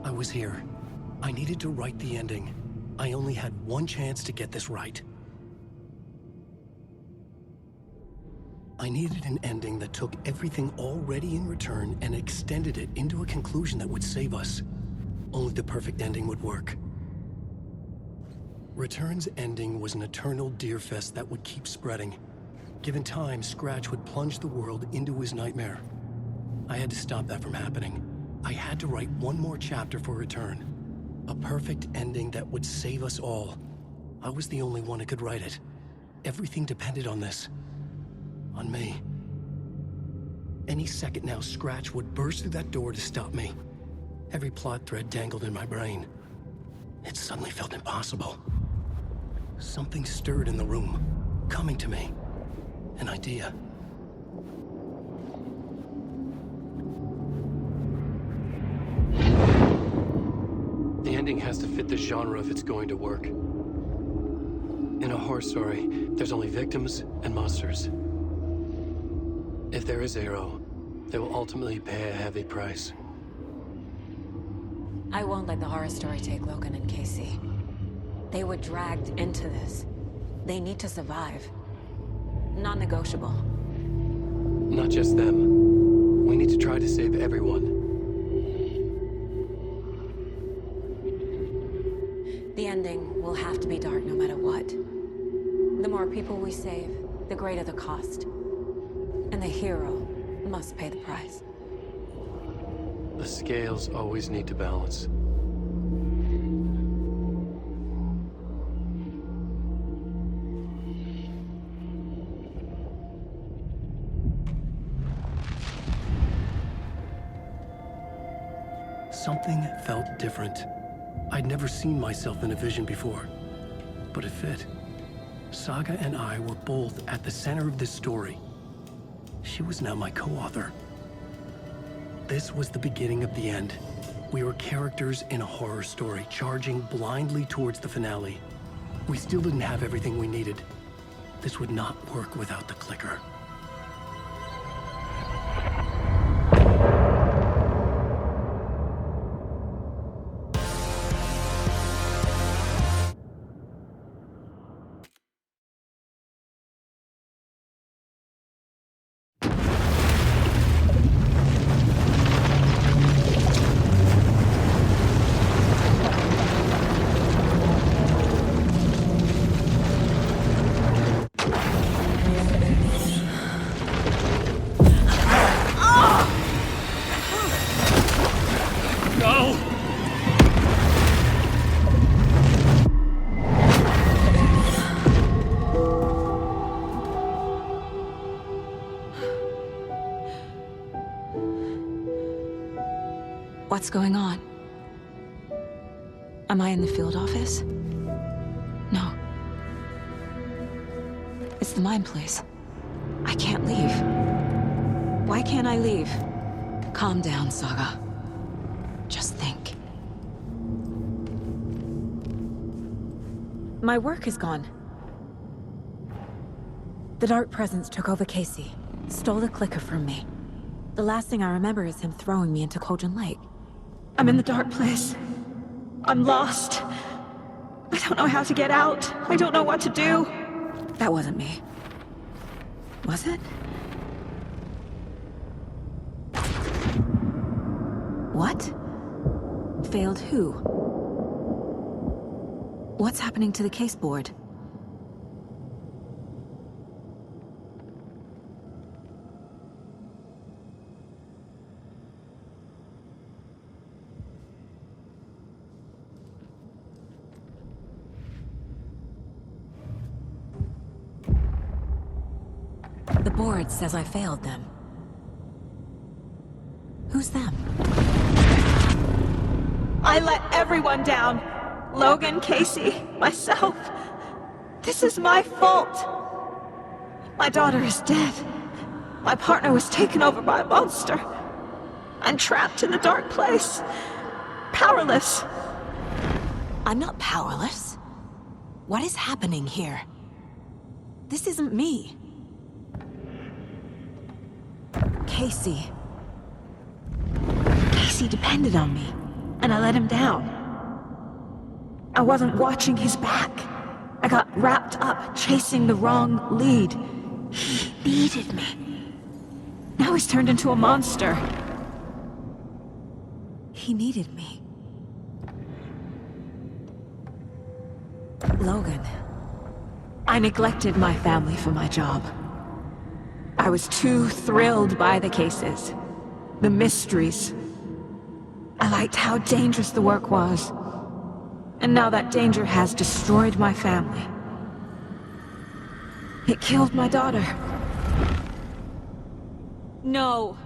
I was here. I needed to write the ending. I only had one chance to get this right. I needed an ending that took everything already in return and extended it into a conclusion that would save us. Only the perfect ending would work. Return's ending was an eternal deer fest that would keep spreading. Given time, Scratch would plunge the world into his nightmare. I had to stop that from happening. I had to write one more chapter for Return. A perfect ending that would save us all. I was the only one who could write it. Everything depended on this. On me. Any second now, Scratch would burst through that door to stop me. Every plot thread dangled in my brain. It suddenly felt impossible. Something stirred in the room, coming to me. An idea. The ending has to fit the genre if it's going to work. In a horror story, there's only victims and monsters. If there is Arrow, they will ultimately pay a heavy price. I won't let the horror story take Logan and Casey. They were dragged into this. They need to survive. Non-negotiable. Not just them. We need to try to save everyone. The ending will have to be dark no matter what. The more people we save, the greater the cost. And the hero must pay the price. The scales always need to balance. Something felt different. I'd never seen myself in a vision before, but it fit. Saga and I were both at the center of this story. She was now my co-author. This was the beginning of the end. We were characters in a horror story, charging blindly towards the finale. We still didn't have everything we needed. This would not work without the clicker. What's going on? Am I in the field office? No. It's the mine place. I can't leave. Why can't I leave? Calm down, Saga. Just think. My work is gone. The Dark Presence took over Casey, stole the clicker from me. The last thing I remember is him throwing me into Cauldron Lake. I'm in the dark place. I'm lost. I don't know how to get out. I don't know what to do. That wasn't me. Was it? What? Failed who? What's happening to the case board? The board says I failed them. Who's them? I let everyone down. Logan, Casey, myself. This is my fault. My daughter is dead. My partner was taken over by a monster. I'm trapped in the dark place. Powerless. I'm not powerless. What is happening here? This isn't me. Casey. Casey depended on me. and I let him down. I wasn't watching his back. I got wrapped up chasing the wrong lead. He needed me. Now he's turned into a monster. He needed me. Logan. I neglected my family for my job. I was too thrilled by the cases, the mysteries. I liked how dangerous the work was. And now that danger has destroyed my family. It killed my daughter. No.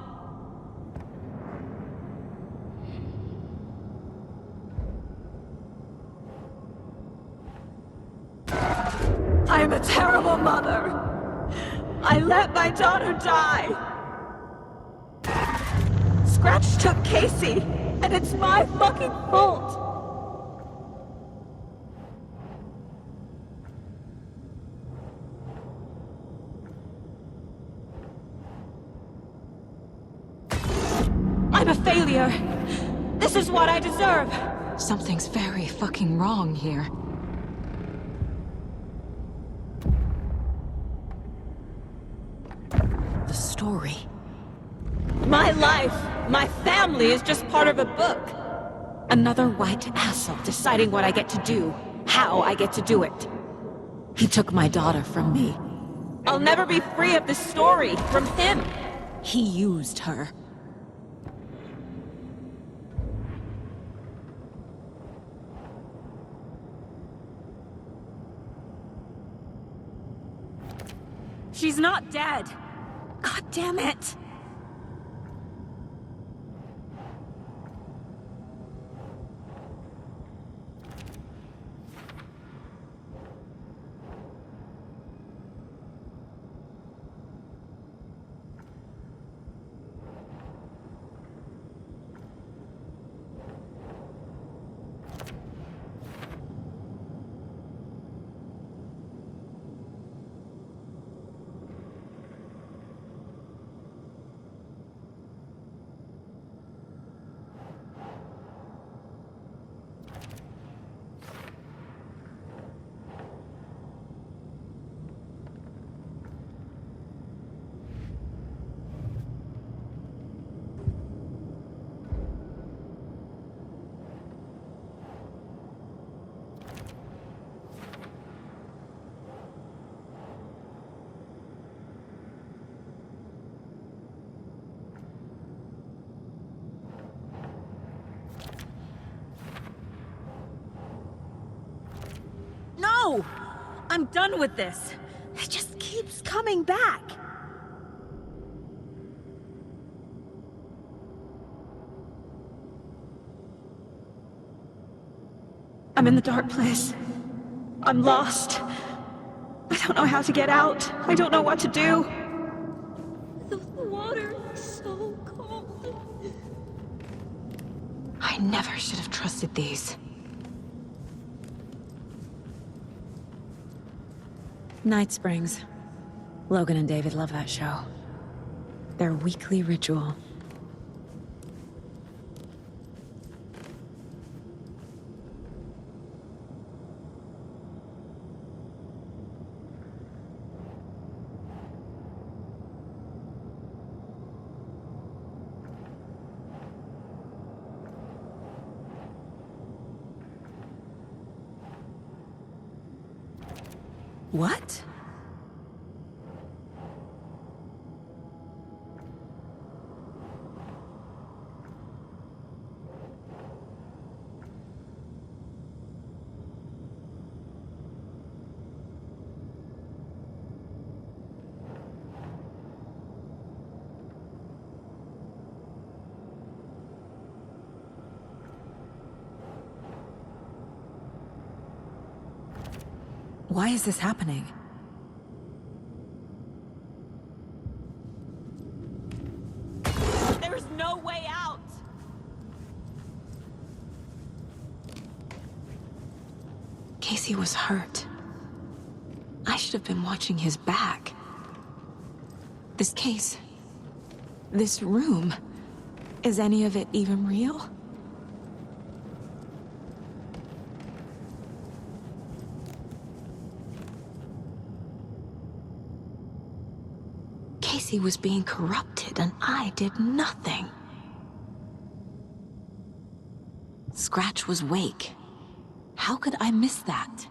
I am a terrible mother. I let my daughter die. Scratch took Casey, and it's my fucking fault. I'm a failure. This is what I deserve. Something's very fucking wrong here. The story. My life, my family is just part of a book. Another white asshole deciding what I get to do, how I get to do it. He took my daughter from me. I'll never be free of this story from him. He used her. She's not dead. God damn it. No! I'm done with this. It just keeps coming back. I'm in the dark place. I'm lost. I don't know how to get out. I don't know what to do. The water is so cold. I never should have trusted these. Night Springs. Logan and David love that show. Their weekly ritual. What? Why is this happening? There's no way out! Casey was hurt. I should have been watching his back. This case... this room... is any of it even real? Casey was being corrupted, and I did nothing. Scratch was Wake. How could I miss that?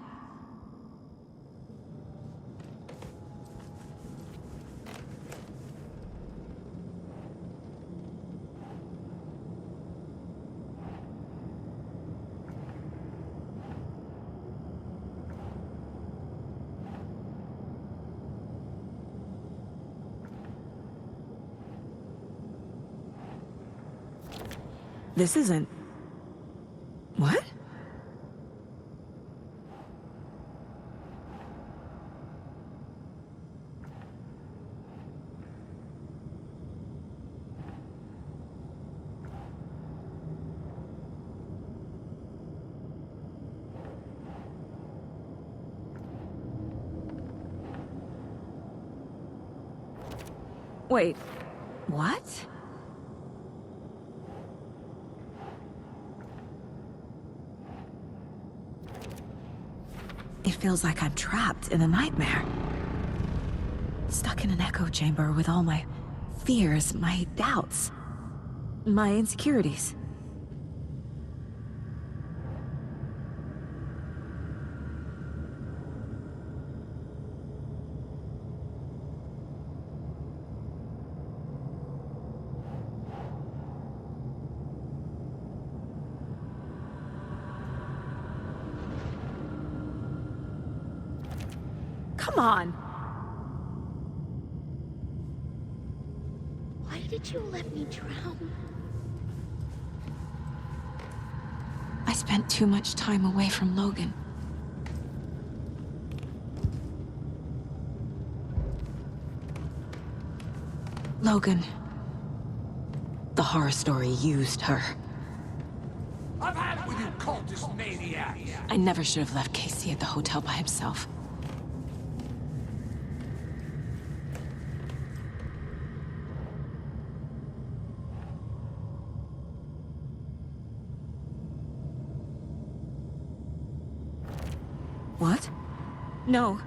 This isn't... What? Wait, what? It feels like I'm trapped in a nightmare. Stuck in an echo chamber with all my fears, my doubts, my insecurities. Come on! Why did you let me drown? I spent too much time away from Logan. Logan. The horror story used her. I've had it with you cultist maniacs! I never should have left Casey at the hotel by himself. What? No.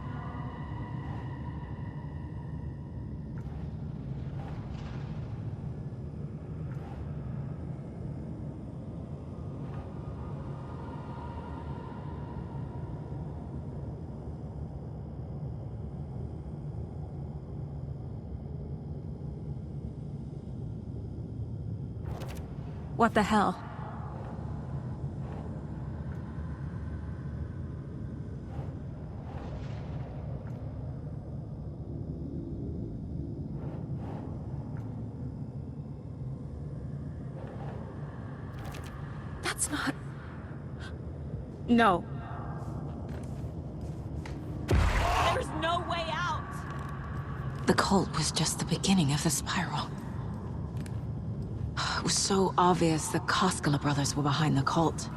What the hell? That's not... No. There's no way out! The cult was just the beginning of the spiral. It was so obvious the Koskela brothers were behind the cult.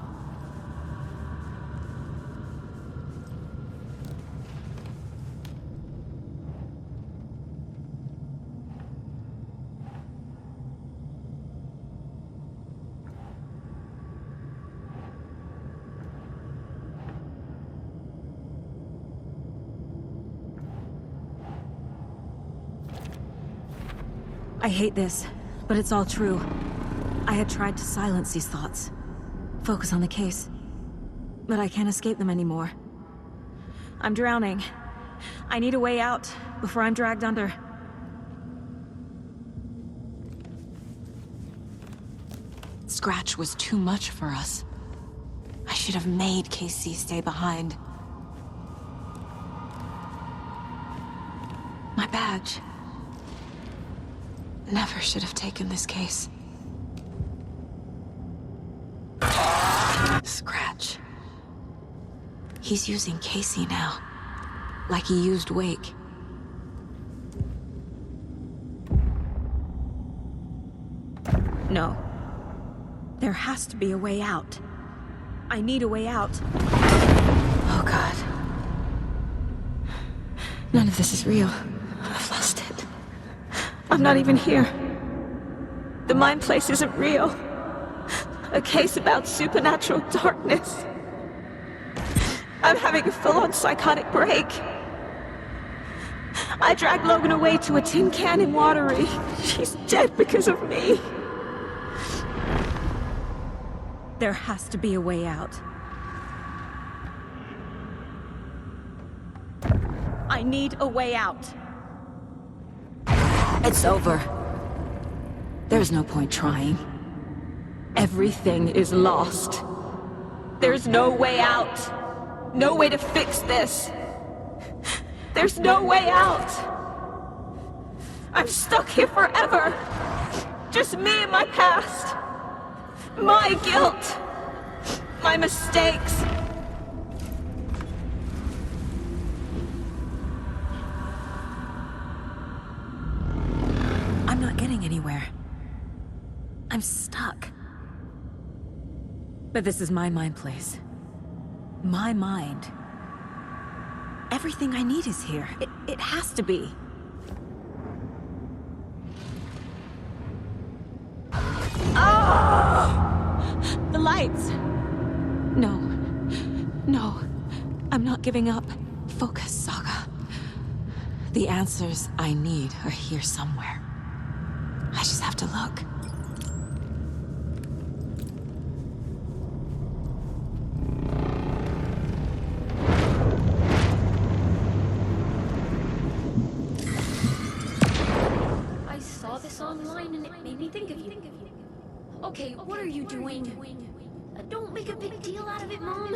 I hate this, but it's all true. I had tried to silence these thoughts, focus on the case, but I can't escape them anymore. I'm drowning. I need a way out before I'm dragged under. Scratch was too much for us. I should have made Casey stay behind. My badge. Never should have taken this case. Scratch. He's using Casey now, like he used Wake. No. There has to be a way out. I need a way out. Oh, God. None of this is real. I've lost it. I'm not even here. The mind place isn't real. A case about supernatural darkness. I'm having a full-on psychotic break. I dragged Logan away to a tin can in Watery. She's dead because of me. There has to be a way out. I need a way out. It's over. There's no point trying. Everything is lost. There's no way out. No way to fix this. There's no way out. I'm stuck here forever. Just me and my past. My guilt. My mistakes. I'm not getting anywhere. I'm stuck. But this is my mind place. My mind. Everything I need is here. It has to be. Oh! The lights! No. No. I'm not giving up. Focus, Saga. The answers I need are here somewhere. I just have to look. I saw this online and it made me think of you. Okay, what are you doing? Don't make a big deal out of it, Mom.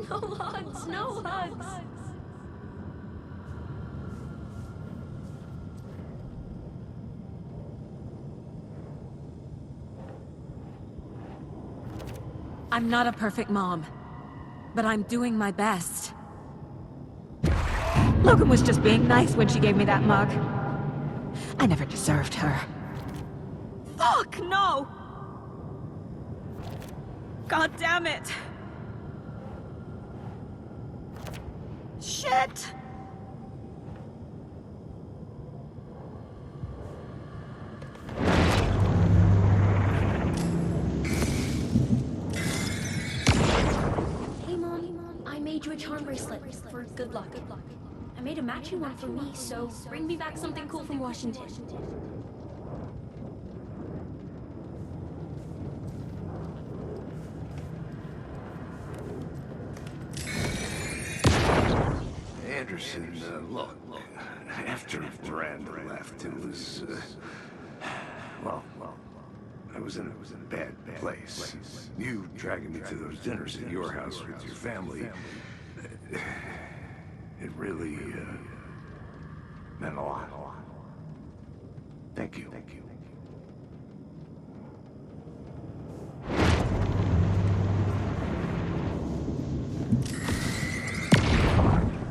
No hugs, no hugs. I'm not a perfect mom, but I'm doing my best. Logan was just being nice when she gave me that mug. I never deserved her. Fuck, no! God damn it! Shit! Hey, Mom, I made you a charm bracelet for good luck. I made a matching one for me, so bring me back something cool from Washington. Anderson, look, after Miranda left, it was, well, I was in a bad place. You dragging me to those dinners at your house with your family, it really, meant a lot. Thank you.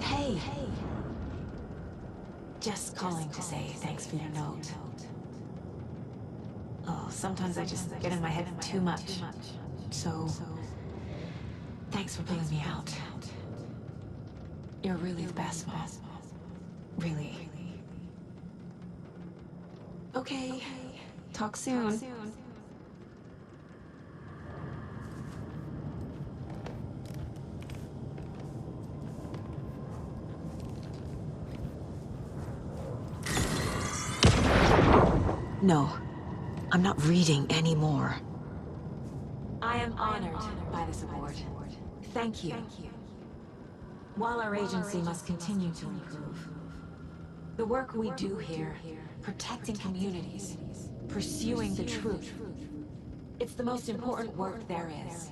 Hey. Just calling to say thanks for your note. Oh, sometimes I just get in my head too much. So, thanks for pulling me out. You're really the best, Mom. Really. Okay. Talk soon. No. I'm not reading anymore. I am honored by this award. Thank you. While our agency must continue to improve, the work we do here, protecting communities, pursuing the truth, it's the most important work there is.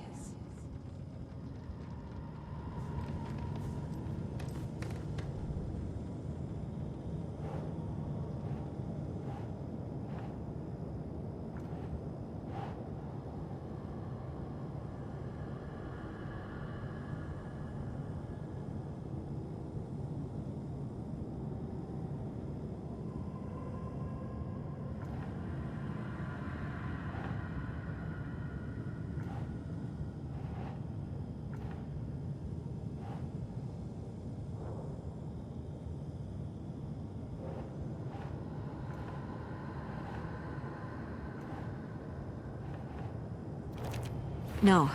No.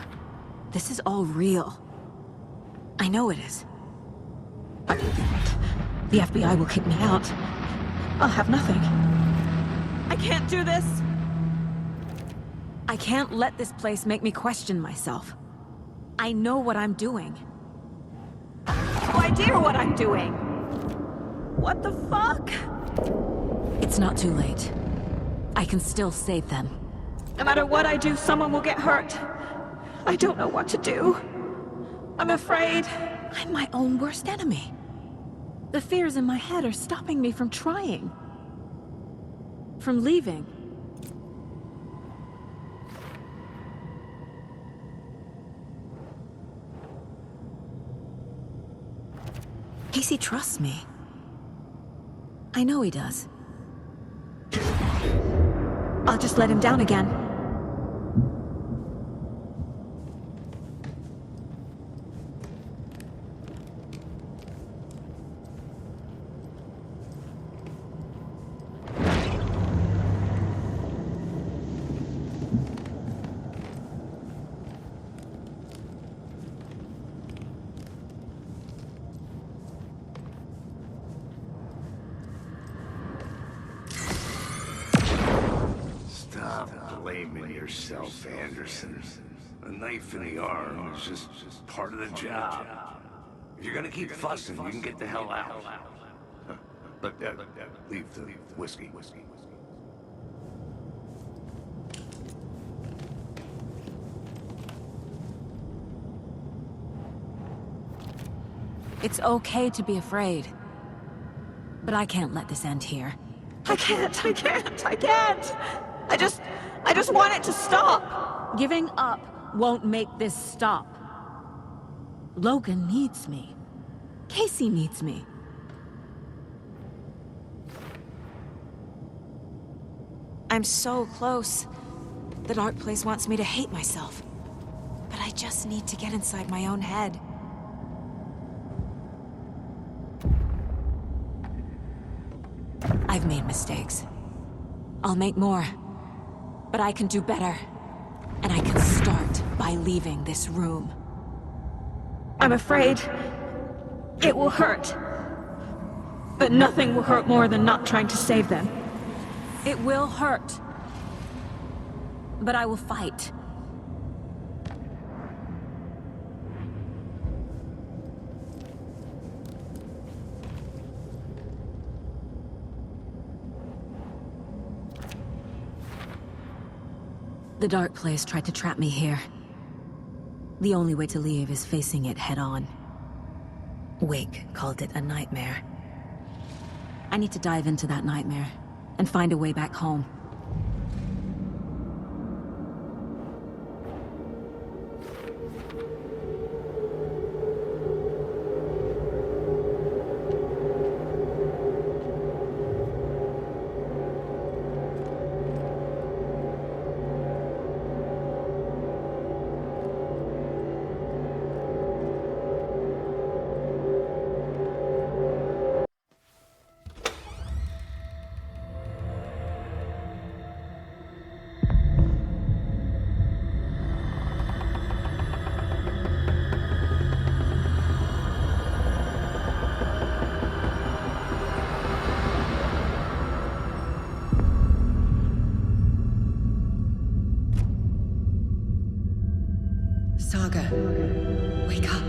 This is all real. I know it is. But the FBI will kick me out. I'll have nothing. I can't do this! I can't let this place make me question myself. I know what I'm doing. No idea what I'm doing! What the fuck? It's not too late. I can still save them. No matter what I do, someone will get hurt. I don't know what to do. I'm afraid. I'm my own worst enemy. The fears in my head are stopping me from trying. From leaving. Casey trusts me. I know he does. I'll just let him down again. Blaming yourself, Anderson. A knife in the arm is just part of the job. If you're gonna keep fussing, you can get the hell out. But leave the whiskey. It's okay to be afraid. But I can't let this end here. I can't! I just want it to stop! Giving up won't make this stop. Logan needs me. Casey needs me. I'm so close. The dark place wants me to hate myself. But I just need to get inside my own head. I've made mistakes. I'll make more. But I can do better. And I can start by leaving this room. I'm afraid it will hurt. But nothing will hurt more than not trying to save them. It will hurt. But I will fight. The dark place tried to trap me here. The only way to leave is facing it head-on. Wake called it a nightmare. I need to dive into that nightmare and find a way back home. Saga, wake up.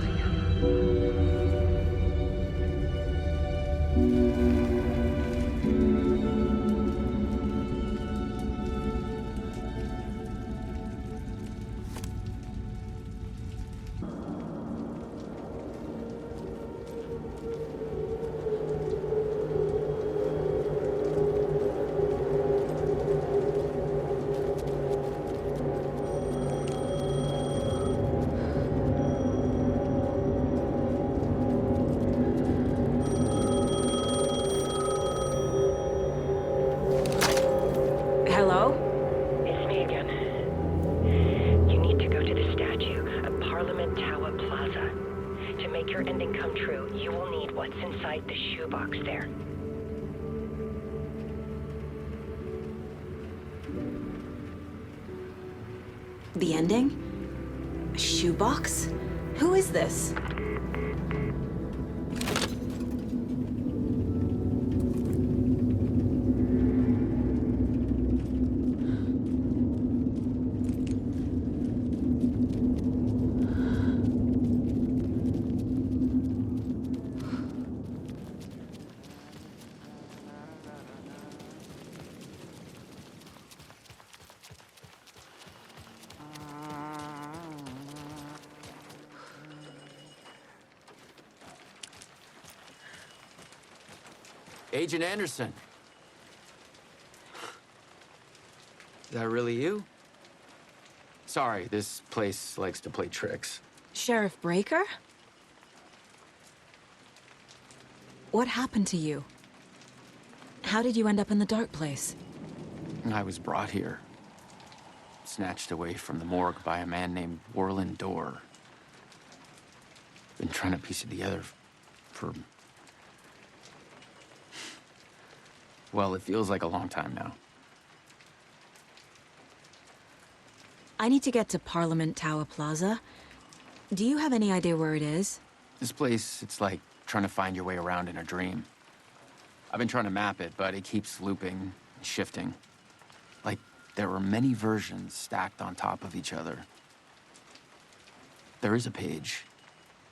The ending? A shoebox? Who is this? Agent Anderson. Is that really you? Sorry, this place likes to play tricks. Sheriff Breaker? What happened to you? How did you end up in the dark place? I was brought here. Snatched away from the morgue by a man named Warland Dorr. Been trying to piece it together for... well, it feels like a long time now. I need to get to Parliament Tower Plaza. Do you have any idea where it is? This place, it's like trying to find your way around in a dream. I've been trying to map it, but it keeps looping, shifting. Like there were many versions stacked on top of each other. There is a page.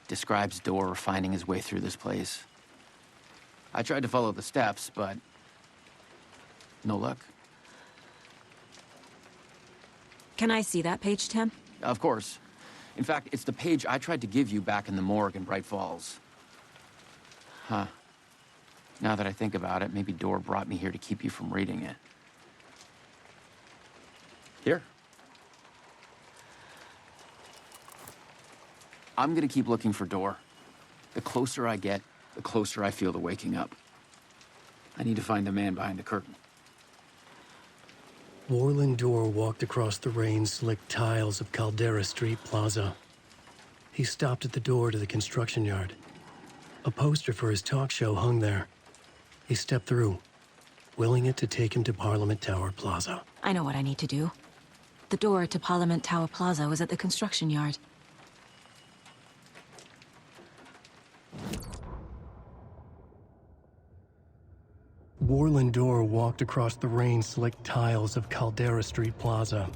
Describes Dorr finding his way through this place. I tried to follow the steps, but no luck. Can I see that page, Tim? Of course. In fact, it's the page I tried to give you back in the morgue in Bright Falls. Huh. Now that I think about it, maybe Dorr brought me here to keep you from reading it. Here. I'm gonna keep looking for Dorr. The closer I get, the closer I feel to waking up. I need to find the man behind the curtain. Warland Dorr walked across the rain-slicked tiles of Caldera Street Plaza. He stopped at the door to the construction yard. A poster for his talk show hung there. He stepped through, willing it to take him to Parliament Tower Plaza. I know what I need to do. The door to Parliament Tower Plaza was at the construction yard. Warland Dorr walked across the rain-slicked tiles of Caldera Street Plaza.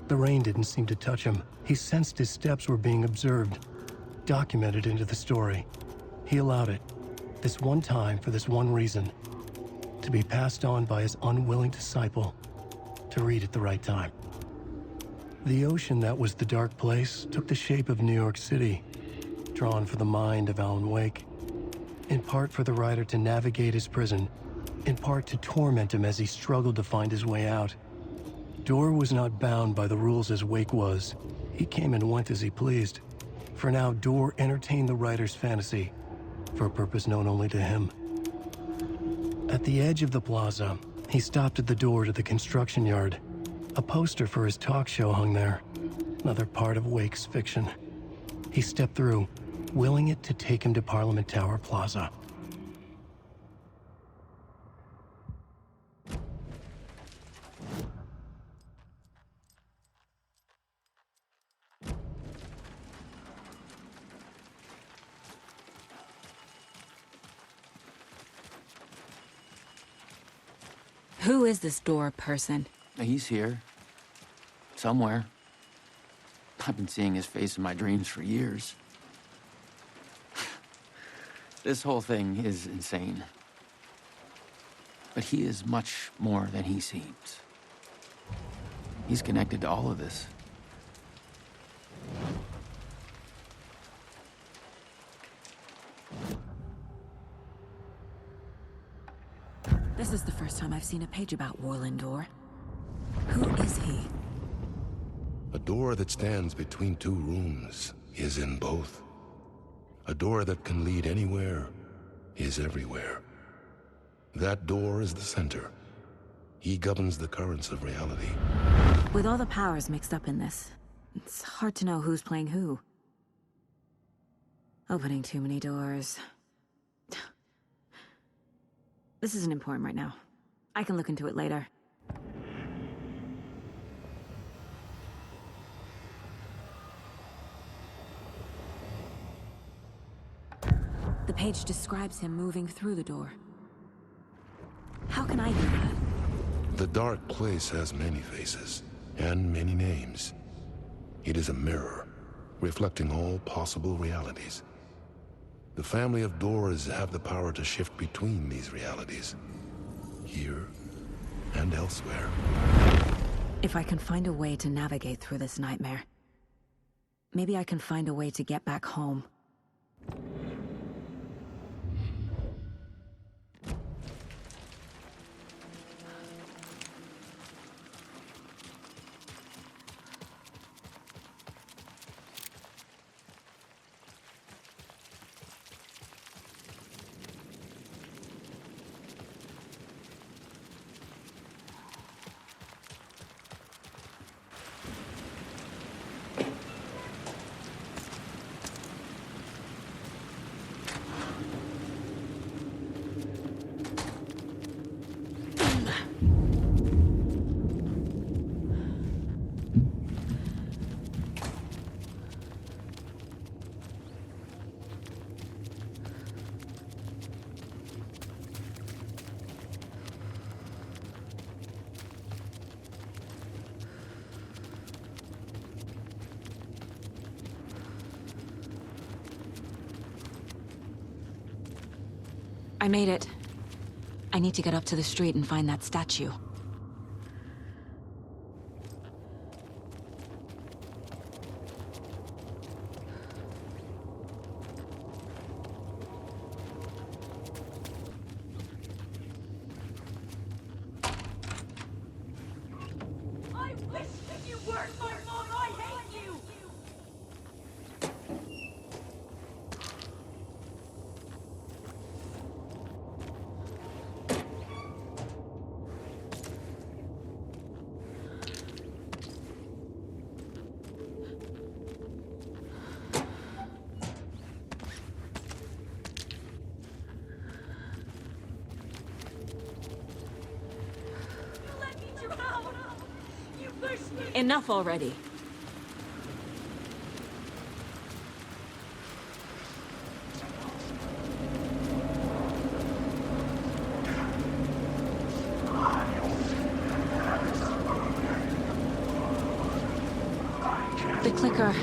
The rain didn't seem to touch him. He sensed his steps were being observed, documented into the story. He allowed it, this one time for this one reason, to be passed on by his unwilling disciple to read at the right time. The ocean that was the dark place took the shape of New York City, drawn for the mind of Alan Wake. In part for the writer to navigate his prison, in part to torment him as he struggled to find his way out. Dorr was not bound by the rules as Wake was. He came and went as he pleased. For now, Dorr entertained the writer's fantasy, for a purpose known only to him. At the edge of the plaza, he stopped at the door to the construction yard. A poster for his talk show hung there, another part of Wake's fiction. He stepped through, willing it to take him to Parliament Tower Plaza. Who is this Dorr person? He's here. Somewhere. I've been seeing his face in my dreams for years. This whole thing is insane. But he is much more than he seems. He's connected to all of this. This is the first time I've seen a page about Warland Dorr. Who is he? A door that stands between two rooms is in both. A door that can lead anywhere is everywhere. That door is the center. He governs the currents of reality. With all the powers mixed up in this, it's hard to know who's playing who. Opening too many doors. This isn't important right now. I can look into it later. The page describes him moving through the door. How can I do that? The dark place has many faces and many names. It is a mirror, reflecting all possible realities. The family of Dorrs have the power to shift between these realities, here and elsewhere. If I can find a way to navigate through this nightmare, maybe I can find a way to get back home. I made it. I need to get up to the street and find that statue. I wish that you weren't my mom. I hate you. Enough already. The clicker.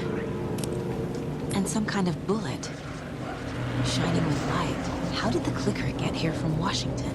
And some kind of bullet. Shining with light. How did the clicker get here from Washington?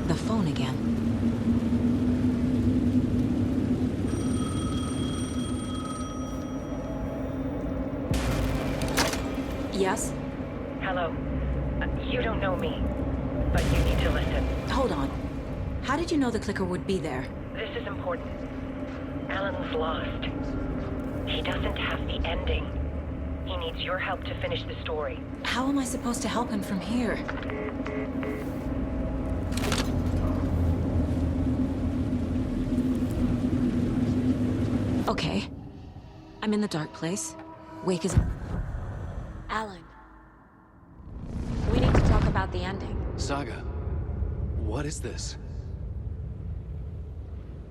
The phone again. Yes? Hello. You don't know me, but you need to listen. Hold on. How did you know the clicker would be there? This is important. Alan's lost. He doesn't have the ending. He needs your help to finish the story. How am I supposed to help him from here? Okay. I'm in the dark place. Wake is... Alan. We need to talk about the ending. Saga, what is this?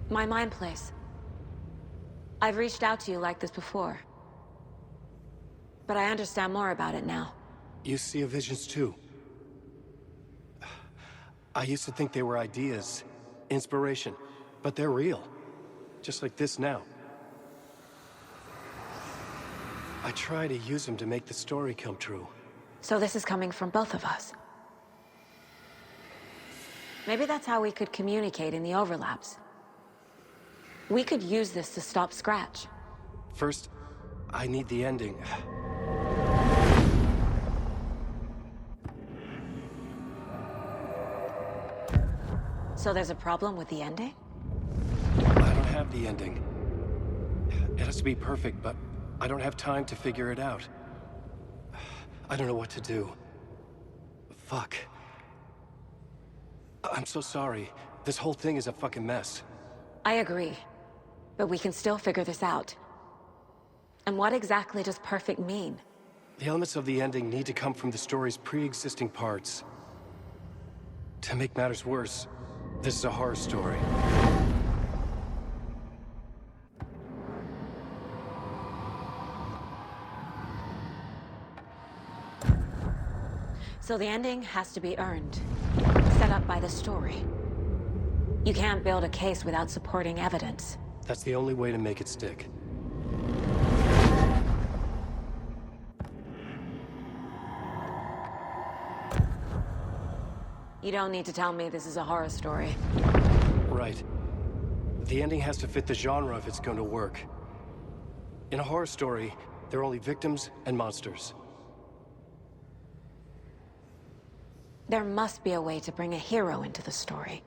My mind place. I've reached out to you like this before. But I understand more about it now. You see visions too. I used to think they were ideas, inspiration, but they're real. Just like this now. I try to use them to make the story come true. So this is coming from both of us. Maybe that's how we could communicate in the overlaps. We could use this to stop Scratch. First, I need the ending. So there's a problem with the ending? I don't have the ending. It has to be perfect, but I don't have time to figure it out. I don't know what to do. Fuck. I'm so sorry. This whole thing is a fucking mess. I agree. But we can still figure this out. And what exactly does perfect mean? The elements of the ending need to come from the story's pre-existing parts. To make matters worse, this is a horror story. So the ending has to be earned. Set up by the story. You can't build a case without supporting evidence. That's the only way to make it stick. You don't need to tell me this is a horror story. Right. The ending has to fit the genre if it's going to work. In a horror story, there are only victims and monsters. There must be a way to bring a hero into the story.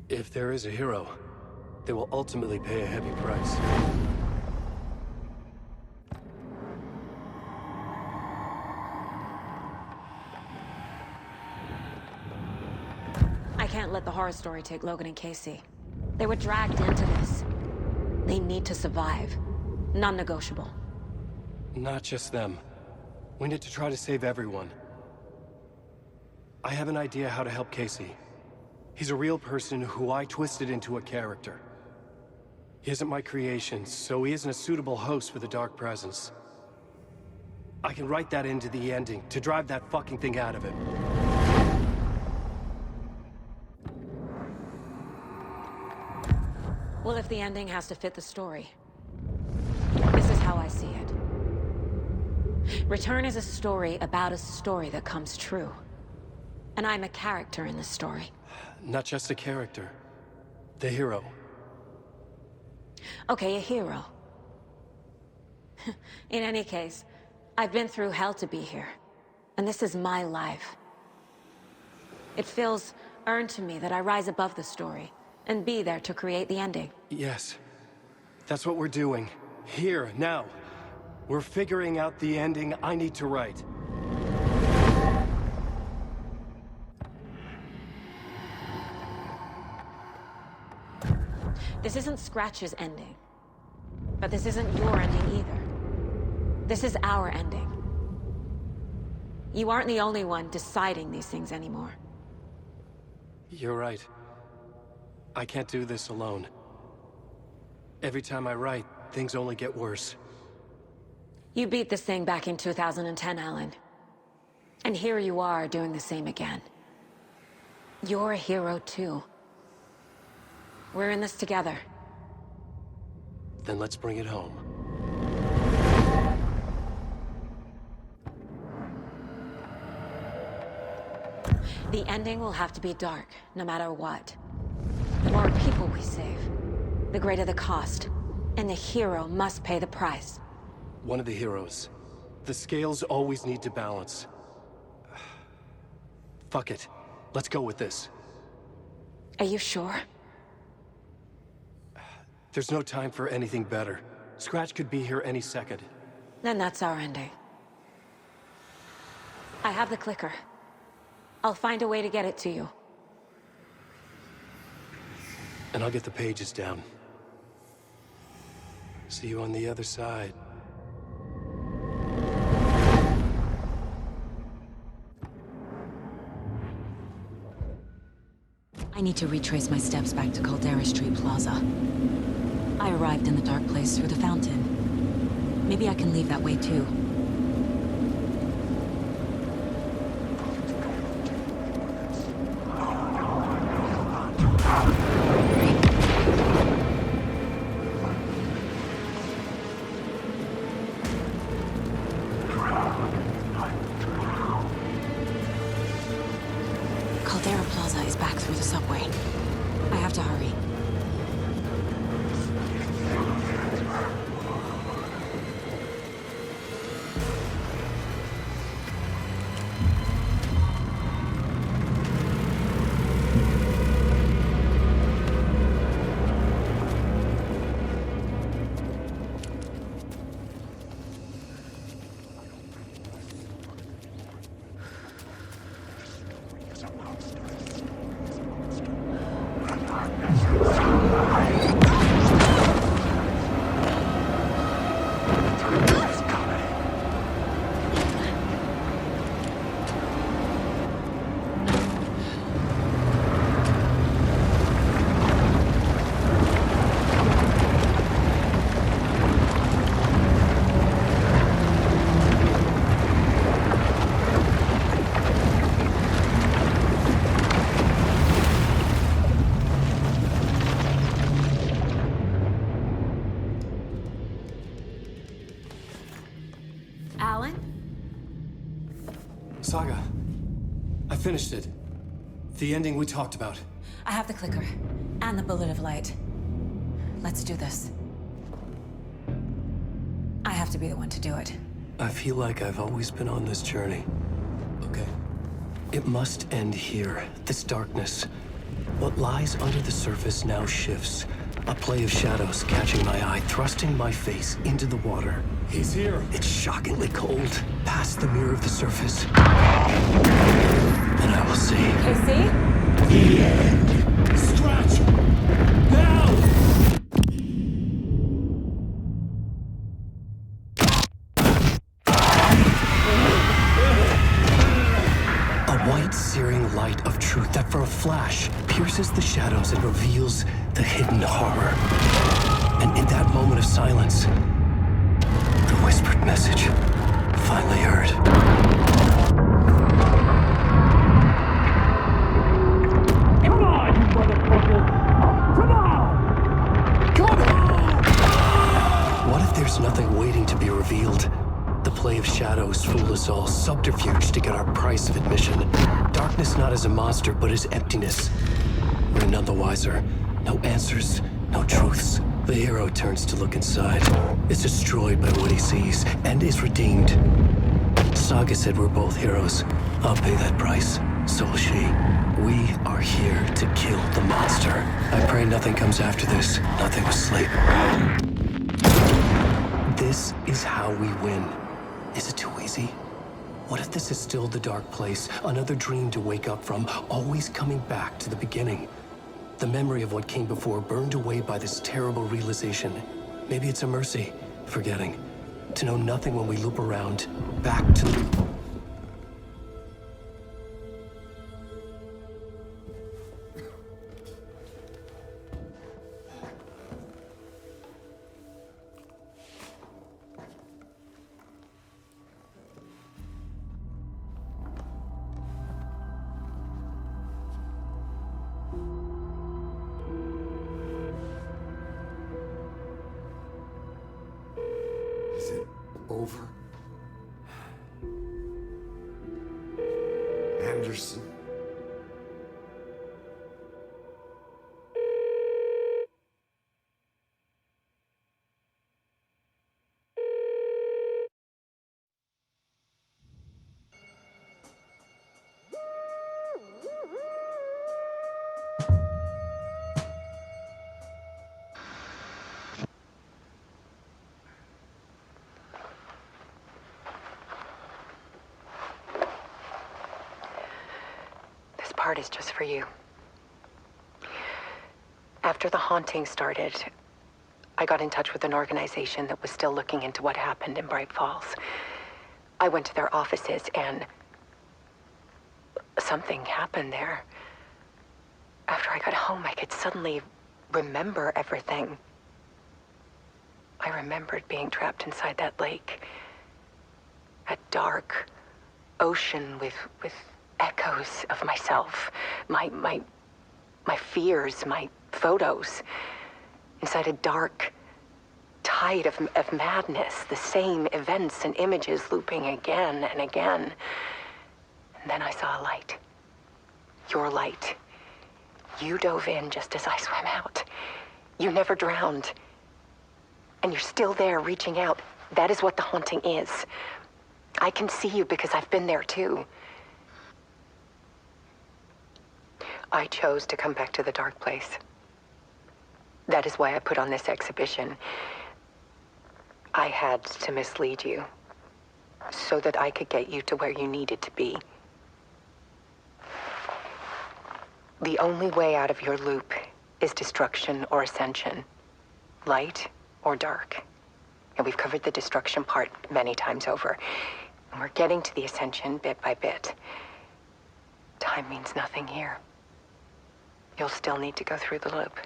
If there is a hero, they will ultimately pay a heavy price. I can't let the horror story take Logan and Casey. They were dragged into this. They need to survive. Non-negotiable. Not just them. We need to try to save everyone. I have an idea how to help Casey. He's a real person who I twisted into a character. He isn't my creation, so he isn't a suitable host for the Dark Presence. I can write that into the ending to drive that fucking thing out of him. Well, if the ending has to fit the story, this is how I see it. Return is a story about a story that comes true. And I'm a character in this story. Not just a character. The hero. Okay, a hero. In any case, I've been through hell to be here. And this is my life. It feels earned to me that I rise above the story and be there to create the ending. Yes. That's what we're doing. Here, now. We're figuring out the ending I need to write. This isn't Scratch's ending. But this isn't your ending either. This is our ending. You aren't the only one deciding these things anymore. You're right. I can't do this alone. Every time I write, things only get worse. You beat this thing back in 2010, Alan. And here you are doing the same again. You're a hero too. We're in this together. Then let's bring it home. The ending will have to be dark, no matter what. The more people we save, the greater the cost. And the hero must pay the price. One of the heroes. The scales always need to balance. Fuck it. Let's go with this. Are you sure? There's no time for anything better. Scratch could be here any second. Then that's our ending. I have the clicker. I'll find a way to get it to you. And I'll get the pages down. See you on the other side. I need to retrace my steps back to Caldera Street Plaza. I arrived in the dark place through the fountain. Maybe I can leave that way too. Caldera Plaza is back through the subway. I have to hurry. Saga, I finished it. The ending we talked about. I have the clicker and the bullet of light. Let's do this. I have to be the one to do it. I feel like I've always been on this journey. Okay. It must end here. This darkness. What lies under the surface now shifts. A play of shadows catching my eye, thrusting my face into the water. He's here. It's shockingly cold, past the mirror of the surface. And I will see. KC? The end. Stretch! Now! A white, searing light of truth that for a flash pierces the shadows and reveals the hidden horror. And in that moment of silence, the whispered message finally heard. Come on, you motherfucker! Come on! Come on! What if there's nothing waiting to be revealed? The play of shadows fool us all, subterfuge to get our price of admission. Darkness not as a monster, but as emptiness. We're none the wiser. No answers, no truths. The hero turns to look inside, is destroyed by what he sees, and is redeemed. Saga said we're both heroes. I'll pay that price. So will she. We are here to kill the monster. I pray nothing comes after this. Nothing will sleep. This is how we win. Is it too easy? What if this is still the dark place? Another dream to wake up from, always coming back to the beginning. The memory of what came before burned away by this terrible realization. Maybe it's a mercy, forgetting. To know nothing when we loop around, back to the... Is it over? Anderson? This part is just for you. After the haunting started, I got in touch with an organization that was still looking into what happened in Bright Falls. I went to their offices and something happened there. After I got home, I could suddenly remember everything. I remembered being trapped inside that lake. A dark ocean with echoes of myself, my fears, my photos, inside a dark tide of madness, the same events and images looping again and again. And then I saw a light. Your light. You dove in just as I swam out. You never drowned. And you're still there reaching out. That is what the haunting is. I can see you because I've been there too. I chose to come back to the dark place. That is why I put on this exhibition. I had to mislead you, so that I could get you to where you needed to be. The only way out of your loop is destruction or ascension, light or dark. And we've covered the destruction part many times over. And we're getting to the ascension bit by bit. Time means nothing here. You'll still need to go through the loop.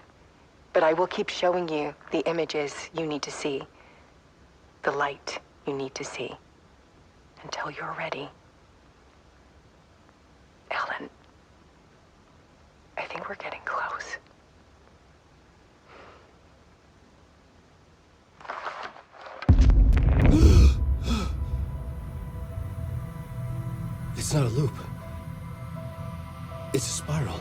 But I will keep showing you the images you need to see, the light you need to see, until you're ready. Alan, I think we're getting close. It's not a loop. It's a spiral.